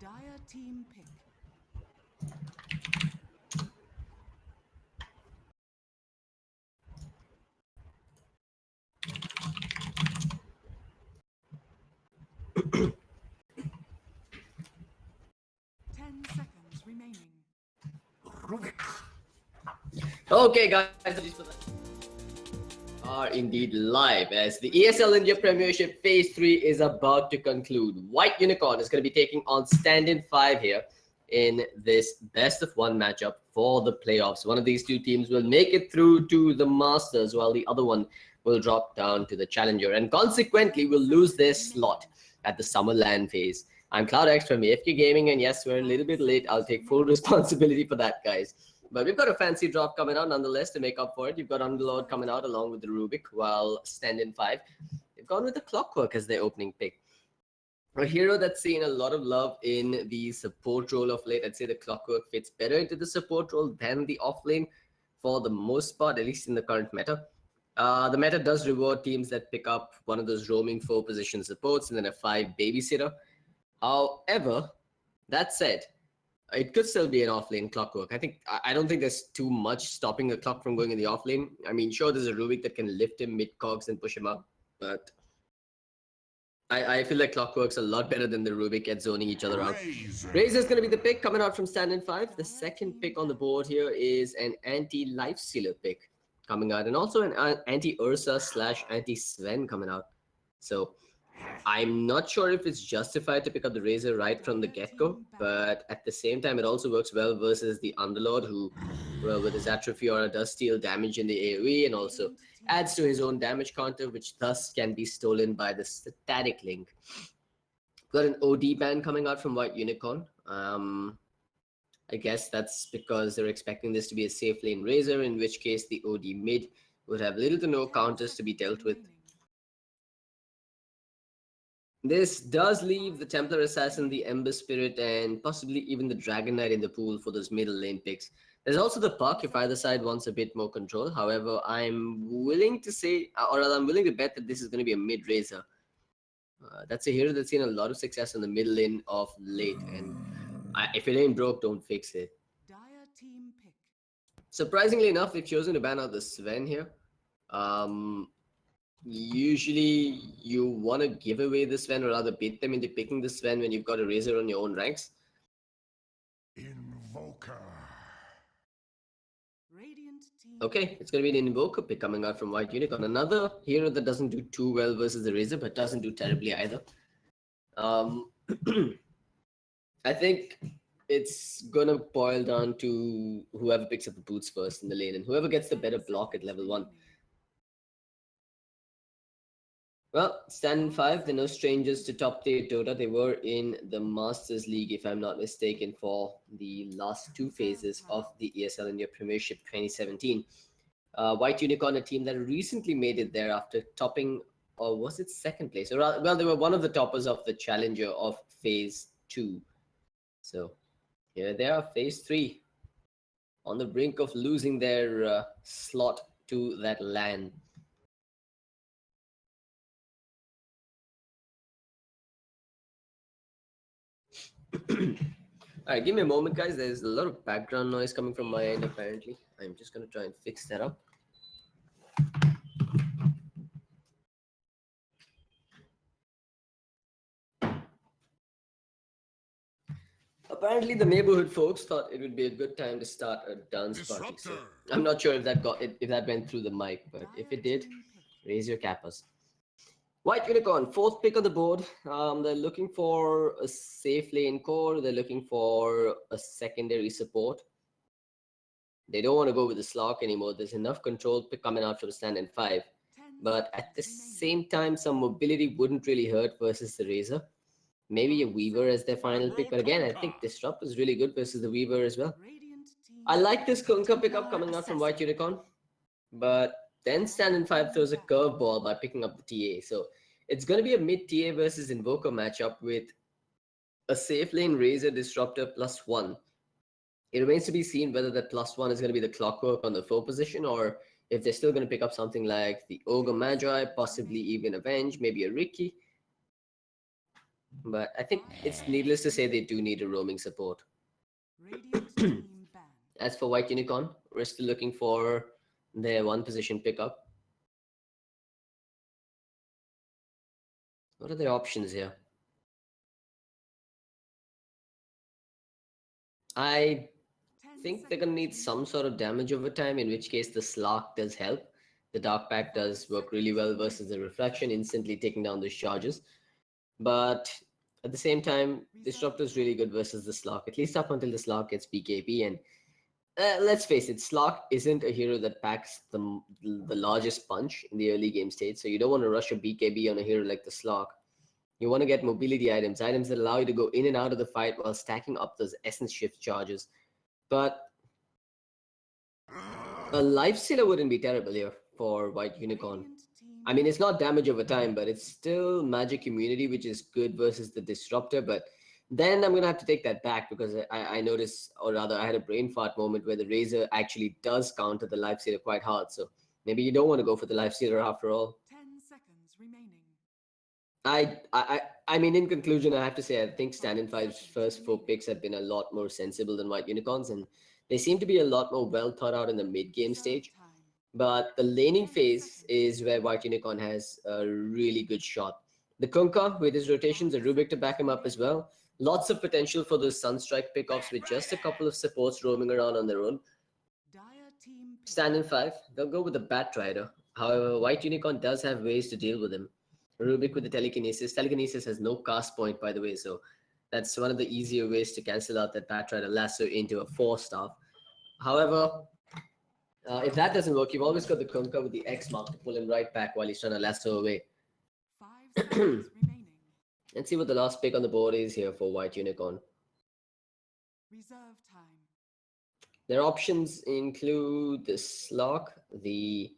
Dire team pick. 10 seconds remaining. Okay, guys, are indeed live as the ESL India Premiership Phase 3 is about to conclude. White Unicorn is going to be taking on Stand-in 5 here in this best-of-1 matchup for the playoffs. One of these two teams will make it through to the Masters, while the other one will drop down to the Challenger, and consequently will lose their slot at the Summerland phase. I'm CloudX from AFK Gaming, and yes, we're a little bit late. I'll take full responsibility for that, guys. But we've got a fancy drop coming out nonetheless to make up for it. You've got Underlord coming out along with the Rubik, while Stand-in 5. They've gone with the Clockwork as their opening pick. A hero that's seen a lot of love in the support role of late. I'd say the Clockwork fits better into the support role than the offlane for the most part, at least in the current meta. The meta does reward teams that pick up one of those roaming 4-position supports and then a 5 babysitter. However, that said, it could still be an offlane Clockwork. I don't think there's too much stopping the Clock from going in the offlane. I mean, sure, there's a Rubik that can lift him mid-cogs and push him up, but I feel like Clockwork's a lot better than the Rubik at zoning each other out. Razor's going to be the pick coming out from Stand-in 5. The second pick on the board here is an anti-Lifestealer pick coming out, and also an anti-Ursa / anti-Sven coming out. So I'm not sure if it's justified to pick up the Razor right from the get-go, but at the same time, it also works well versus the Underlord, who, well, with his Atrophy Aura does steal damage in the AoE and also adds to his own damage counter, which thus can be stolen by the Static Link. Got an OD ban coming out from White Unicorn. I guess that's because they're expecting this to be a safe lane Razor, in which case the OD mid would have little to no counters to be dealt with. This does leave the Templar Assassin, the Ember Spirit, and possibly even the Dragon Knight in the pool for those middle lane picks. There's also the Puck if either side wants a bit more control. However, I'm willing to say, or rather I'm willing to bet that this is going to be a mid-Razor. That's a hero that's seen a lot of success in the middle lane of late, and if it ain't broke, don't fix it. Dire team pick. Surprisingly enough, they've chosen to ban out the Sven here. Usually you want to give away the Sven, or rather bait them into picking the Sven when you've got a Razor on your own ranks. Invoker. Radiant team. Okay, it's going to be an Invoker pick coming out from White Unicorn. Another hero that doesn't do too well versus the Razor, but doesn't do terribly either. I think it's going to boil down to whoever picks up the boots first in the lane, and whoever gets the better block at level 1. Well, Stand-in 5, they're no strangers to top tier Dota. They were in the Masters League, if I'm not mistaken, for the last 2 phases of the ESL India Premiership 2017. White Unicorn, a team that recently made it there after topping, or was it second place? Or rather, well, they were one of the toppers of the Challenger of Phase 2. So here they are, Phase 3, on the brink of losing their slot to that LAN. Alright, give me a moment, guys. There's a lot of background noise coming from my end, apparently. I'm just going to try and fix that up. Apparently, the neighborhood folks thought it would be a good time to start a dance party. So I'm not sure if that went through the mic, but if it did, raise your kappas. White Unicorn, 4th pick on the board. They're looking for a safe lane core. They're looking for a secondary support. They don't want to go with the Slok anymore. There's enough control pick coming out from Stand-in 5. But at the same time, some mobility wouldn't really hurt versus the Razor. Maybe a Weaver as their final pick. But again, I think Disrupt is really good versus the Weaver as well. I like this Kunkka pickup coming out from White Unicorn. But then Stand-in 5 throws a curveball by picking up the TA. So it's going to be a mid-TA versus Invoker matchup with a safe lane Razor Disruptor +1. It remains to be seen whether that +1 is going to be the Clockwork on the 4 position, or if they're still going to pick up something like the Ogre Magi, possibly even Avenge, maybe a Ricky. But I think it's needless to say they do need a roaming support. Radiant team banned. As for White Unicorn, we're still looking for their one position pickup. What are their options here? I 10 think they're gonna seconds need some remaining. sort of damage over time, in which case the Slark does help. The Dark Pack does work really well versus the Reflection, instantly taking down those charges. But at the same time, Disruptor is really good versus the Slark, at least up until the Slark gets BKB. And let's face it, Slark isn't a hero that packs the largest punch in the early game stage, so you don't want to rush a BKB on a hero like the Slark. You want to get mobility items, items that allow you to go in and out of the fight while stacking up those essence shift charges. But a lifestealer wouldn't be terrible here for White Unicorn. Radiant team I mean, it's not damage over time, but it's still magic immunity, which is good versus the Disruptor. But then I'm going to have to take that back because I noticed, or rather, I had a brain fart moment where the Razor actually does counter the Lifestealer quite hard. So maybe you don't want to go for the Lifestealer after all. 10 seconds remaining. I mean, in conclusion, I have to say I think Stand 5's first 4 picks have been a lot more sensible than White Unicorns, and they seem to be a lot more well thought out in the mid game Reserve stage. time. But the laning 10 phase seconds is where remaining. White Unicorn has a really good shot. The Kunkka with his rotations, the Rubik to back him up as well. Lots of potential for those Sunstrike pickoffs with just a couple of supports roaming around on their own. Dire team pick. Stand in 5, they'll go with the Bat Rider. However, White Unicorn does have ways to deal with him. Rubik with the Telekinesis. Telekinesis has no cast point, by the way, so that's one of the easier ways to cancel out that Bat Rider lasso into a 4-star. However, if that doesn't work, you've always got the Kunkka with the X mark to pull him right back while he's trying to lasso away. 5 seconds remaining. Let's see what the last pick on the board is here for White Unicorn. Reserve time. Their options include the Slark, the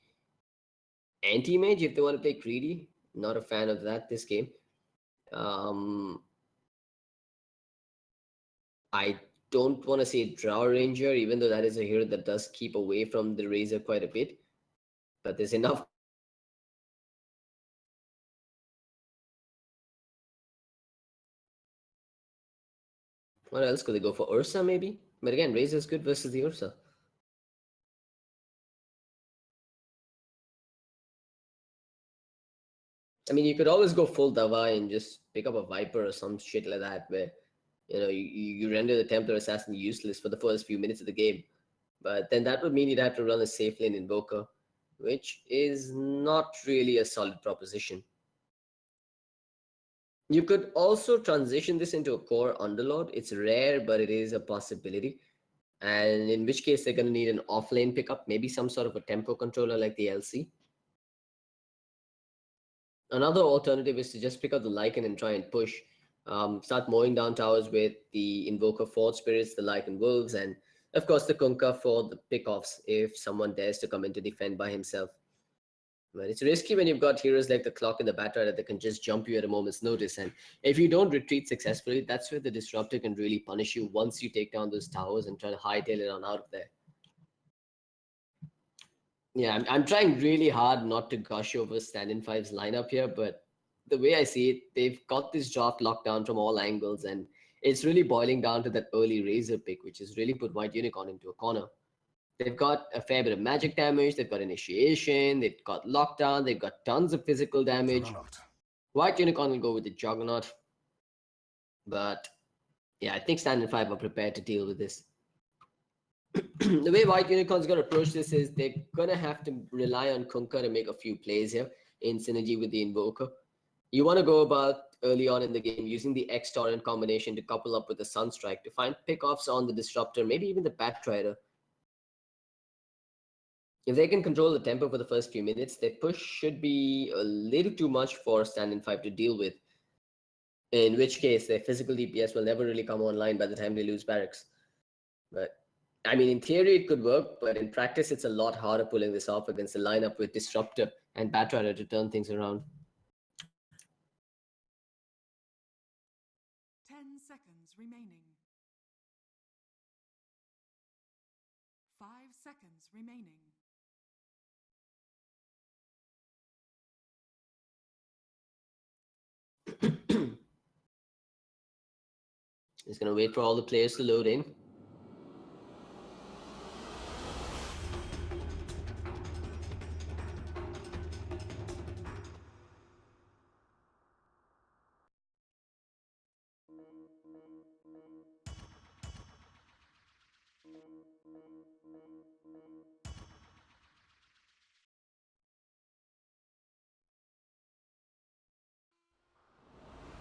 Anti-Mage if they want to play greedy. Not a fan of that this game. I don't want to say Drow Ranger, even though that is a hero that does keep away from the Razor quite a bit. But there's enough. What else could they go for? Ursa, maybe? But again, Razor is good versus the Ursa. I mean, you could always go full Dava and just pick up a Viper or some shit like that, where you render the Templar Assassin useless for the first few minutes of the game. But then that would mean you'd have to run a safe lane Invoker, which is not really a solid proposition. You could also transition this into a core Underlord. It's rare, but it is a possibility. And in which case, they're going to need an offlane pickup, maybe some sort of a tempo controller like the LC. Another alternative is to just pick up the Lycan and try and push. Start mowing down towers with the Invoker Fort Spirits, the Lycan Wolves, and of course the Kunkka for the pickoffs if someone dares to come in to defend by himself. But it's risky when you've got heroes like the Clock and the Bat Rider that can just jump you at a moment's notice. And if you don't retreat successfully, that's where the Disruptor can really punish you once you take down those towers and try to hightail it on out of there. Yeah, I'm trying really hard not to gush over Stand 5's lineup here, but the way I see it, they've got this draft locked down from all angles, and it's really boiling down to that early Razor pick, which has really put White Unicorn into a corner. They've got a fair bit of magic damage, they've got initiation, they've got lockdown, they've got tons of physical damage. White Unicorn will go with the Juggernaut. But yeah, I think Stand 5 are prepared to deal with this. The way White Unicorn's going to approach this is they're going to have to rely on Kunkka to make a few plays here in synergy with the Invoker. You want to go about early on in the game using the X-Torrent combination to couple up with the Sunstrike to find pickoffs on the Disruptor, maybe even the Bat Rider. If they can control the tempo for the first few minutes, their push should be a little too much for Stand 5 to deal with. In which case, their physical DPS will never really come online by the time they lose barracks. But I mean, in theory, it could work, but in practice, it's a lot harder pulling this off against a lineup with Disruptor and Bat Rider to turn things around. 10 seconds remaining. 5 seconds remaining. He's going to wait for all the players to load in.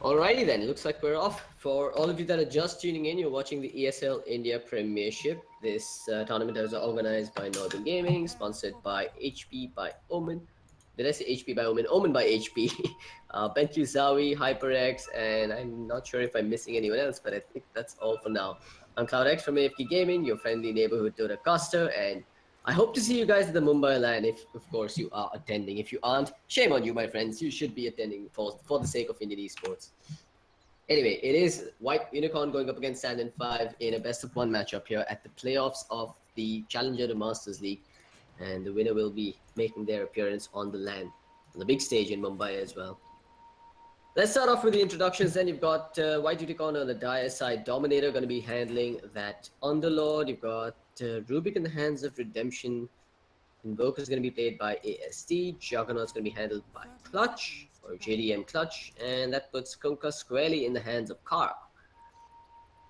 Alrighty then, looks like we're off. For all of you that are just tuning in, you're watching the ESL India Premiership. This tournament is organized by Northern Gaming, sponsored by HP by Omen. Did I say HP by Omen? Omen by HP. BenQ Zawi, HyperX, and I'm not sure if I'm missing anyone else, but I think that's all for now. I'm CloudX from AFK Gaming, your friendly neighborhood Dota caster, and I hope to see you guys at the Mumbai LAN if, of course, you are attending. If you aren't, shame on you, my friends. You should be attending for the sake of Indian esports. Anyway, it is White Unicorn going up against Stand 5 in a best-of-1 matchup here at the playoffs of the Challenger to Masters League. And the winner will be making their appearance on the LAN, on the big stage in Mumbai as well. Let's start off with the introductions. Then you've got White Unicorn on the dire side. Dominator going to be handling that Underlord. You've got Rubik in the hands of Redemption. Invoker is going to be played by AST. Juggernaut is going to be handled by Clutch or JDM Clutch. And that puts Kunkka squarely in the hands of Karp.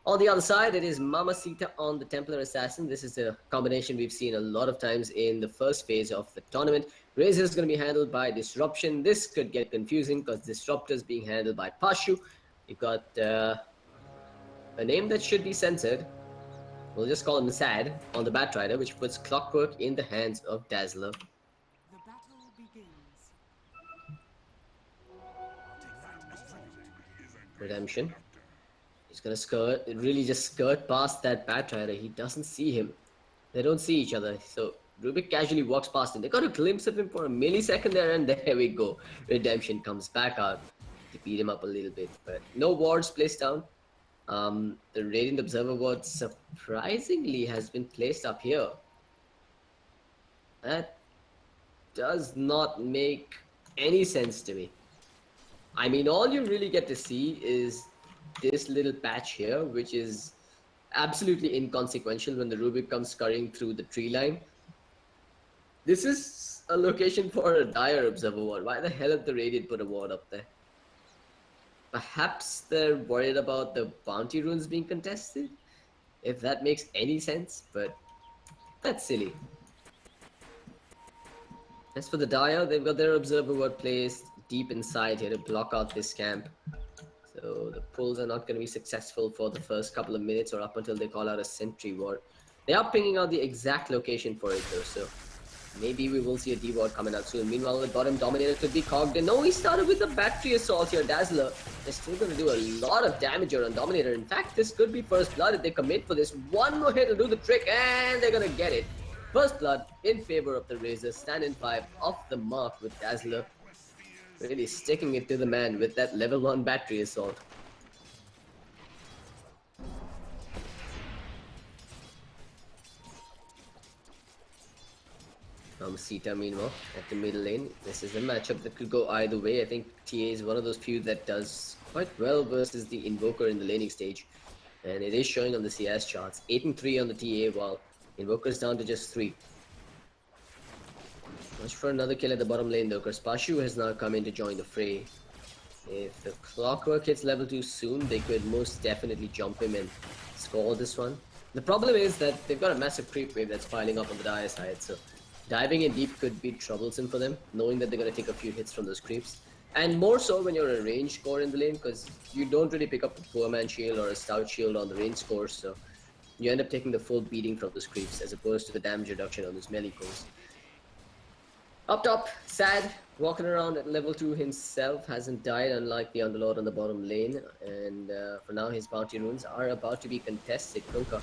On the other side, it is Mamacita on the Templar Assassin. This is a combination we've seen a lot of times in the first phase of the tournament. Razor is going to be handled by Disruption. This could get confusing because Disruptor is being handled by Pashu. You've got a name that should be censored. We'll just call him Sad on the Batrider, which puts Clockwork in the hands of Dazzler. The battle begins. Redemption. He's gonna really just skirt past that Batrider. He doesn't see him. They don't see each other. So Rubik casually walks past him. They got a glimpse of him for a millisecond there, and there we go. Redemption comes back out to beat him up a little bit. But no wards placed down. The Radiant Observer ward surprisingly has been placed up here. That does not make any sense to me. I mean, all you really get to see is this little patch here, which is absolutely inconsequential when the Rubik comes scurrying through the tree line. This is a location for a dire Observer ward. Why the hell did the Radiant put a ward up there? Perhaps they're worried about the bounty runes being contested, if that makes any sense, but that's silly. As for the Dire, they've got their Observer ward placed deep inside here to block out this camp. So the pulls are not going to be successful for the first couple of minutes or up until they call out a sentry ward. They are pinging out the exact location for it though, so maybe we will see a D-ward coming out soon. Meanwhile, the bottom Dominator could be cogged in. No, he started with the battery assault here. Dazzler is still going to do a lot of damage here on Dominator. In fact, this could be first blood if they commit for this. One more hit to do the trick, and they're going to get it. First blood in favor of the Razor. Stand in 5 off the mark with Dazzler. Really sticking it to the man with that level 1 battery assault. Sita meanwhile at the middle lane. This is a matchup that could go either way. I think TA is one of those few that does quite well versus the Invoker in the laning stage. And it is showing on the CS charts. 8 and 3 on the TA while Invoker is down to just 3. Watch for another kill at the bottom lane though, because Pashu has now come in to join the fray. If the Clockwork hits level 2 soon, they could most definitely jump him and score this one. The problem is that they've got a massive creep wave that's piling up on the Dire side, so diving in deep could be troublesome for them, knowing that they're going to take a few hits from those creeps. And more so when you're a range core in the lane, because you don't really pick up a poor man shield or a stout shield on the range cores, so you end up taking the full beating from those creeps as opposed to the damage reduction on those melee cores. Up top, Sad, walking around at level 2 himself, hasn't died unlike the Underlord on the bottom lane, and for now his bounty runes are about to be contested. Kunkka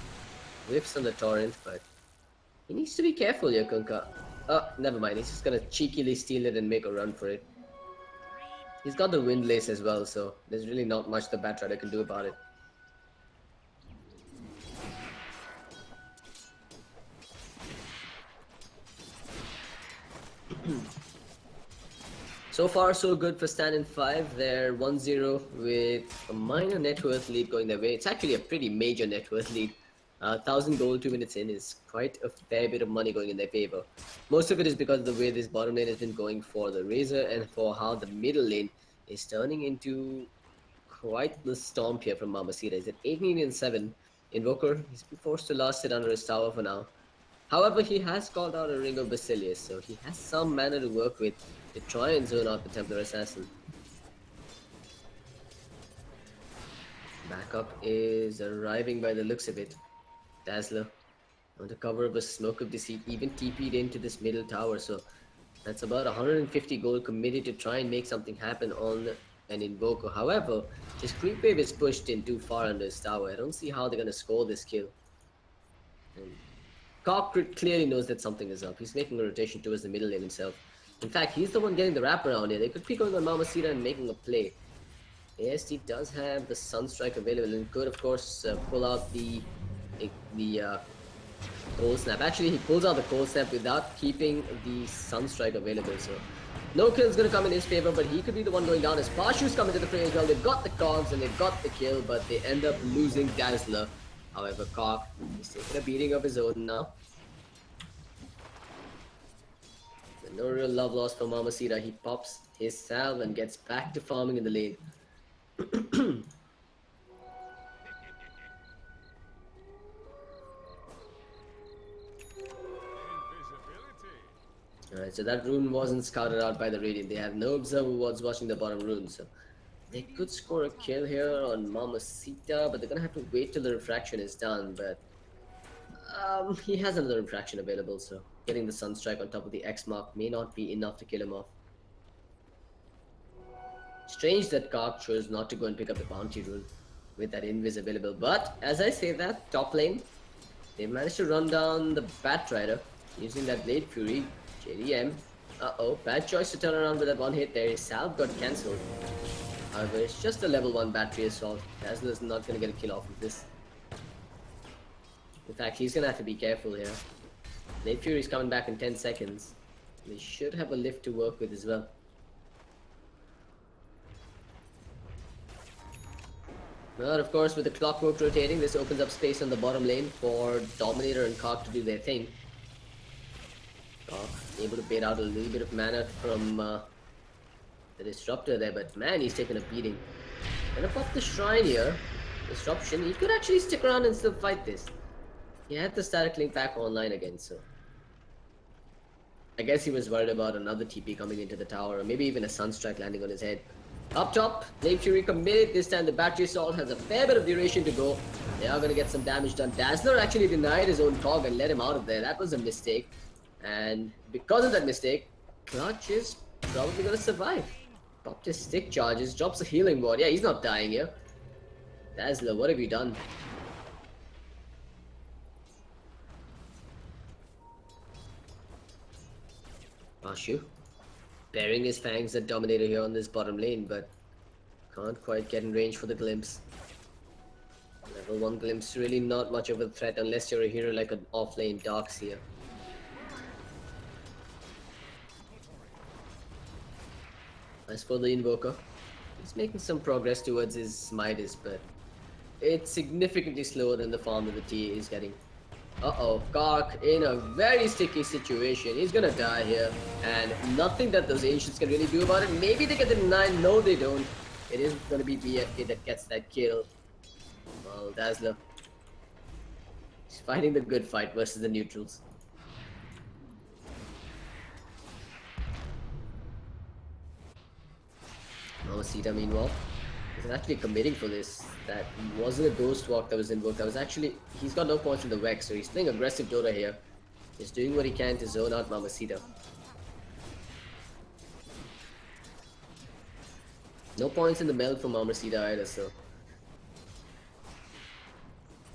whiffs on the torrent, but he needs to be careful here, Kunkka. Oh, never mind, he's just gonna cheekily steal it and make a run for it. He's got the Windlace as well, so there's really not much the Batrider can do about it. So far, so good for stand in 5. They're 1-0 with a minor net worth lead going their way. It's actually a pretty major net worth lead. 1,000 gold 2 minutes in is quite a fair bit of money going in their favor. Most of it is because of the way this bottom lane has been going for the Razor and for how the middle lane is turning into quite the stomp here from Mamacita. He's at 18 and 7. Invoker, he's been forced to last it under his tower for now. However, he has called out a Ring of Basilius, so he has some mana to work with to try and zone out the Templar Assassin. Backup is arriving by the looks of it. Dazzler, under cover of a Smoke of Deceit, even TP'd into this middle tower, so that's about 150 gold committed to try and make something happen on an Invoker. However, his creep wave is pushed in too far under his tower. I don't see how they're going to score this kill. And Cock clearly knows that something is up. He's making a rotation towards the middle lane himself. In fact, he's the one getting the wraparound here. They could be going on Mamacita and making a play. AST does have the Sunstrike available and could, of course, pull out the Cold Snap. Actually, he pulls out the Cold Snap without keeping the Sunstrike available. So, no kill's going to come in his favor, but he could be the one going down. His Parshu's coming to the fray as well. They've got the Cogs and they've got the kill, but they end up losing Dazzler. However, Cock is taking a beating of his own now. No real love lost for Mamacita. He pops his salve and gets back to farming in the lane. Alright, so that rune wasn't scouted out by the Radiant. They have no observer wards watching the bottom rune, so they could score a kill here on Mamacita, but they're gonna have to wait till the refraction is done. But he has another refraction available, so getting the Sunstrike on top of the X mark may not be enough to kill him off. Strange that Kark chose not to go and pick up the bounty rune with that invis available. But as I say that, top lane, they managed to run down the Batrider using that Blade Fury. JDM. Uh-oh, bad choice to turn around with that one hit there. His salve got cancelled. However, it's just a level 1 battery assault. Dazzler's not going to get a kill off of this. In fact, he's going to have to be careful here. Blade Fury's coming back in 10 seconds. They should have a lift to work with as well. But of course, with the clockwork rotating, this opens up space on the bottom lane for Dominator and Kark to do their thing. Kark able to bait out a little bit of mana from the Disruptor there, but man, he's taking a beating. Gonna pop the Shrine here. Disruption. He could actually stick around and still fight this. He had the Static Link back online again, so I guess he was worried about another TP coming into the tower, or maybe even a Sunstrike landing on his head. Up top, Blade Fury committed. This time the Battery Assault has a fair bit of duration to go. They are going to get some damage done. Dazzler actually denied his own Cog and let him out of there. That was a mistake. And because of that mistake, Clutch is probably going to survive. Popped his stick charges, drops a healing ward. Yeah, he's not dying here. Dazzler, what have you done? Pashu bearing his fangs at Dominator here on this bottom lane, but can't quite get in range for the glimpse. Level 1 glimpse, really not much of a threat unless you're a hero like an off-lane Darks here. As for the Invoker, he's making some progress towards his Midas, but it's significantly slower than the farm that the TA is getting. Uh-oh, Kark in a very sticky situation. He's gonna die here, and nothing that those Ancients can really do about it. Maybe they get the 9, no they don't. It is gonna be BFK that gets that kill. Well, Dazzler, he's fighting the good fight versus the neutrals. Mamacita, meanwhile, is actually committing for this. That wasn't a Ghost Walk that was invoked. That was actually, he's got no points in the Vex, so he's playing aggressive Dota here. He's doing what he can to zone out Mamacita. No points in the meld for Mamacita either, so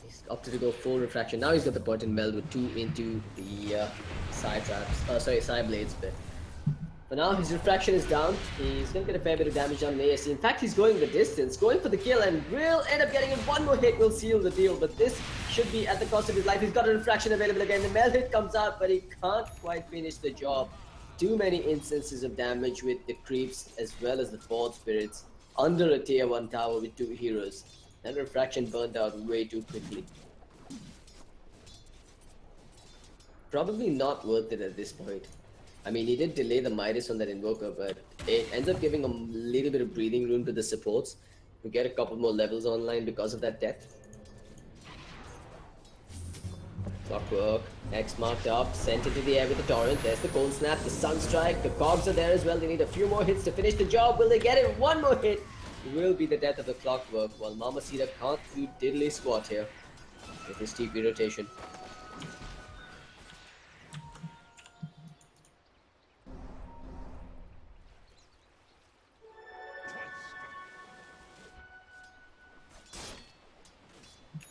he's opted to go full refraction. Now he's got the point in meld with 2 into the side traps. Side blades, but for now, his refraction is down. He's going to get a fair bit of damage on the ASC. In fact, he's going the distance, going for the kill, and will end up getting it. One more hit will seal the deal, but this should be at the cost of his life. He's got a refraction available again. The meld hit comes out, but he can't quite finish the job. too many instances of damage with the creeps as well as the fort spirits under a tier 1 tower with 2 heroes. That refraction burned out way too quickly. Probably not worth it at this point. I mean, he did delay the Midas on that Invoker, but it ends up giving a little bit of breathing room to the supports to get a couple more levels online because of that death. Clockwork, X marked up, sent into the air with the Torrent. There's the Cold Snap, the Sunstrike, the Cogs are there as well. They need a few more hits to finish the job. Will they get it? One more hit will be the death of the Clockwork, while Mamacita can't do diddly squat here with his TP rotation.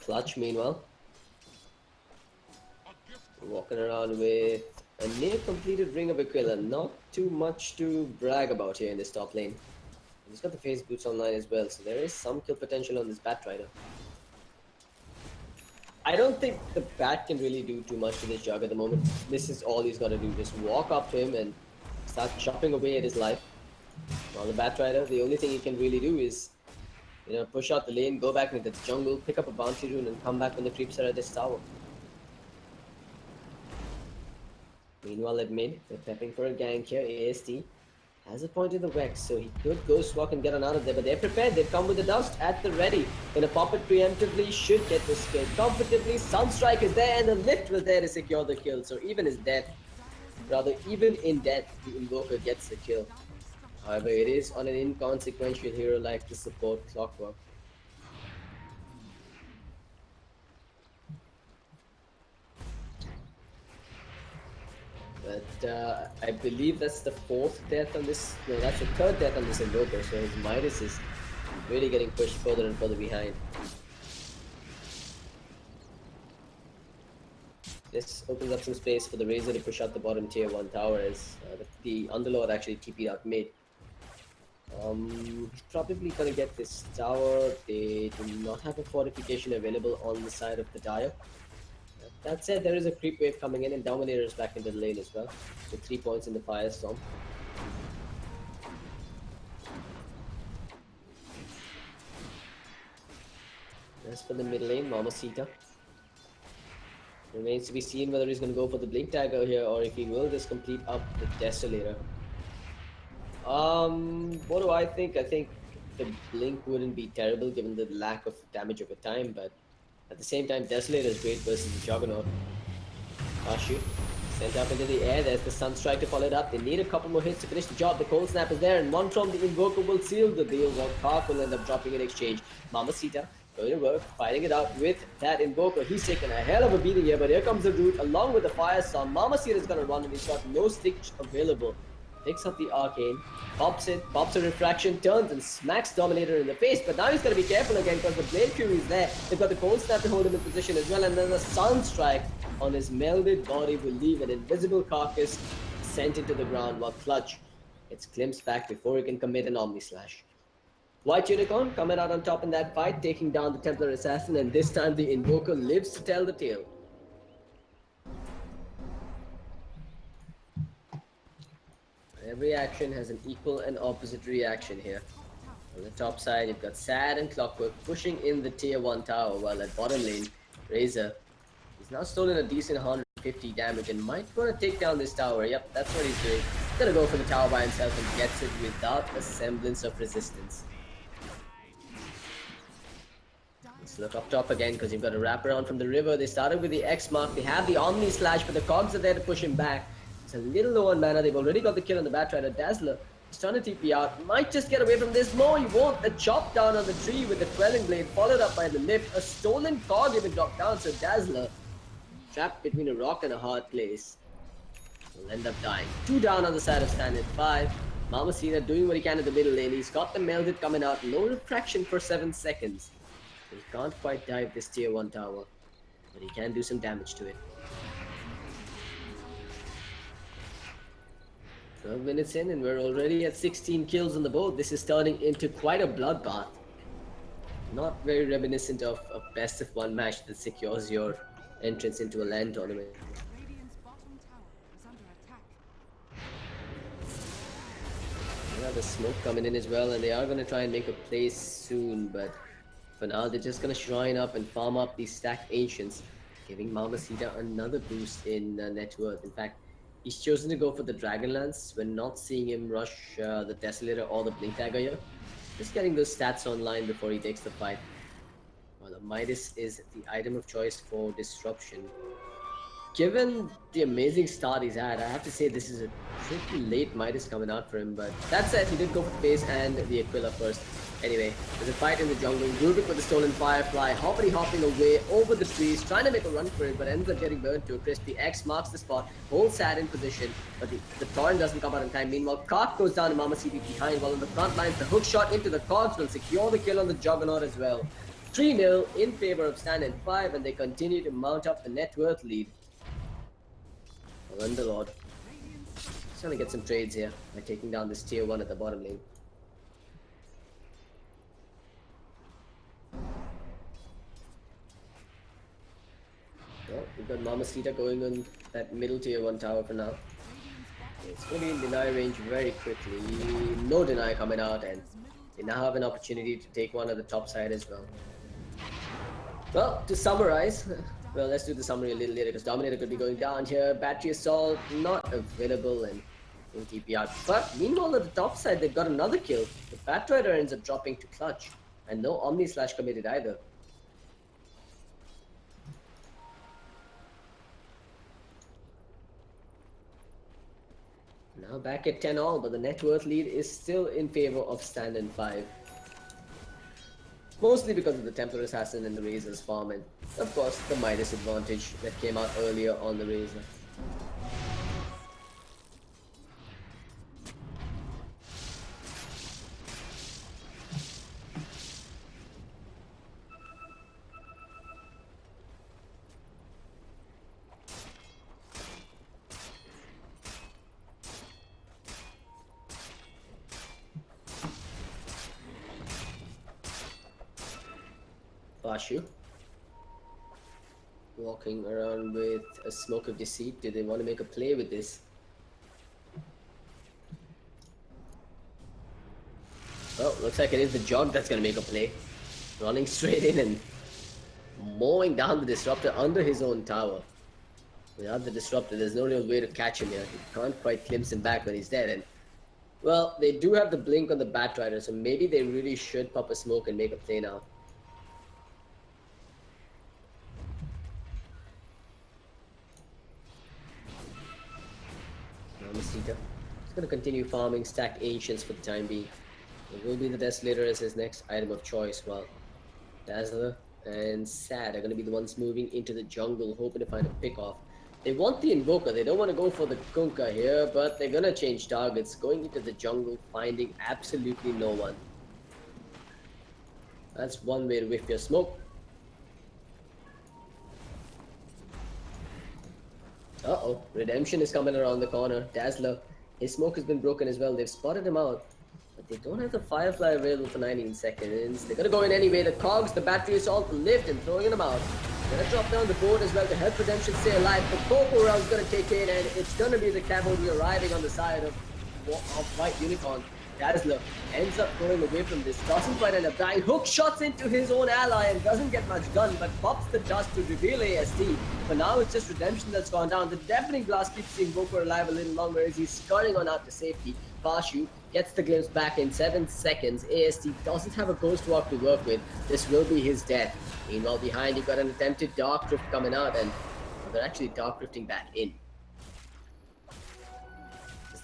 Clutch, meanwhile, walking around with a near completed Ring of Aquila. Not too much to brag about here in this top lane. He's got the phase boots online as well, so there is some kill potential on this Batrider. I don't think the Bat can really do too much to this Jug at the moment. This is all he's got to do, just walk up to him and start chopping away at his life. While the Batrider, the only thing he can really do is, you know, push out the lane, go back into the jungle, pick up a bounty rune, and come back when the creeps are at this tower. Meanwhile, at mid, they're prepping for a gank here. AST has a point in the Vex, so he could Ghost Walk and get on out of there, but they're prepared. They've come with the dust at the ready. Gonna pop it preemptively, should get this kill comfortably. Sunstrike is there, and the lift was there to secure the kill. So even in death, the Invoker gets the kill. However, it is on an inconsequential hero like the support Clockwork. But I believe that's the 4th death on this. No, that's the 3rd death on this Invoker. So his Midas is really getting pushed further and further behind. This opens up some space for the Razor to push out the bottom tier 1 tower as the Underlord actually TP'd out mid. He's probably gonna get this tower. They do not have a fortification available on the side of the Dire. That said, there is a creep wave coming in, and Dominator is back into the lane as well, with 3 points in the Firestorm. As for the mid lane, Mamacita. Remains to be seen whether he's going to go for the Blink Dagger here, or if he will just complete up the Desolator. What do I think? I think the Blink wouldn't be terrible given the lack of damage over time, but at the same time, Desolator is great versus the Juggernaut. Shoot. Sent up into the air. There's the Sunstrike to follow it up. They need a couple more hits to finish the job. The Cold Snap is there, and one from the Invoker will seal the deal, while Kark will end up dropping in exchange. Mamacita going to work, fighting it out with that Invoker. He's taken a hell of a beating here, but here comes the Root along with the Firestorm. Mamacita is going to run, and he's got no stitch available. Picks up the Arcane, pops it, pops a Refraction, turns and smacks Dominator in the face, but now he's got to be careful again because the Blade Fury is there. They've got the Cold Snap to hold him in position as well, and then the Sunstrike on his melded body will leave an invisible carcass sent into the ground, while Clutch gets glimpsed back before he can commit an Omni Slash. White Unicorn coming out on top in that fight, taking down the Templar Assassin, and this time the Invoker lives to tell the tale. Every action has an equal and opposite reaction here. On the top side, you've got Sad and Clockwork pushing in the tier 1 tower, while at bottom lane, Razor is now stolen a decent 150 damage and might want to take down this tower. Yep, that's what he's doing. He's gonna go for the tower by himself and gets it without a semblance of resistance. Let's look up top again because you've got a wraparound from the river. They started with the X mark. They have the Omni Slash, but the Cogs are there to push him back. It's a little low on mana. They've already got the kill on the Batrider. Dazzler is trying to TP out. Might just get away from this. No, he won't. The chop down on the tree with the Quelling Blade, followed up by the lift. A stolen Cog even dropped down, so Dazzler, trapped between a rock and a hard place, will end up dying. 2 down on the side of Standard 5. Mamacita doing what he can in the middle lane. He's got the Melded coming out. No refraction for 7 seconds. He can't quite dive this tier 1 tower, but he can do some damage to it. 12 minutes in and we're already at 16 kills on the board. This is turning into quite a bloodbath. Not very reminiscent of a best of 1 match that secures your entrance into a LAN tournament. Radiant's bottom tower is under attack. The smoke coming in as well, and they are going to try and make a play soon, but for now they're just going to shrine up and farm up these stacked ancients, giving Mamacita another boost in net worth. In fact, he's chosen to go for the Dragonlance. We're not seeing him rush the Desolator or the Blink Dagger here. Just getting those stats online before he takes the fight. Well, the Midas is the item of choice for disruption. Given the amazing start he's had, I have to say this is a pretty late Midas coming out for him, but that said, he did go for the face and the Aquila first. Anyway, there's a fight in the jungle. Rubik with the stolen Firefly, hopping away over the trees, trying to make a run for it, but ends up getting burnt to a crisp. The X marks the spot, holds Sad in position, but the torrent doesn't come out in time. Meanwhile, Karth goes down to Mamacita behind, while on the front lines, the hook shot into the cogs will secure the kill on the Juggernaut as well. 3-0 in favor of Stand and 5, and they continue to mount up the net worth lead. Underlord. Just trying to get some trades here by taking down this tier 1 at the bottom lane. Well, we've got Mamacita going on that middle tier 1 tower for now. It's going to be in deny range very quickly. No deny coming out, and they now have an opportunity to take one at the top side as well. Well, to summarize, well, let's do the summary a little later because Dominator could be going down here. Battery Assault not available and in TPR. But meanwhile, at the top side, they've got another kill. The Batrider ends up dropping to clutch, and no Omni Slash committed either. Now back at 10 all, but the net worth lead is still in favor of Stand and 5. Mostly because of the Templar Assassin and the Razor's farm, and of course the Midas advantage that came out earlier on the Razor. Bashu walking around with a Smoke of Deceit. Do they want to make a play with this? Well, looks like it is the Jog that's going to make a play. Running straight in and mowing down the Disruptor under his own tower. Without the Disruptor, there's no real way to catch him here. You can't quite glimpse him back when he's dead. And well, they do have the blink on the Batrider, so maybe they really should pop a smoke and make a play now. Mamacita is going to continue farming stacked Ancients for the time being. It will be the Desolator as his next item of choice, while Dazzler and Sad are going to be the ones moving into the jungle, hoping to find a pick-off. They want the Invoker, they don't want to go for the Kunkka here, but they're going to change targets, going into the jungle, finding absolutely no one. That's one way to whiff your smoke. Uh-oh, Redemption is coming around the corner. Dazzler, his smoke has been broken as well. They've spotted him out, but they don't have the Firefly available for 19 seconds. They're gonna go in anyway. The Cogs, the Battery Assault, the lift and throwing them out. They're gonna drop down the board as well to help Redemption stay alive. The Coco Realm's gonna take in, and it's gonna be the cavalry arriving on the side of White Unicorn. Dazzler ends up going away from this, doesn't quite end up dying. Hook shots into his own ally and doesn't get much done, but pops the dust to reveal AST. But now it's just Redemption that's gone down. The Deafening Blast keeps seeing Invoker alive a little longer as he's scurrying on out to safety. Bashu gets the glimpse back in 7 seconds. AST doesn't have a Ghost Walk to work with. This will be his death. Meanwhile, behind, you got an attempted Dark Drift coming out, and they're actually Dark Drifting back in.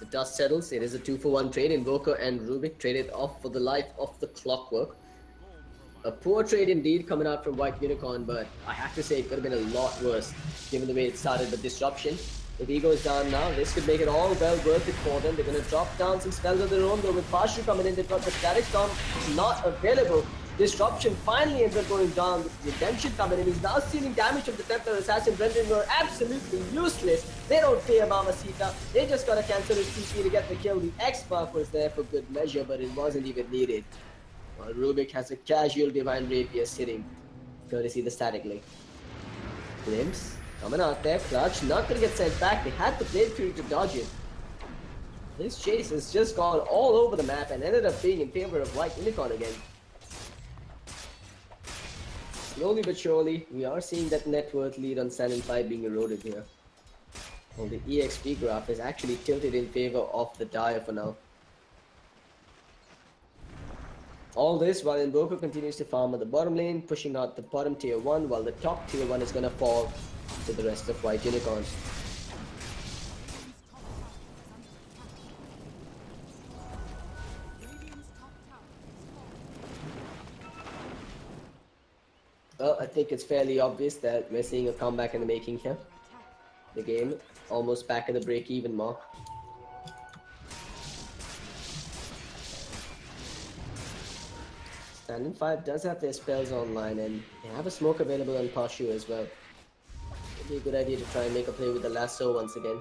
The dust settles, it is a 2-for-1 trade. Invoker and Rubik traded off for the life of the Clockwork. A poor trade indeed coming out from White Unicorn, but I have to say it could have been a lot worse given the way it started. But Disruption, if he goes down now, this could make it all well worth it for them. They're going to drop down some spells of their own, though with Pashu coming in, they've got the Static Storm not available. Disruption finally ends up going down with Redemption coming in. He's now stealing damage from the Templar Assassin, rendering her absolutely useless. They don't fear Mamacita. They just gotta cancel his TP to get the kill. The X-Mark was there for good measure, but it wasn't even needed. While Rubik has a casual Divine Rapier sitting, courtesy the Static Link. Glimpse coming out there. Clutch not gonna get sent back. They had the Blade Fury to dodge it. This chase has just gone all over the map and ended up being in favor of White Unicorn again. Slowly but surely, we are seeing that net worth lead on Stand and 5 being eroded here. Well, the EXP graph is actually tilted in favor of the Dire for now. All this while Invoker continues to farm at the bottom lane, pushing out the bottom tier 1, while the top tier 1 is going to fall to the rest of White Unicorns. Well, I think it's fairly obvious that we're seeing a comeback in the making here. The game almost back at the break-even mark. Stand and 5 does have their spells online, and they have a smoke available on Pashu as well. It'd be a good idea to try and make a play with the lasso once again.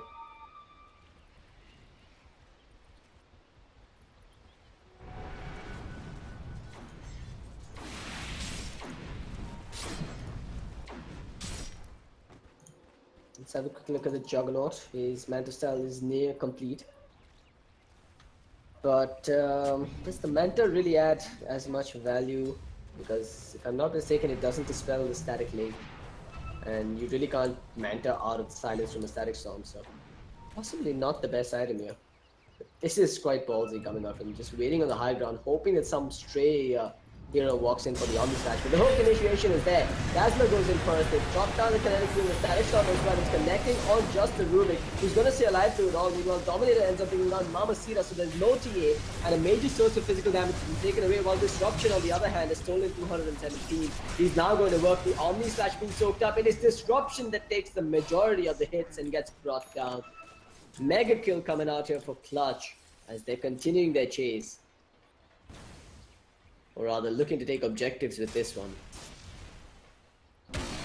Let's have a quick look at the Juggernaut. His Manta style is near complete. But does the Manta really add as much value? Because if I'm not mistaken, it doesn't dispel the static link. And you really can't Manta out of the silence from a static storm, so possibly not the best item here. But this is quite ballsy coming out from just waiting on the high ground, hoping that some stray hero walks in for the Omni Slash. But the hook initiation is there. Dazzler goes in first. They drop down the kinetic field. The static storm as well. It's connecting on just the Rubik, who's going to stay alive through it all. Meanwhile, Dominator ends up being on Mamacita, so there's no TA, and a major source of physical damage has been taken away, while Disruption, on the other hand, is stolen 217. He's now going to work the Omni Slash being soaked up. It is Disruption that takes the majority of the hits and gets brought down. Mega kill coming out here for Clutch as they're continuing their chase. Or rather, looking to take objectives with this one.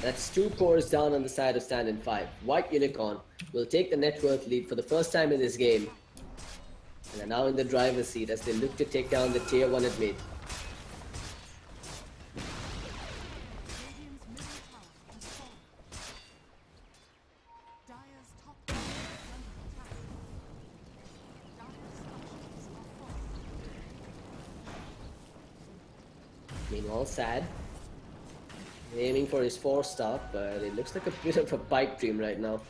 That's 2 cores down on the side of Stand and 5. White Unicorn will take the net worth lead for the first time in this game. And are now in the driver's seat as they look to take down the tier 1 at mid. Meanwhile, Sad aiming for his 4-star, but it looks like a bit of a pipe dream right now.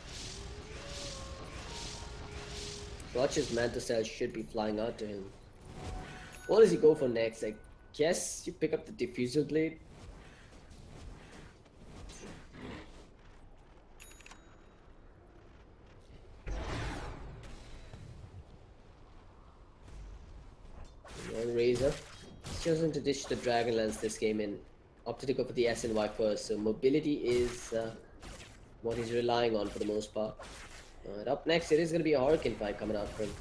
Clutch's Manta style should be flying out to him. What does he go for next? I guess you pick up the Diffusal Blade. And Razor chosen to ditch the Dragonlance this game and opted to go for the SNY first, so mobility is what he's relying on for the most part. Up next, it is going to be a Hurricane fight coming out for him.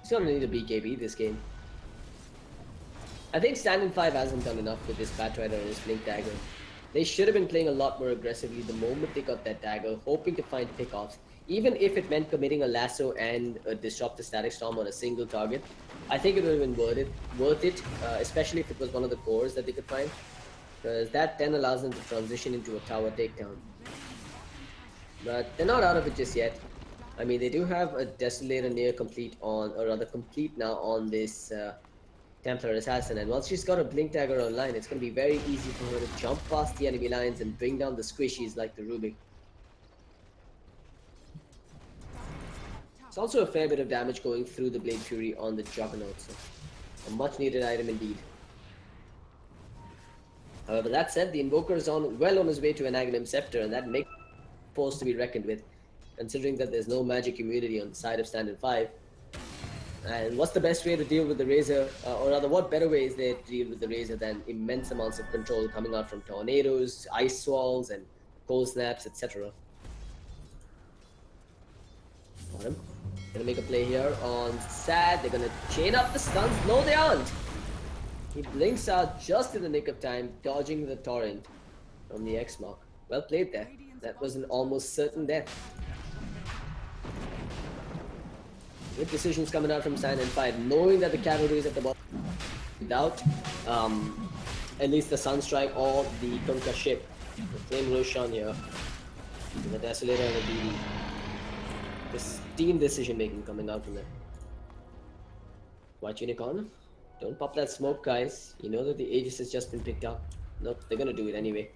He's going to need a BKB this game. I think Stand and 5 hasn't done enough with this Batrider and his Blink Dagger. They should have been playing a lot more aggressively the moment they got that dagger, hoping to find pickoffs. Even if it meant committing a lasso and a disrupt the static storm on a single target, I think it would have been worth it, especially if it was one of the cores that they could find, because that then allows them to transition into a tower takedown. But they're not out of it just yet. I mean, they do have a Desolator near complete on, or rather complete now on this Templar Assassin, and once she's got a Blink Dagger online, it's going to be very easy for her to jump past the enemy lines and bring down the squishies like the Rubik. It's also a fair bit of damage going through the Blade Fury on the Juggernaut, so a much needed item indeed. However, that said, the Invoker is well on his way to an Aghanim Scepter, and that makes a force to be reckoned with, considering that there's no magic immunity on the side of Stand and 5. And what's the best way to deal with the Razor, or rather what better way is there to deal with the Razor than immense amounts of control coming out from tornadoes, ice walls, and cold snaps, etc. Got him. Gonna make a play here on Sad. They're gonna chain up the stuns. No, they aren't. He blinks out just in the nick of time, dodging the torrent from the X mark. Well played there. That was an almost certain death. Good decisions coming out from Stand and 5, knowing that the cavalry is at the bottom without at least the Sunstrike or the Kunkka ship. The Flame Roshan here. The Desolator and the BD. This team decision making coming out from there. White Unicorn, don't pop that smoke, guys. You know that the Aegis has just been picked up. Nope, they're gonna do it anyway.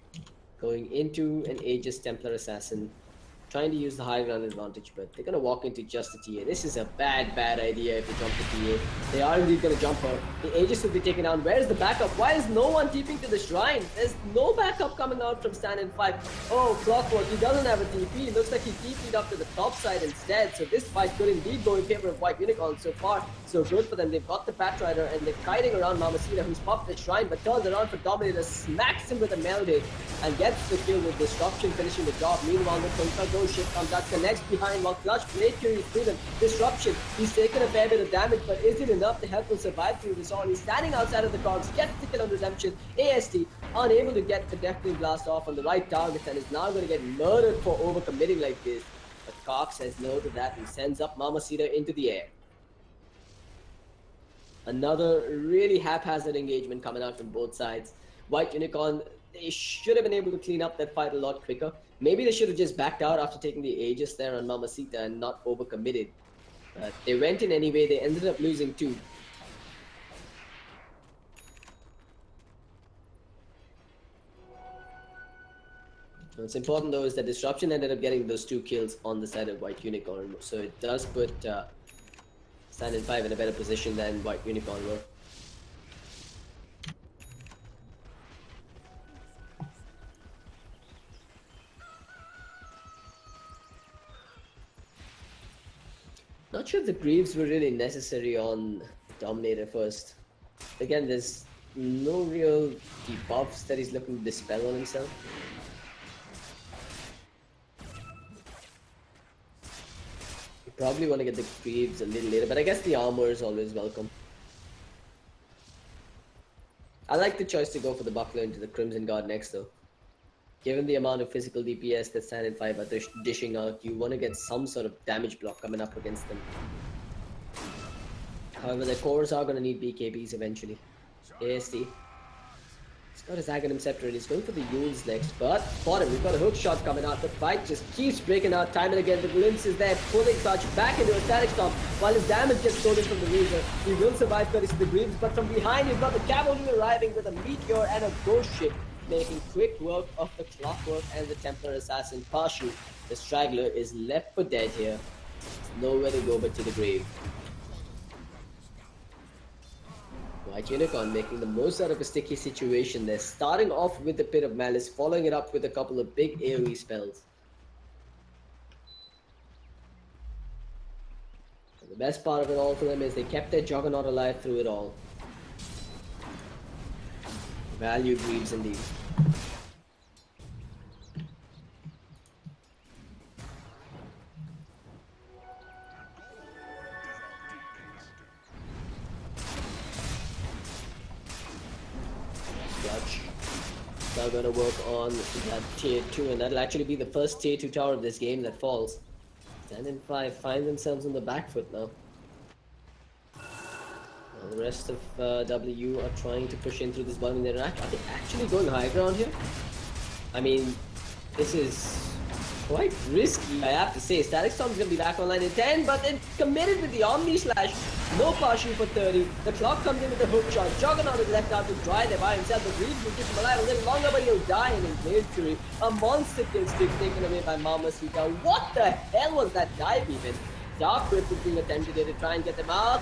Going into an Aegis Templar Assassin, trying to use the high ground advantage, but they're gonna walk into just the TA. This is a bad idea if they jump the TA. They are indeed gonna jump her. The Aegis will be taken down. Where is the backup? Why is no one TPing to the shrine? There's no backup coming out from stand in 5. Oh, Clockwork, he doesn't have a TP. Looks like he TP'd up to the top side instead. So this fight could indeed go in favor of White Unicorn. So far, so good for them. They've got the Batrider and they're kiting around Mamacita, who's popped the shrine, but turns around for Dominator, smacks him with a melee, and gets the kill with Disruption finishing the job. Meanwhile, the Contra ship comes out, connects behind while Clutch Blade Fury is through them. Disruption, he's taken a fair bit of damage, but is it enough to help him survive through this all? He's standing outside of the cogs, gets the kill on Redemption. AST unable to get the Deafening Blast off on the right target and is now going to get murdered for overcommitting like this. But Cox says no to that and sends up Mamacita into the air. Another really haphazard engagement coming out from both sides. White Unicorn, they should have been able to clean up that fight a lot quicker. Maybe they should have just backed out after taking the Aegis there on Mamacita and not overcommitted. But they went in anyway, they ended up losing 2. What's important though is that Disruption ended up getting those 2 kills on the side of White Unicorn. So it does put Stand in 5 in a better position than White Unicorn were. Not sure if the Greaves were really necessary on Dominator first. Again, there's no real debuffs that he's looking to dispel on himself. You probably want to get the Greaves a little later, but I guess the armor is always welcome. I like the choice to go for the Buckler into the Crimson Guard next though. Given the amount of physical DPS that Stand in 5 are dishing out, you want to get some sort of damage block coming up against them. However, their cores are going to need BKBs eventually. AST. He's got his Aghanim Scepter and he's going for the Yules next. But bottom, we've got a hook shot coming out. The fight just keeps breaking out time and again. The glimpse is there, pulling Clutch back into a static storm while his damage gets stolen from the Razor. He will survive thanks to the Greaves, but from behind you've got the Cavalry arriving with a Meteor and a Ghost Ship, making quick work of the Clockwork and the Templar Assassin partial. The Straggler is left for dead here. There's nowhere to go but to the grave. White Unicorn making the most out of a sticky situation. They're starting off with the Pit of Malice, following it up with a couple of big AoE spells. And the best part of it all for them is they kept their Juggernaut alive through it all. Value Greaves indeed. Clutch. Now going to work on that tier 2, and that'll actually be the first tier 2 tower of this game that falls. Stand in 5 find themselves on the back foot now. The rest of W are trying to push in through this bottom. They're actually going high ground here. I mean, this is quite risky, I have to say. Static Storm's going to be back online in 10, but then committed with the Omni Slash. No partial for 30. The clock comes in with the hook shot. Juggernaut is left out to dry there by himself. The Greaves will keep him alive a little longer, but he'll die in his Blade Fury. A monster kill stick taken away by Mamacita. What the hell was that dive even? Dark Whip is being attempted here to try and get them out.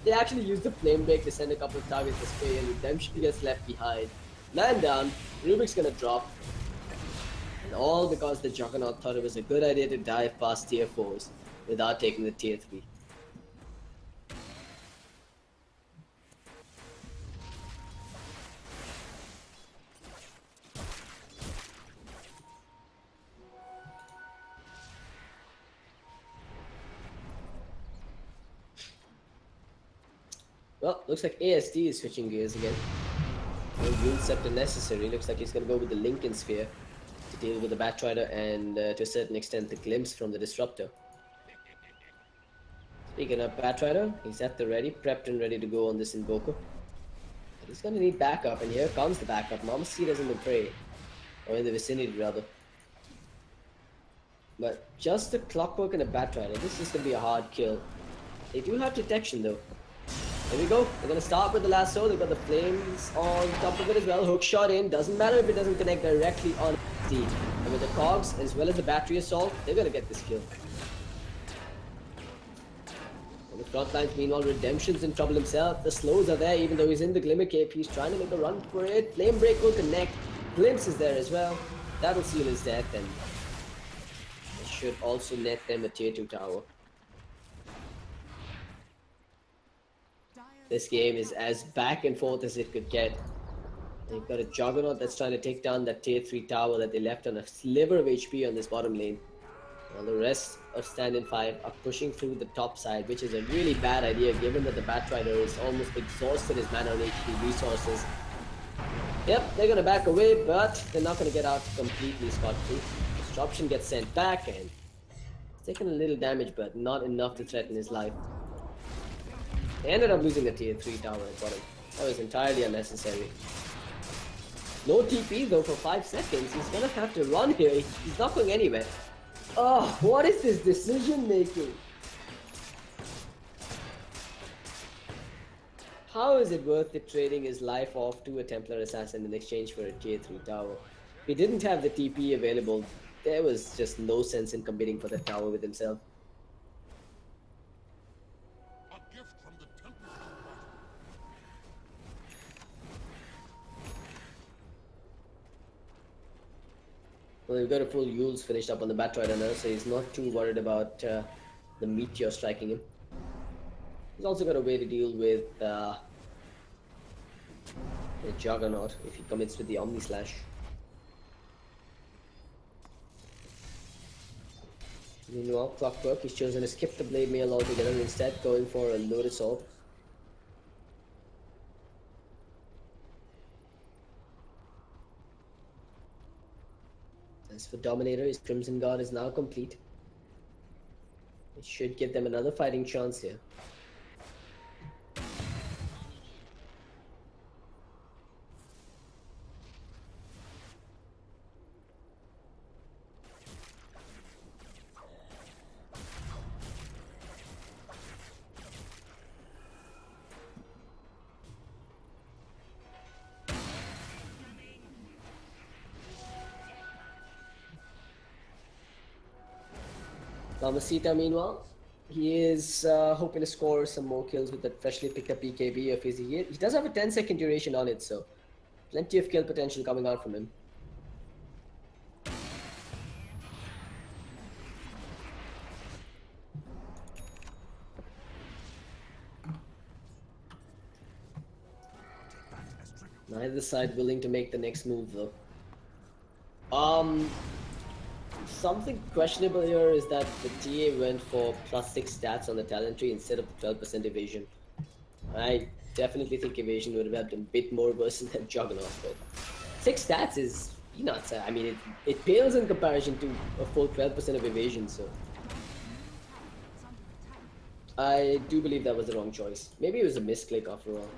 They actually used the Flame Break to send a couple of targets this way, and Redemption gets left behind. Man down, Rubik's gonna drop. And all because the Juggernaut thought it was a good idea to dive past tier 4s without taking the tier 3. Well, looks like ASD is switching gears again. No Green Scepter necessary. Looks like he's going to go with the Lincoln Sphere to deal with the Batrider and to a certain extent the Glimpse from the Disruptor. Speaking of Batrider, he's at the ready, prepped and ready to go on this Invoker. But he's going to need backup, and here comes the backup. Mamacita's in the fray, or in the vicinity rather. But just a clockwork and a bat rider. This is going to be a hard kill. They do have detection though. There we go. They're going to start with the lasso. They've got the flames on top of it as well. Hook shot in. Doesn't matter if it doesn't connect directly on the. And with the cogs as well as the battery assault, they're going to get this kill. On the front lines, meanwhile, Redemption's in trouble himself. The slows are there even though he's in the Glimmer Cape. He's trying to make a run for it. Flame Break will connect. Glimpse is there as well. That'll seal his death and it should also net them a tier 2 tower. This game is as back and forth as it could get. They've got a Juggernaut that's trying to take down that tier 3 tower that they left on a sliver of HP on this bottom lane. While the rest of Stand-in 5 are pushing through the top side, which is a really bad idea given that the Batrider is almost exhausted his mana and HP resources. Yep, they're going to back away, but they're not going to get out completely scot-free. Disruption gets sent back and it's taken a little damage, but not enough to threaten his life. They ended up losing the tier 3 tower at bottom. That was entirely unnecessary. No TP though for 5 seconds. He's gonna have to run here. He's not going anywhere. Oh, what is this decision making? How is it worth it trading his life off to a Templar Assassin in exchange for a tier 3 tower? If he didn't have the TP available, there was just no sense in committing for that tower with himself. Well, we've got a full Yule's finished up on the Batrider now, so he's not too worried about the Meteor striking him. He's also got a way to deal with the Juggernaut if he commits with the Omni Slash. Meanwhile, Clockwork, he's chosen to skip the Blade Mail altogether, instead going for a Lotus Orb. As for Dominator, his Crimson Guard is now complete. It should give them another fighting chance here. Lamasita, meanwhile, he is hoping to score some more kills with that freshly picked up BKB of his. He does have a 10-second duration on it, so plenty of kill potential coming out from him. Neither side willing to make the next move, though. Something questionable here is that the TA went for +6 stats on the talent tree instead of the 12% evasion. I definitely think evasion would have helped him a bit more versus that Juggernaut, but 6 stats is peanuts. I mean, it pales in comparison to a full 12% of evasion, so I do believe that was the wrong choice. Maybe it was a misclick after all.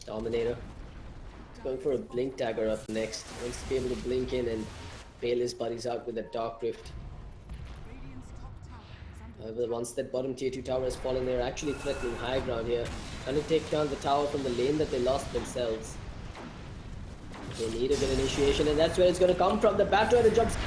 Dominator. He's going for a Blink Dagger up next. Wants to be able to blink in and bail his buddies out with a Dark Rift. However, once that bottom tier 2 tower has fallen, they're actually threatening high ground here. Trying to take down the tower from the lane that they lost themselves. They need a good initiation, and that's where it's going to come from. The Batrider jumps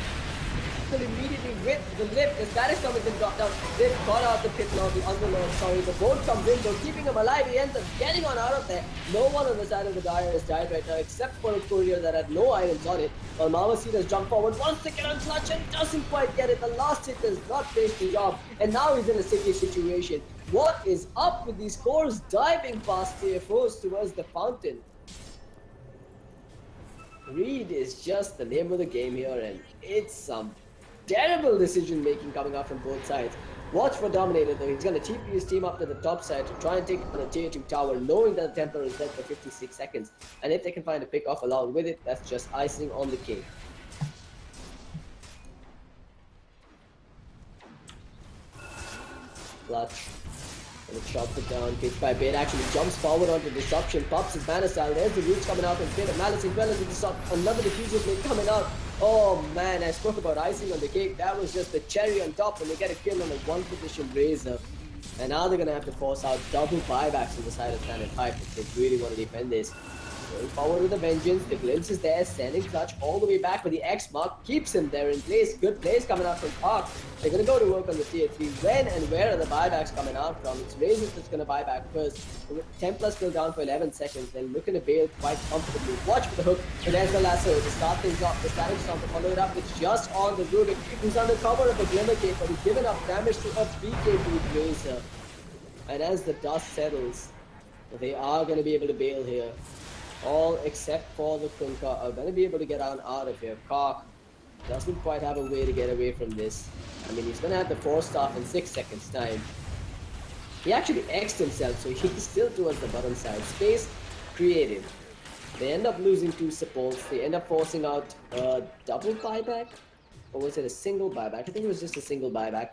immediately with the lift as that is coming to drop down. They've got out the pit lord, the underlord, sorry. The boat comes in, so keeping him alive. He ends up getting on out of there. No one on the side of the Dire has died right now except for a courier that had no items on it. While Mamacita's jumped forward, wants to get on clutch and doesn't quite get it. The last hit does not finish the job, and now he's in a sticky situation. What is up with these cores diving past TFOs towards the fountain? Reed is just the name of the game here, and it's some terrible decision making coming out from both sides. Watch for Dominator though. He's going to TP his team up to the top side to try and take on a tier 2 tower, knowing that the Templar is dead for 56 seconds. And if they can find a pick off along with it, that's just icing on the cake. Clutch. And it chops it down, bit by bit, actually jumps forward onto disruption, pops his banner style, there's the roots coming out and bit of malice as well as the disrupt, another diffuser blade coming out. Oh man, I spoke about icing on the cake, that was just the cherry on top when they get a kill on a one position Razor. And now they're gonna have to force out double buybacks on the side of Standard 5 if they really want to defend this. Going forward with a vengeance, the glimpse is there, standing clutch all the way back with the X mark, keeps him there in place. Good plays coming out from Park. They're going to go to work on the tier 3. When and where are the buybacks coming out from? It's Razor that's going to buy back first. With 10 plus still down for 11 seconds. They're looking to bail quite comfortably. Watch for the hook, but there's the lasso to start things off. The static storm to follow it up with just on the Rubik, who's under cover of the Glimmer Cape, but he's given up damage to a BKB Razor. And as the dust settles, they are going to be able to bail here. All except for the Kunka are going to be able to get out of here. Kark doesn't quite have a way to get away from this. I mean, he's going to have the 4-star in 6 seconds time. He actually X'd himself, so he's still towards the bottom side. Space created. They end up losing 2 supports. They end up forcing out a double buyback? Or was it a single buyback? I think it was just a single buyback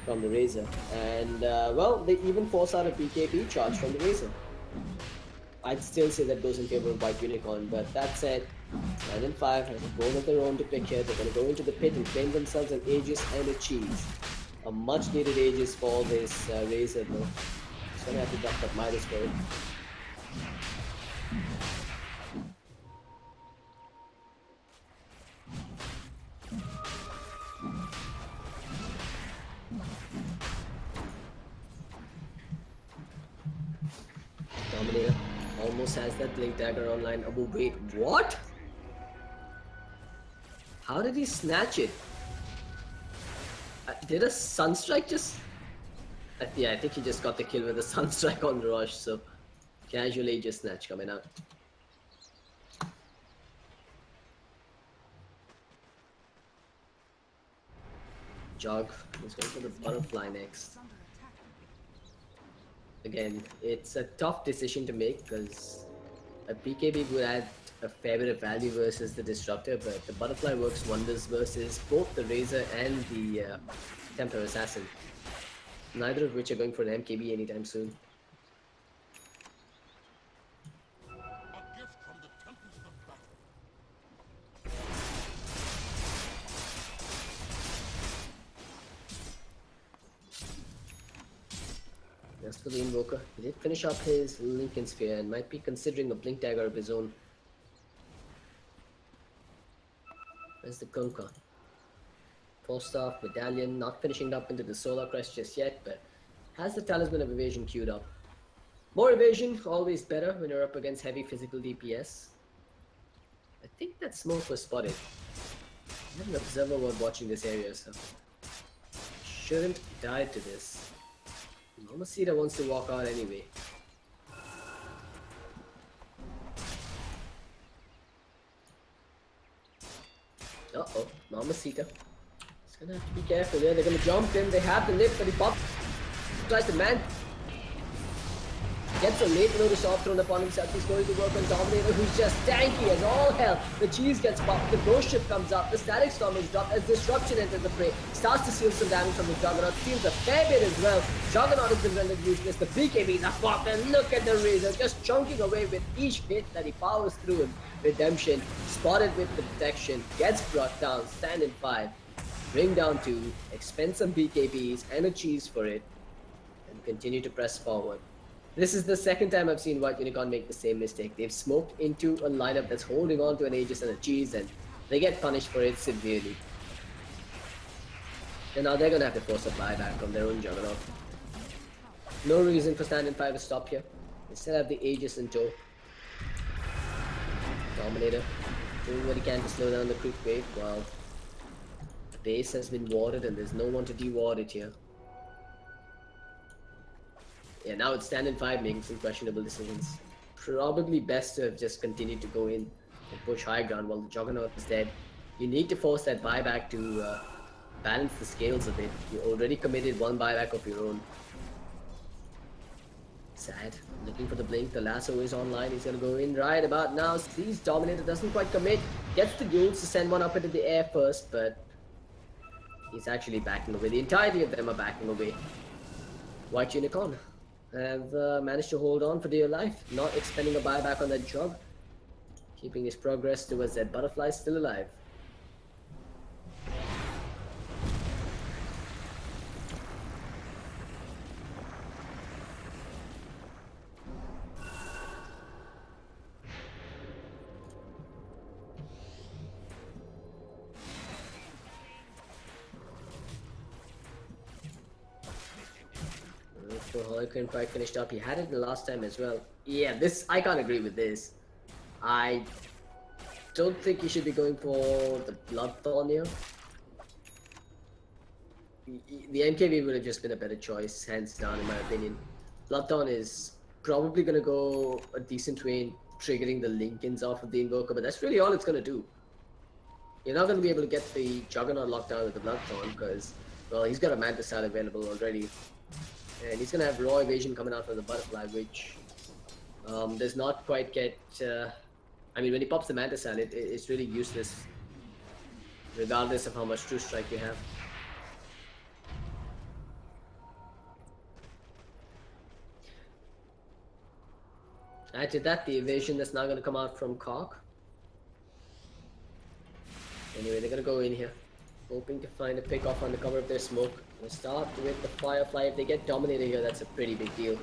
from the Razor. And, well, they even force out a BKB charge from the Razor. I'd still say that goes in favor of White Unicorn, but that said, 9 and 5 has a goal of their own to pick here. They're going to go into the pit and claim themselves an Aegis and a cheese. A much needed Aegis for this Razor though. Just going to have to duck up Midas for it. Dominator almost has that Blink Dagger online. Oh wait, what? How did he snatch it? Did a Sunstrike just... yeah, I think he just got the kill with a Sunstrike on Rush, so casually just snatch coming out. Jog is going for the Butterfly next. Again, it's a tough decision to make because a BKB would add a fair bit of value versus the Disruptor, but the Butterfly works wonders versus both the Razor and the Templar Assassin. Neither of which are going for an MKB anytime soon. As for the Invoker, he did finish up his Lincoln Sphere and might be considering a Blink Dagger of his own. There's the Kunkka. 4-star Medallion, not finishing up into the Solar Crest just yet, but has the Talisman of Evasion queued up. More evasion, always better when you're up against heavy physical DPS. I think that smoke was spotted. I have an observer while watching this area, so shouldn't die to this. Mamacita wants to walk out anyway. Uh-oh, Mamacita. He's gonna have to be careful there. They're gonna jump in. They have the lift, but he pops. Tries to man. Gets a late notice off thrown upon himself. He's going to work on Dominator, who's just tanky as all hell. The cheese gets popped. The ghost ship comes up. The static storm is dropped as Disruption enters the fray. Starts to seal some damage from the Juggernaut. Steals a fair bit as well. Juggernaut has been rendered useless. The BKB is a pop. And look at the Razor just chunking away with each hit that he powers through him. Redemption spotted with the protection. Gets brought down. Stand in 5. Bring down 2. Expend some BKBs and a cheese for it. And continue to press forward. This is the second time I've seen White Unicorn make the same mistake. They've smoked into a lineup that's holding on to an Aegis and a cheese, and they get punished for it severely. And now they're gonna have to force a buyback from their own Juggernaut. No reason for Stand in 5 to stop here. They still have the Aegis in tow. Dominator doing what he can to slow down the creep wave while the base has been warded and there's no one to de-ward it here. Yeah, now it's Stand in 5 making some questionable decisions. Probably best to have just continued to go in and push high ground while the Juggernaut is dead. You need to force that buyback to balance the scales a bit. You already committed one buyback of your own. Sad. Looking for the blink. The lasso is online. He's gonna go in right about now. Sees Dominator, doesn't quite commit. Gets the ghouls to send one up into the air first, but he's actually backing away. The entirety of them are backing away. White Unicorn have managed to hold on for dear life, not expending a buyback on that jog, keeping his progress towards that butterfly still alive. Couldn't quite finished up. He had it the last time as well. Yeah, this I can't agree with this. I don't think he should be going for the Bloodthorn here. The NKV would have just been a better choice, hands down, in my opinion. Bloodthorn is probably going to go a decent way in triggering the Lincolns off of the Invoker, but that's really all it's going to do. You're not going to be able to get the Juggernaut locked down with the Bloodthorn because, well, he's got a Mantis Style available already. And he's going to have Raw Evasion coming out from the Butterfly, which does not quite get... I mean, when he pops the Mantis Style, it's really useless, regardless of how much True Strike you have. Add to that the evasion that's now going to come out from Cock. Anyway, they're going to go in here, hoping to find a pick off on the cover of their smoke. We'll start with the Firefly. If they get dominated here, that's a pretty big deal.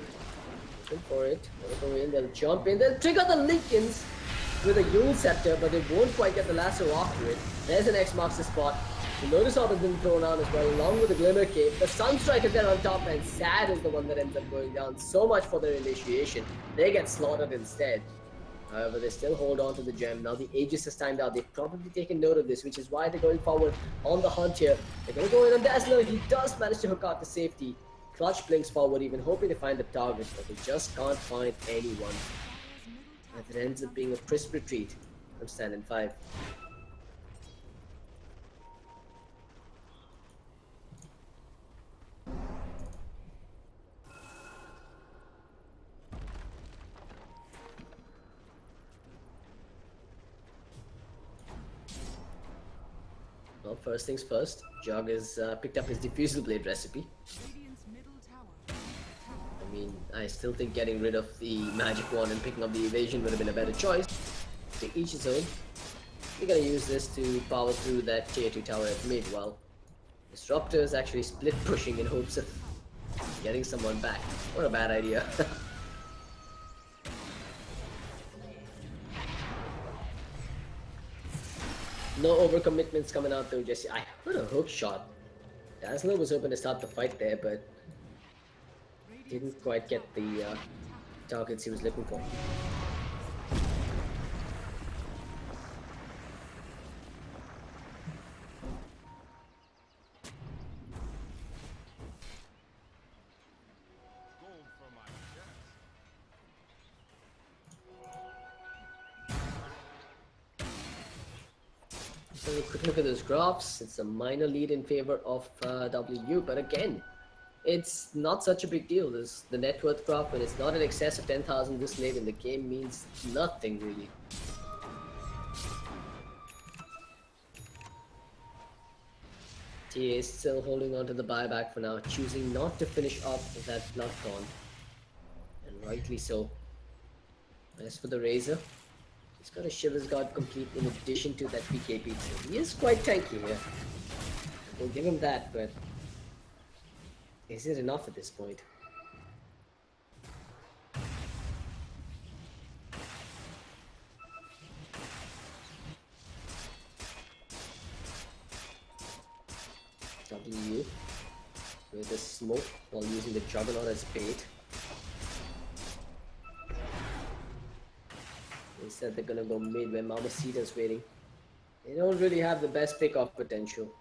Looking for it. They'll go in, they'll jump in, they'll trigger the Lincolns with a Yule Scepter, but they won't quite get the lasso after it. There's an X marks the spot. The Lotus Orb has been thrown out as well, along with the Glimmer Cape. The Sunstrike is there on top, and Sad is the one that ends up going down. So much for their initiation. They get slaughtered instead. However, they still hold on to the gem. Now the Aegis has timed out. They've probably taken note of this, which is why they're going forward on the hunt here. They're going to go in on Dazzler. He does manage to hook out the safety. Clutch blinks forward, even hoping to find the target, but they just can't find anyone. And it ends up being a crisp retreat from Stand in 5. Well, first things first, Jog has picked up his Diffusal Blade recipe. I mean, I still think getting rid of the Magic Wand and picking up the Evasion would have been a better choice. To each his own. We're gonna use this to power through that tier 2 tower at mid while Disruptor is actually split pushing in hopes of getting someone back. What a bad idea. No overcommitments coming out though, Jesse. I heard a hook shot. Dazzler was hoping to start the fight there, but didn't quite get the targets he was looking for. So a quick look at those graphs. It's a minor lead in favor of WU, but again, it's not such a big deal. There's the net worth graph, when it's not in excess of 10,000 this late in the game, means nothing really. TA is still holding on to the buyback for now, choosing not to finish off that Bloodthorn, and rightly so. As for the Razor, he's got a Shiver's Guard complete in addition to that PKP, so he is quite tanky here. We'll give him that, but is it enough at this point? W with the smoke while using the Juggernaut as bait. They said they're gonna go mid where Mamacita's waiting. They don't really have the best pick-off potential.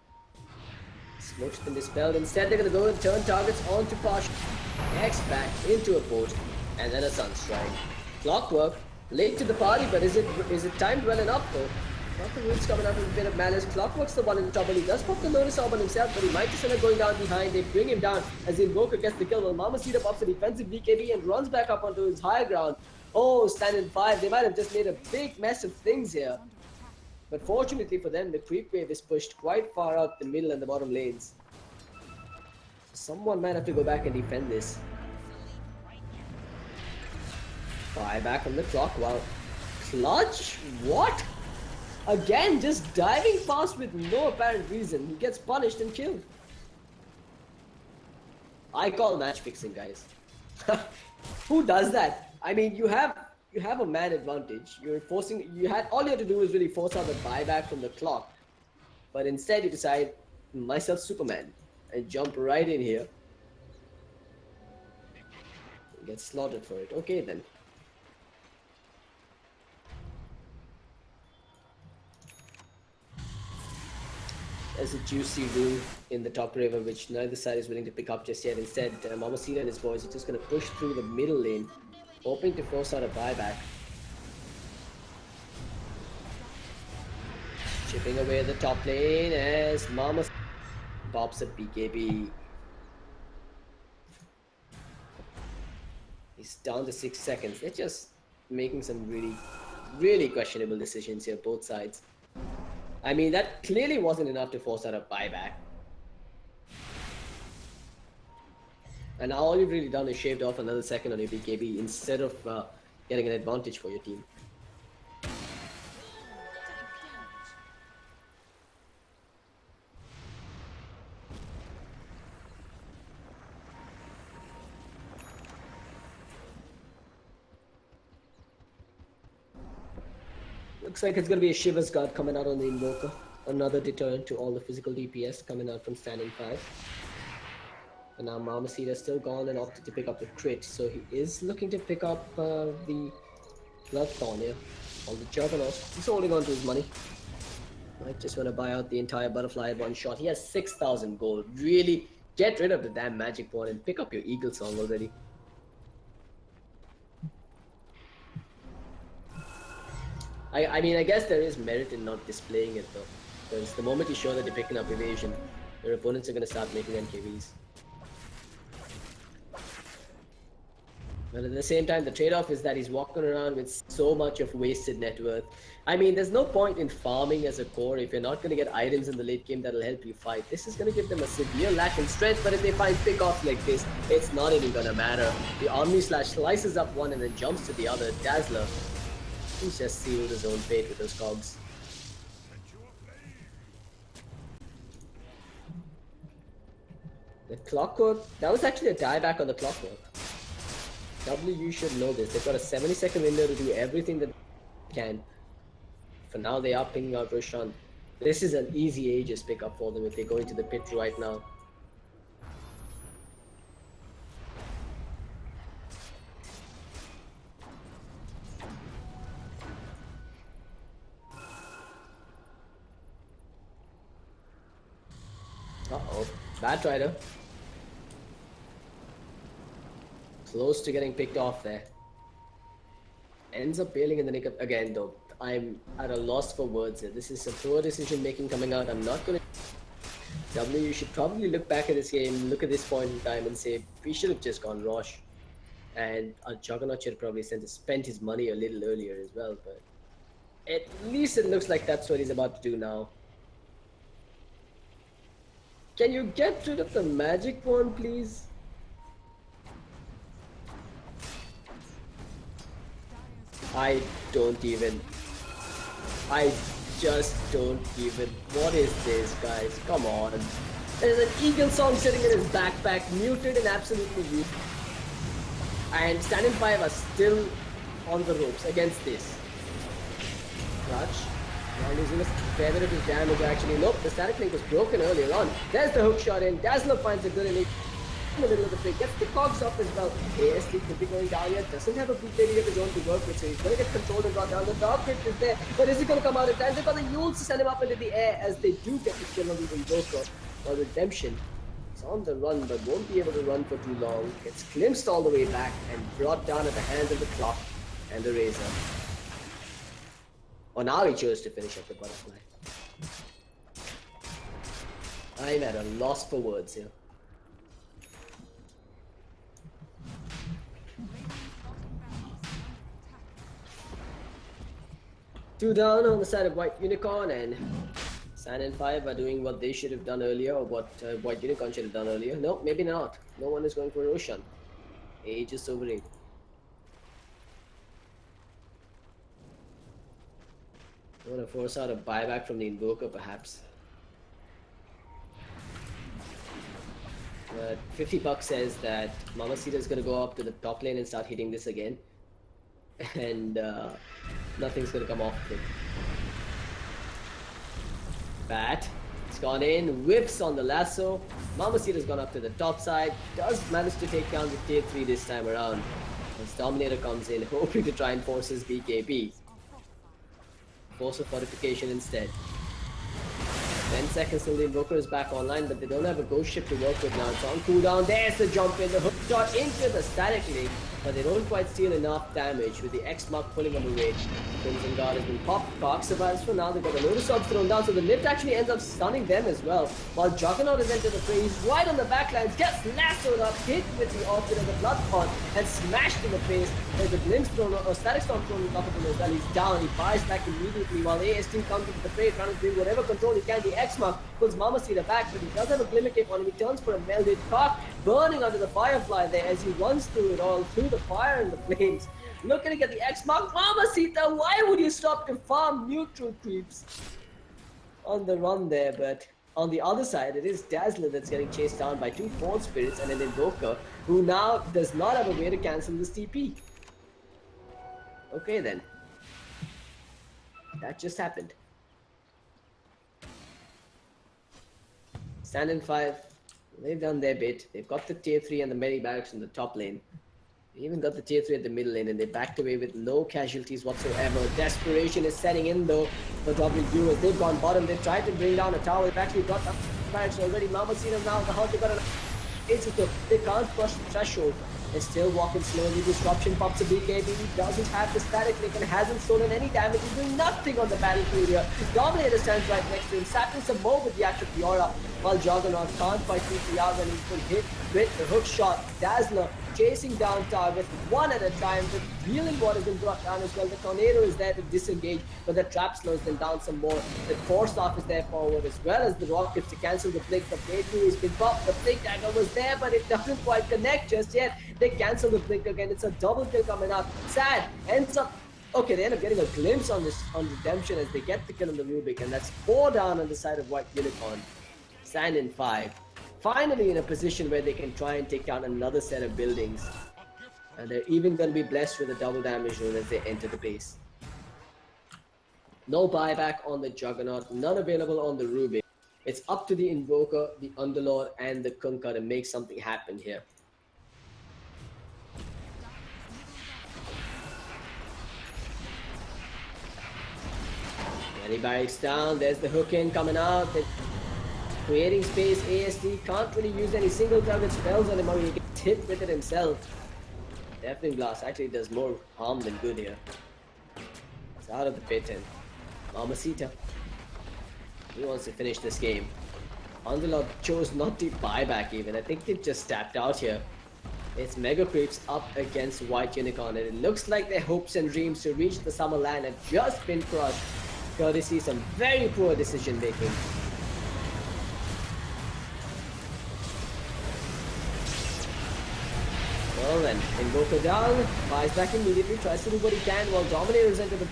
Smoke's been dispelled. Instead, they're gonna go and turn targets onto Posh. X back into a boat, and then a Sunstrike. Clockwork, late to the party, but is it timed well enough though? Not the Roots coming out with a bit of malice. Clockwork's the one in trouble. He does pop the Lotus Orb on himself, but he might just end up going down behind. They bring him down as the Invoker gets the kill. While Mamacita pops a defensive BKB and runs back up onto his high ground. Oh, Stand in 5. They might have just made a big mess of things here. But fortunately for them, the creep wave is pushed quite far out the middle and the bottom lanes. Someone might have to go back and defend this. Buyback on the clock. Wow. Clutch? What? Again, just diving past with no apparent reason. He gets punished and killed. I call match fixing, guys. Who does that? I mean, you have a man advantage. You're forcing. All you had to do was really force out the buyback from the clock, but instead you decide, myself Superman, and jump right in here. Get slaughtered for it. Okay then. There's a juicy room in the top river which neither side is willing to pick up just yet. Instead, Mamacita and his boys are just going to push through the middle lane, hoping to force out a buyback. Chipping away at the top lane as Mamacita pops a BKB. He's down to 6 seconds. They're just making some really, really questionable decisions here, both sides. I mean, that clearly wasn't enough to force out a buyback. And now all you've really done is shaved off another second on your BKB instead of getting an advantage for your team. Looks like it's going to be a Shiva's Guard coming out on the Invoker. Another deterrent to all the physical DPS coming out from standing 5. And now Mamacita still gone and opted to pick up the crit. So he is looking to pick up the Bloodthorn here. On the Juggernaut. He's holding on to his money. Might just want to buy out the entire Butterfly at one shot. He has 6,000 gold. Really get rid of the damn Magic Wand and pick up your Eagle Song already. I mean, I guess there is merit in not displaying it though. Because the moment you show that you're picking up evasion, your opponents are going to start making NKVs. But at the same time, the trade-off is that he's walking around with so much of wasted net worth. I mean, there's no point in farming as a core if you're not going to get items in the late game that'll help you fight. This is going to give them a severe lack in strength, but if they find pick-offs like this, it's not even going to matter. The Omni Slash slices up one and then jumps to the other. Dazzler, he's just sealed his own fate with those cogs. The Clockwork, that was actually a dieback on the Clockwork. W should know this. They've got a 70-second window to do everything that they can. For now, they are pinging out Roshan. This is an easy Aegis pickup for them if they go into the pit right now. Uh-oh. Bat Rider. Close to getting picked off there. Ends up bailing in the nick of... Again, though, I'm at a loss for words here. This is a poor decision making coming out. I'm not going to... W, you should probably look back at this game, look at this point in time and say, we should have just gone Rosh. And our Juggernaut should have probably spent his money a little earlier as well, but... At least it looks like that's what he's about to do now. Can you get rid of the Magic Wand, please? I just don't even. What is this, guys? Come on. There's an Eagle Song sitting in his backpack, muted and absolutely muted. And Stand in 5 are still on the ropes against this. Clutch. Now losing a fair bit of his damage actually. Nope, the static link was broken earlier on. There's the hook shot in. Dazzler finds a good elite in the middle of the pick. Gets the cogs off as well. AST could be going down here. Doesn't have a blue lady of his own to work with, so he's going to get controlled and brought down. The dog crit is there, but is he going to come out in time? They've got the Yules to send him up into the air as they do get the kill on the Invoker. Or Redemption. He's on the run, but won't be able to run for too long. Gets glimpsed all the way back and brought down at the hands of the clock and the Razor. Oh, now he chose to finish up the Butterfly. I'm at a loss for words here. Two down on the side of White Unicorn, and Sand and 5 are doing what they should have done earlier, or what White Unicorn should have done earlier. No, maybe not. No one is going for Roshan. Age is over 8. Want to force out a buyback from the Invoker, perhaps. But $50 says that Mamacita is going to go up to the top lane and start hitting this again. And nothing's going to come off of it. Bat. It's gone in. Whips on the lasso. Mamacita's gone up to the top side. Does manage to take down the tier 3 this time around. As Dominator comes in, hoping to try and force his BKB. Force a fortification instead. 10 seconds till the Invoker is back online, but they don't have a ghost ship to work with now. It's on cooldown. There's the jump in, the hook shot into the static link, but they don't quite steal enough damage with the X mark pulling them away. Crimson Guard has been popped. Park survives for now. They've got a Lotus Orb thrown down, so the lift actually ends up stunning them as well. While Juggernaut is entered the fray, he's right on the backlines, gets lassoed up, hit with the Orchid and the Blood Pot, and smashed in the face. There's a glimpse thrown, or Static Storm thrown on top of him as well. He's down, he buys back immediately while AST comes into the fray, trying to bring whatever control he can. The X-Mark pulls Mamacita back, but he does have a Glimmer Cape on him. He turns for a melded Park, burning under the Firefly there as he runs through it all, through the fire and the flames. Looking at the X-Mark, Mamacita, why would you stop to farm neutral creeps? On the run there, but on the other side, it is Dazzler that's getting chased down by 2 Force Spirits and an Invoker, who now does not have a way to cancel this TP. Okay then. That just happened. Stand in 5. They've done their bit. They've got the tier 3 and the Mary Barracks in the top lane. They even got the tier 3 at the middle lane, and they backed away with no casualties whatsoever. Desperation is setting in though for W as they've gone bottom. They've tried to bring down a tower. They've actually got up barracks already. Mamacita now, the Hunt, they've got an ace of they can't crush the threshold. They're still walking slowly. Disruption pops a BKB. He doesn't have the static link and hasn't stolen any damage. He's doing nothing on the battlefield here. Dominator stands right next to him, sapping some more with the Act of Fiora, while Juggernaut can't fight T3 out and he's been hit with the hook shot. Dazzler chasing down targets one at a time, but healing what has been brought down as well. The Tornado is there to disengage, but the trap slows them down some more. The Force Off is there forward, as well as the Rockets to cancel the Blink. The Playthrough has been popped. The Blink Dagger was there, but it doesn't quite connect just yet. They cancel the Blink again. It's a double kill coming up. Sad ends up. Okay, they end up getting a glimpse on Redemption as they get the kill on the Rubik, and that's 4 down on the side of White Unicorn. Stand in 5. Finally in a position where they can try and take down another set of buildings. And they're even going to be blessed with a double damage rune as they enter the base. No buyback on the Juggernaut, none available on the Rubik. It's up to the Invoker, the Underlord, and the Kunkka to make something happen here. Many barracks down, there's the hook in coming out. They're creating space. ASD can't really use any single target spells on him, or he gets hit with it himself. Deafening Blast actually does more harm than good here. It's out of the pit, and Mamacita, he wants to finish this game. Underlord chose not to buy back even. I think they just tapped out here. It's Mega Creeps up against White Unicorn, and it looks like their hopes and dreams to reach the summer land have just been crushed, courtesy some very poor decision making. Well then, Invoker down, buys back immediately, tries to do what he can while Dominator's into the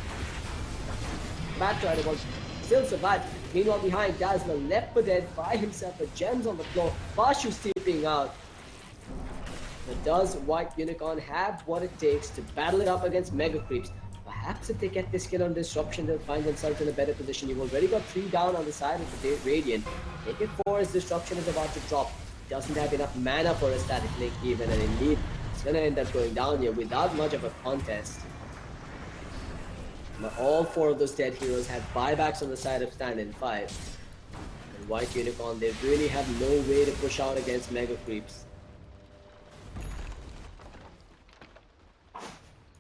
Bat Rider was still survived. Meanwhile behind, Dazzler left for dead by himself, with gems on the floor, Bashu stepping out. But does White Unicorn have what it takes to battle it up against Mega Creeps? Perhaps if they get this kill on Disruption, they'll find themselves in a better position. You've already got 3 down on the side of the Radiant. Make it 4 as Disruption is about to drop. Doesn't have enough mana for a static link even, and indeed, it's gonna end up going down here without much of a contest. But all 4 of those dead heroes have buybacks on the side of Stand in 5. And White Unicorn, they really have no way to push out against Mega Creeps.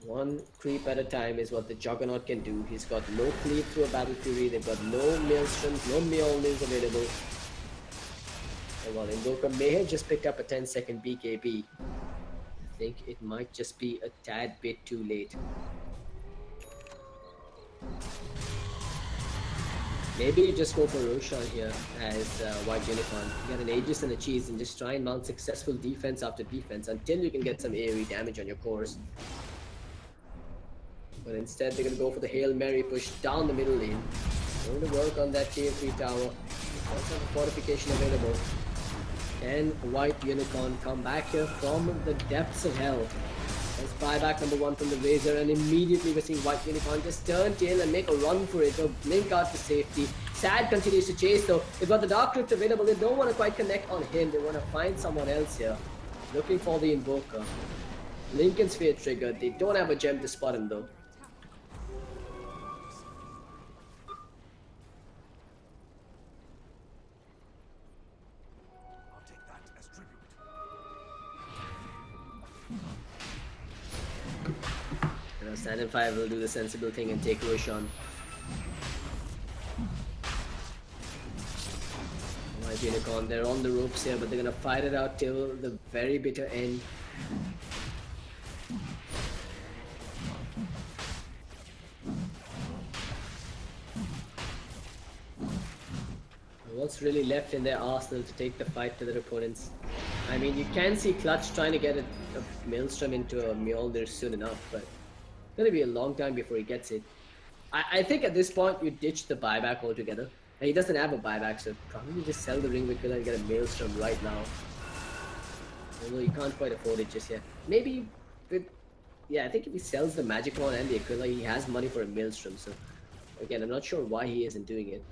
1 creep at a time is what the Juggernaut can do. He's got no cleave through a Battle Fury, they've got no Maelstroms, no Mjolnirs available. And while Invoker may have just picked up a 10-second BKB, I think it might just be a tad bit too late. Maybe you just go for Roshan here as White Unicorn. Get an Aegis and a Cheese and just try and mount successful defense after defense until you can get some AoE damage on your cores. But instead they're going to go for the Hail Mary push down the middle lane. Going to work on that tier 3 tower. Also have a fortification available. Can White Unicorn come back here from the depths of hell? Let's buyback number 1 from the Razor, and immediately we're seeing White Unicorn just turn tail and make a run for it. They'll blink out to safety. Sad continues to chase though. They've got the Dark Crypt available. They don't want to quite connect on him. They want to find someone else here. Looking for the Invoker. Lincoln Sphere triggered. They don't have a gem to spot him though. Stand in 5 will do the sensible thing and take Roshan. White Unicorn, they're on the ropes here, but they're gonna fight it out till the very bitter end. What's really left in their arsenal to take the fight to their opponents? I mean, you can see Clutch trying to get a Maelstrom into a Mjolnir soon enough, but it's gonna be a long time before he gets it. I think at this point you ditch the buyback altogether. And he doesn't have a buyback, so probably just sell the Ring Killer and get a Maelstrom right now. Although you can't quite afford it just yet. Maybe with, yeah, I think if he sells the Magic Wand and the Aquila, he has money for a Maelstrom. So again, I'm not sure why he isn't doing it.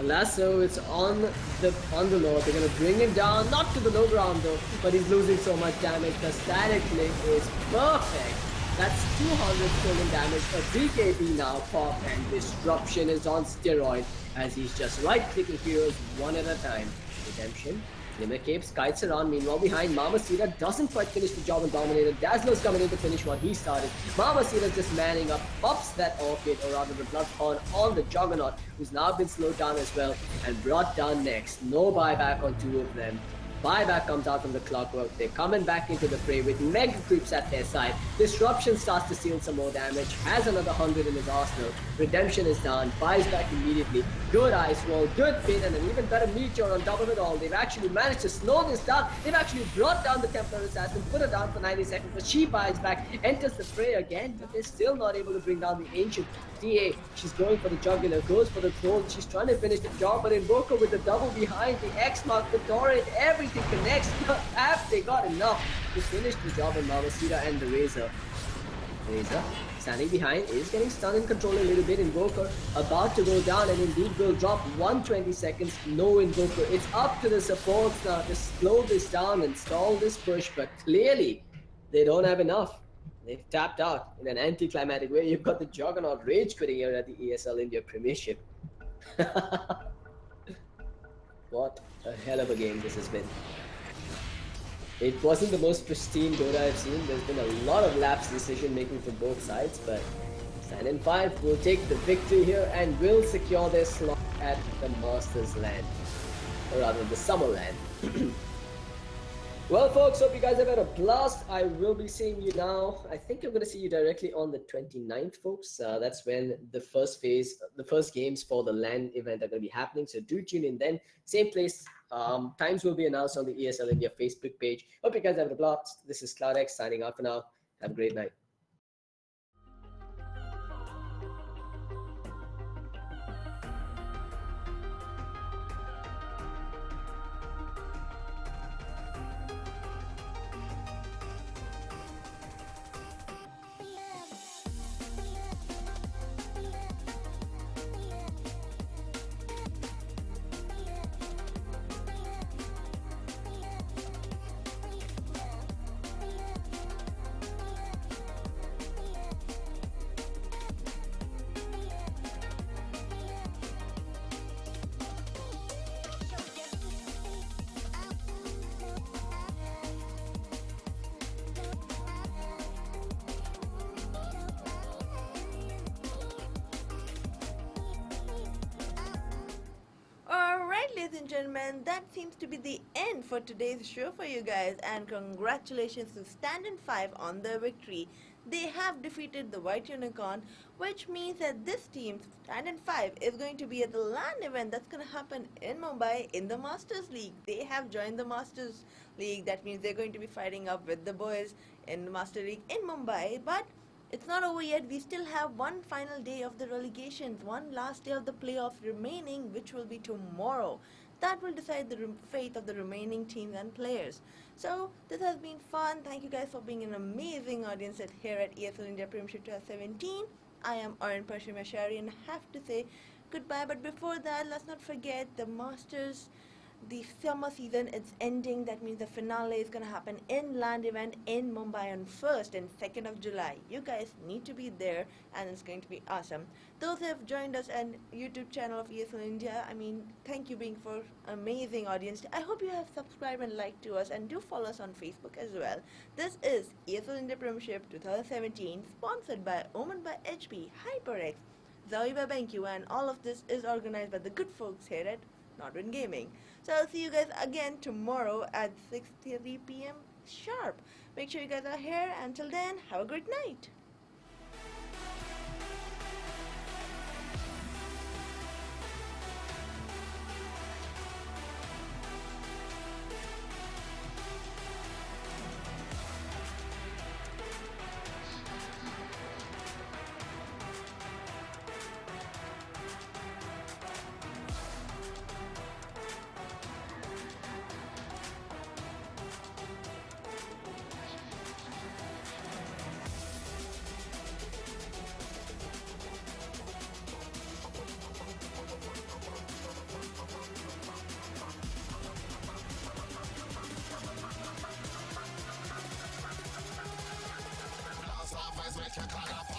Lasso, it's on the low. They're gonna bring him down, not to the low ground though, but he's losing so much damage. The static link is perfect. That's 200 stolen damage. A BKB now pop, and Disruption is on steroid as he's just right-clicking heroes one at a time. Redemption. Limit Capes kites around. Meanwhile, behind, Mamacita doesn't quite finish the job on Dominator. Dazzler's coming in to finish what he started. Mamacita just manning up, pops that Orchid, or rather the Bloodthorn, on the Juggernaut, who's now been slowed down as well and brought down next. No buyback on 2 of them. Buyback comes out from the Clockwork. They're coming back into the fray with Mega Creeps at their side. Disruption starts to steal some more damage. Has another 100 in his arsenal. Redemption is down. Buys back immediately. Good Ice Wall, good Pit, and an even better Meteor on top of it all. They've actually managed to slow this down. They've actually brought down the Templar Assassin, put her down for 90 seconds, but she buys back, enters the fray again, but they're still not able to bring down the Ancient. TA, she's going for the Jugular, goes for the Throne. She's trying to finish the job, but Invoker with the double behind, the X-Mark, the Torrent, everything connects. Have they got enough to finish the job on Mamacita and the Razor? Razor standing behind is getting stunned and controlled a little bit. Invoker about to go down, and indeed will drop 120 seconds. No Invoker. It's up to the supports now to slow this down and stall this push, but clearly they don't have enough. They've tapped out in an anticlimactic way. You've got the Juggernaut rage quitting here at the ESL India Premiership. What a hell of a game this has been. It wasn't the most pristine Dota I've seen. There's been a lot of lapse decision making from both sides, but Stand in 5 will take the victory here and will secure their slot at the Masters land, or rather the Summer land. Well folks, hope you guys have had a blast. I will be seeing you now. I think I'm going to see you directly on the 29th, folks. That's when the first games for the LAN event are going to be happening. So do tune in then. Same place. Times will be announced on the ESL India Facebook page. Hope you guys have a blast. This is CloudX signing out for now. Have a great night. Ladies and gentlemen, that seems to be the end for today's show for you guys, and congratulations to Stand in 5 on their victory. They have defeated the White Unicorn, which means that this team, Stand in 5, is going to be at the LAN event that's going to happen in Mumbai in the Masters League. They have joined the Masters League. That means they're going to be fighting up with the boys in the Master League in Mumbai. But it's not over yet. We still have one final day of the relegations, one last day of the playoffs remaining, which will be tomorrow. That will decide the fate of the remaining teams and players. So this has been fun. Thank you guys for being an amazing audience here at ESL India Premiership 2017. I am Arun Parshim Ashari and I have to say goodbye. But before that, let's not forget the Masters. The summer season is ending. That means the finale is going to happen in land event in Mumbai on 1st and 2nd of July. You guys need to be there and it's going to be awesome. Those who have joined us on YouTube channel of ESL India, thank you being for amazing audience. I hope you have subscribed and liked to us, and do follow us on Facebook as well. This is ESL India Premiership 2017, sponsored by Oman by HP, HyperX, Zoe by BenQ, and all of this is organized by the good folks here at Nodwin Gaming. So I'll see you guys again tomorrow at 6:30 p.m. sharp. Make sure you guys are here. Until then, have a great night. With your collar